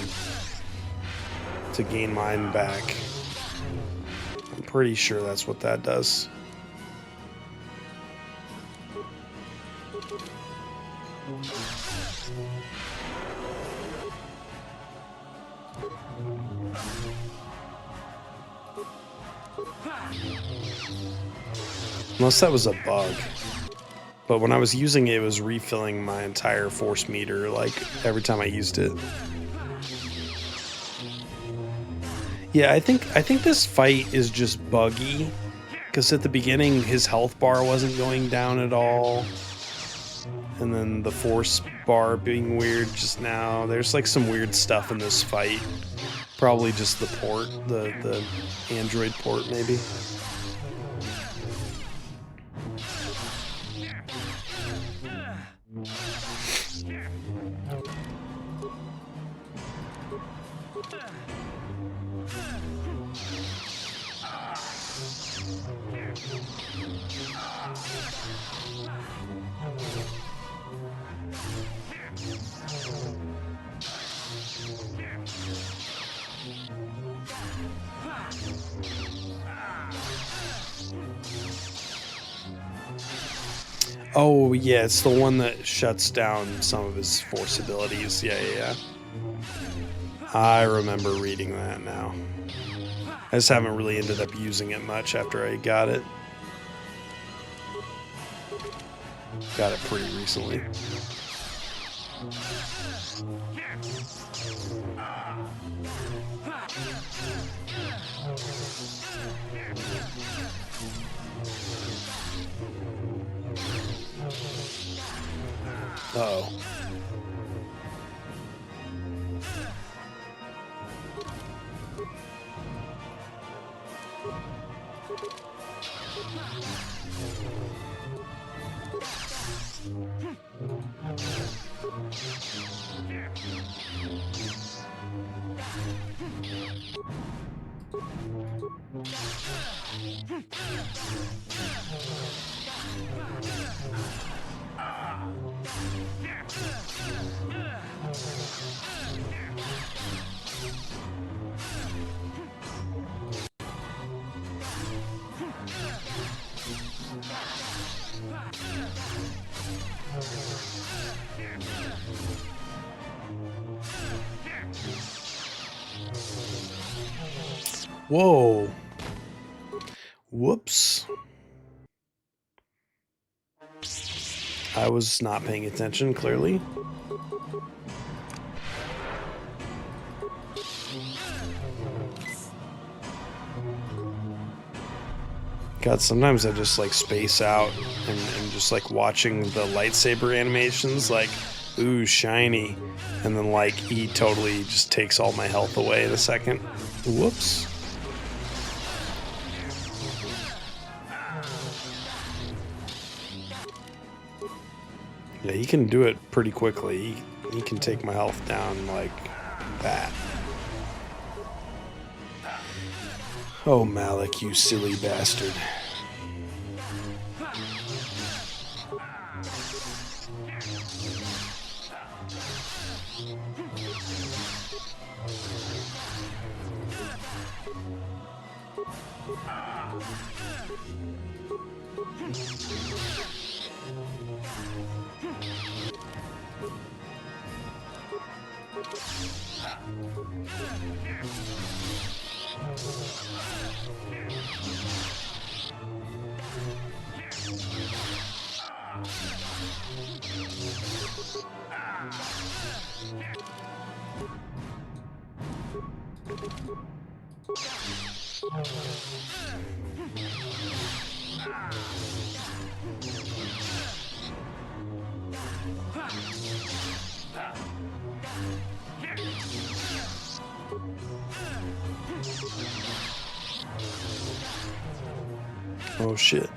to gain mine back. I'm pretty sure that's what that does. Unless that was a bug. But when I was using it, it was refilling my entire force meter, like, every time I used it. Yeah, I think this fight is just buggy. Because at the beginning, his health bar wasn't going down at all. And then the force bar being weird just now. There's, like, some weird stuff in this fight. Probably just the port, the Android port, maybe. Oh, yeah, it's the one that shuts down some of his force abilities. Yeah, yeah, yeah. I remember reading that now. I just haven't really ended up using it much after I got it. Got it pretty recently. Uh-oh. Whoa. Whoops. I was not paying attention, clearly. God, sometimes I just like space out and just like watching the lightsaber animations, like, ooh, shiny. And then like he totally just takes all my health away in a second. Whoops. Yeah, he can do it pretty quickly. He can take my health down like that. Oh, Malak, you silly bastard. Oh shit.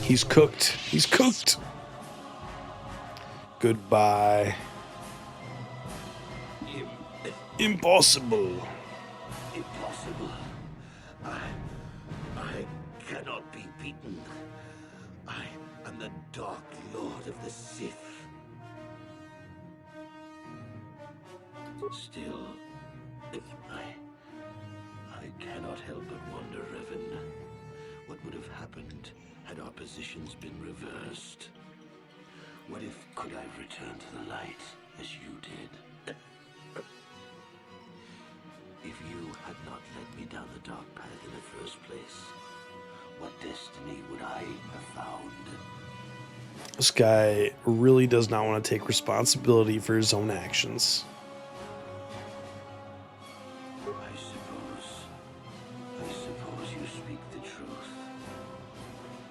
He's cooked. He's cooked. Goodbye. Impossible. Impossible. I cannot be beaten. I am the Dark Lord of the Sith. Still, I cannot help but wonder, Revan, what would have happened had our positions been reversed? What if could I return to the light as you did? If you had not led me down the dark path in the first place, what destiny would I have found? This guy really does not want to take responsibility for his own actions. I suppose you speak the truth.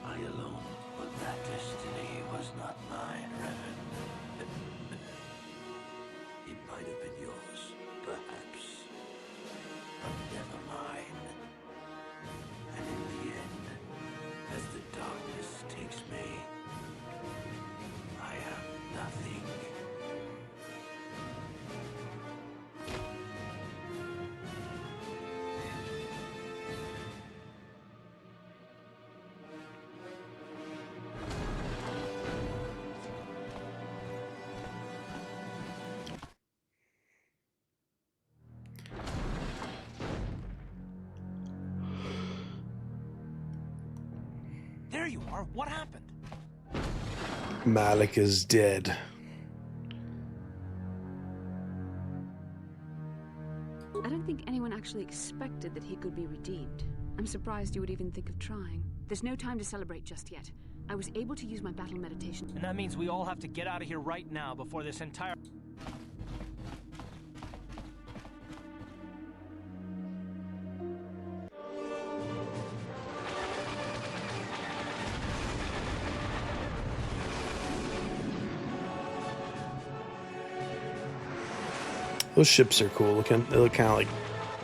I alone, but that destiny was not mine, Revan. It might have been yours, perhaps, but never mine. And in the end, as the darkness takes me, I am nothing. there you are. What happened? Malik is dead. I don't think anyone actually expected that he could be redeemed. I'm surprised you would even think of trying. There's no time to celebrate just yet. I was able to use my battle meditation. And that means we all have to get out of here right now before this entire... Those ships are cool looking. They look kind of like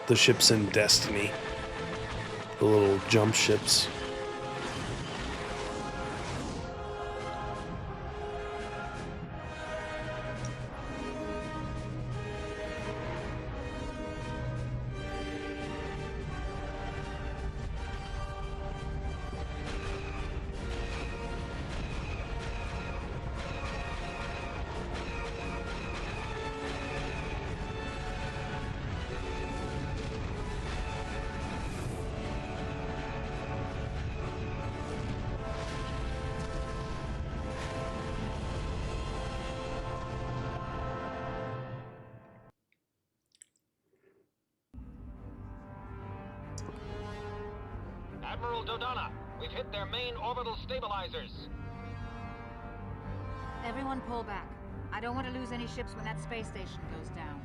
the ships in Destiny. The little jump ships. Admiral Dodonna, we've hit their main orbital stabilizers. Everyone pull back. I don't want to lose any ships when that space station goes down.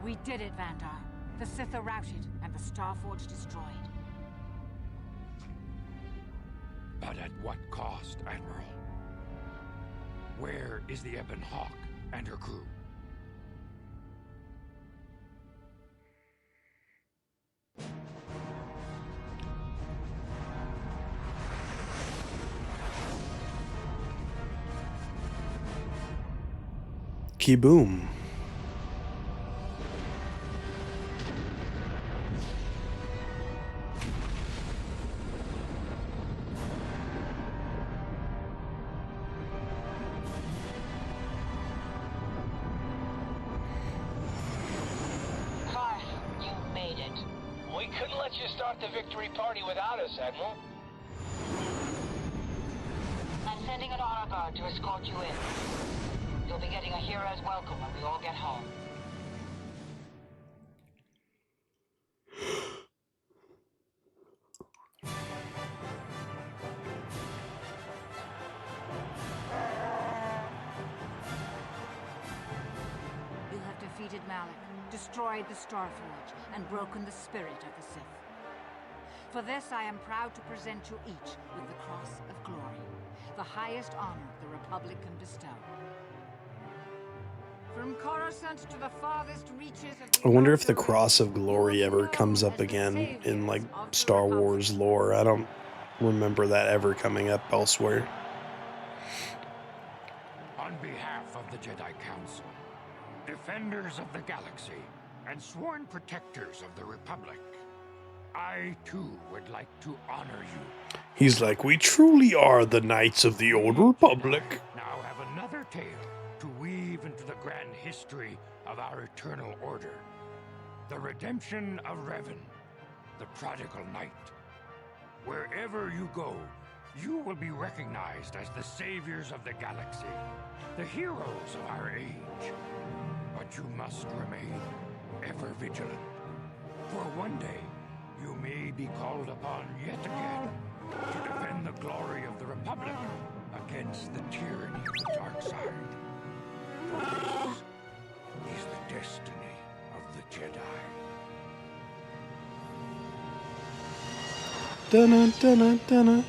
We did it, Vandar. The Sith are routed, and the Starforge destroyed. But at what cost, Admiral? Where is the Ebon Hawk and her crew? Kaboom. Karth, you made it. We couldn't let you start the victory party without us, Admiral. I'm sending an honor guard to escort you in. You'll be getting a hero's welcome when we all get home. You have defeated Malik, destroyed the Starforge, and broken the spirit of the Sith. For this, I am proud to present you each with the Cross of Glory, the highest honor the Republic can bestow. From Coruscant to the farthest reaches of the I wonder if the Cross of Glory ever comes up again in like Star Wars lore. I don't remember that ever coming up elsewhere. On behalf of the Jedi Council, defenders of the galaxy, and sworn protectors of the Republic, I too would like to honor you. He's like, we truly are the Knights of the Old Republic. Now have another tale to weave into the grand history of our eternal order. The redemption of Revan, the prodigal knight. Wherever you go, you will be recognized as the saviors of the galaxy, the heroes of our age. But you must remain ever vigilant, for one day you may be called upon yet again to defend the glory of the Republic against the tyranny of the dark side. For this is the destiny of the Jedi. Dun dun dun.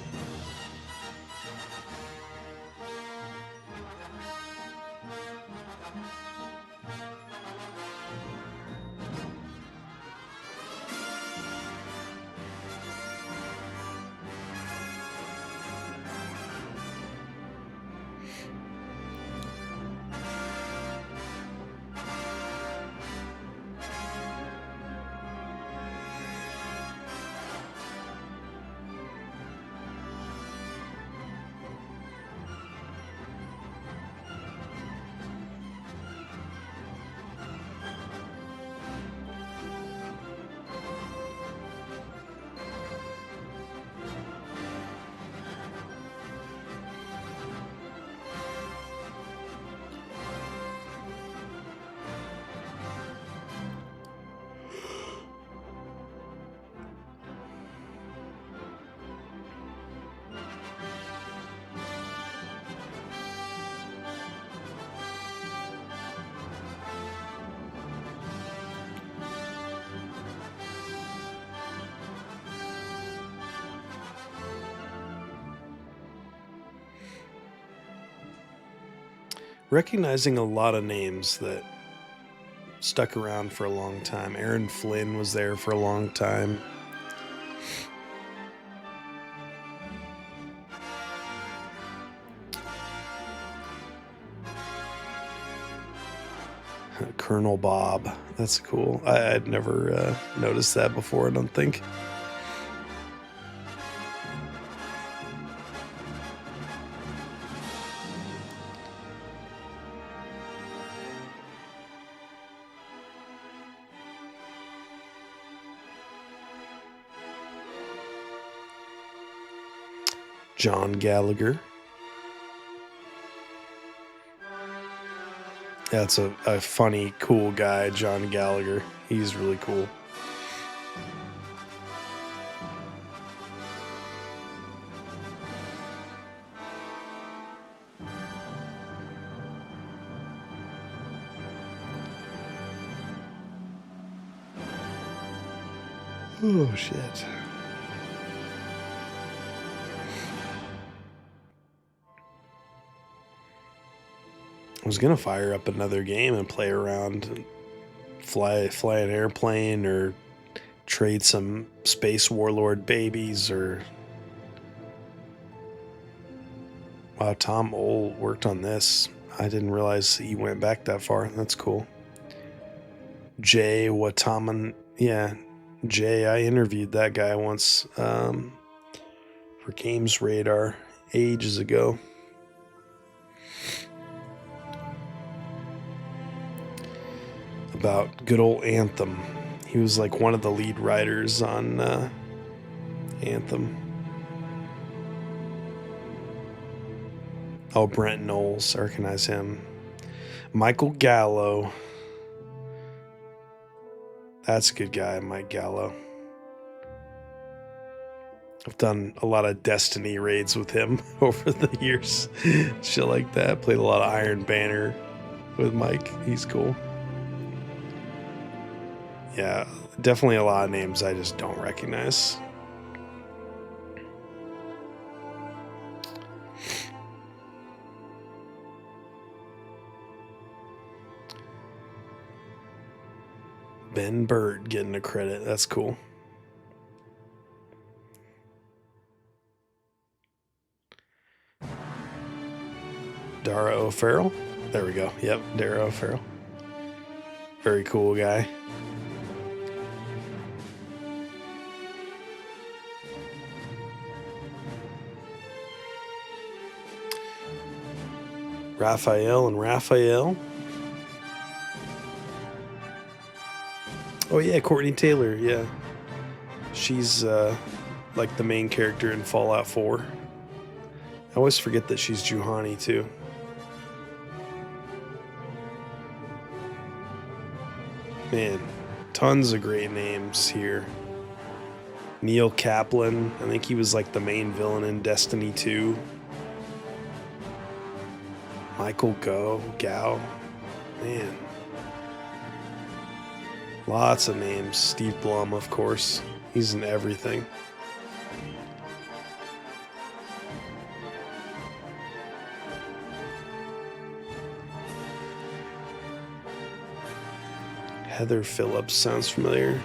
recognizing a lot of names that stuck around for a long time. Aaron Flynn was there for a long time. Colonel Bob. That's cool. I'd never noticed that before, I don't think. John Gallagher. That's a funny, cool guy, John Gallagher. He's really cool. Oh, shit. I was gonna fire up another game and play around, and fly an airplane, or trade some Space Warlord babies, or wow, Tom Ohl worked on this. I didn't realize he went back that far. That's cool. Jay Wataman, yeah, Jay. I interviewed that guy once for Games Radar ages ago. About good old Anthem. He was like one of the lead writers on Anthem. Oh, Brent Knowles. I recognize him. Michael Gallo. That's a good guy, Mike Gallo. I've done a lot of Destiny raids with him over the years. Shit like that. Played a lot of Iron Banner with Mike. He's cool. Yeah, definitely a lot of names I just don't recognize. Ben Bird getting a credit. That's cool. Dara O'Farrell. There we go. Yep, Dara O'Farrell. Very cool guy. Raphael and Raphael. Oh yeah, Courtney Taylor, yeah. She's like the main character in Fallout 4. I always forget that she's Juhani too. Man, tons of great names here. Neil Kaplan, I think he was like the main villain in Destiny 2. Michael Gao, man. Lots of names. Steve Blum, of course. He's in everything. Heather Phillips sounds familiar.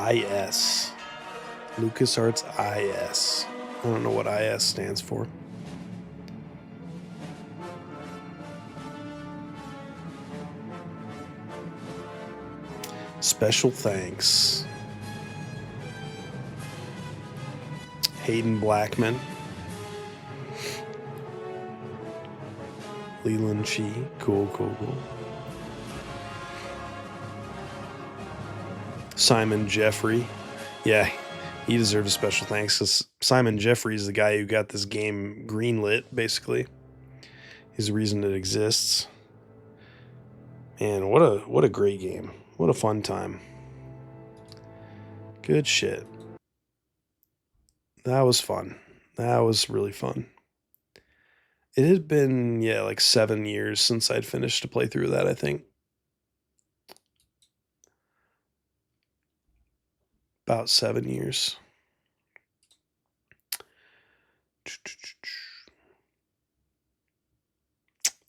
IS. LucasArts IS. I don't know what IS stands for. Special thanks. Hayden Blackman. Leland Chi. Cool. Simon Jeffrey. Yeah, he deserves a special thanks because Simon Jeffrey is the guy who got this game greenlit, basically. He's the reason it exists. Man, what a great game. What a fun time. Good shit. That was fun. That was really fun. It had been, yeah, like 7 years since I'd finished a playthrough of that, I think. About 7 years.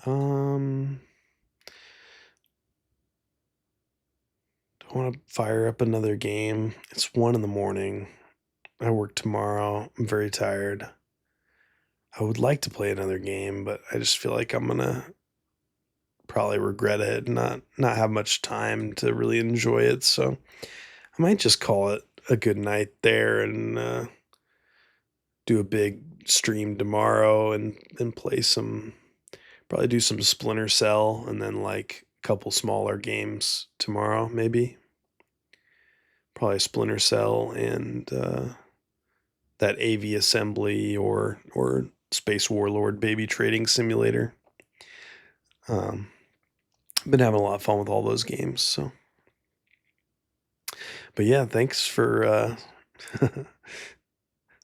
I want to fire up another game. It's 1 in the morning. I work tomorrow. I'm very tired. I would like to play another game, but I just feel like I'm gonna probably regret it and not have much time to really enjoy it. So I might just call it a good night there and do a big stream tomorrow and play some, probably do some Splinter Cell and then like a couple smaller games tomorrow, maybe. Probably Splinter Cell and that AV Assembly or Space Warlord Baby Trading Simulator. Been having a lot of fun with all those games. So, but yeah, thanks for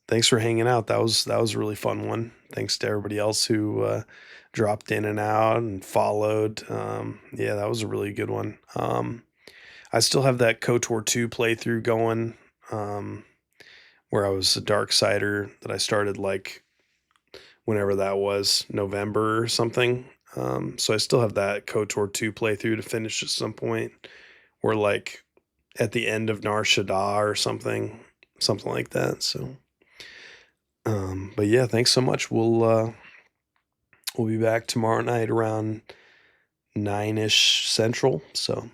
thanks for hanging out. That was a really fun one. Thanks to everybody else who dropped in and out and followed. Yeah, that was a really good one. I still have that KOTOR 2 playthrough going, where I was a Darksider that I started like whenever that was, November or something. So I still have that KOTOR 2 playthrough to finish at some point, or like at the end of Nar Shaddaa or something like that. So, but yeah, thanks so much. We'll be back tomorrow night around 9-ish Central. So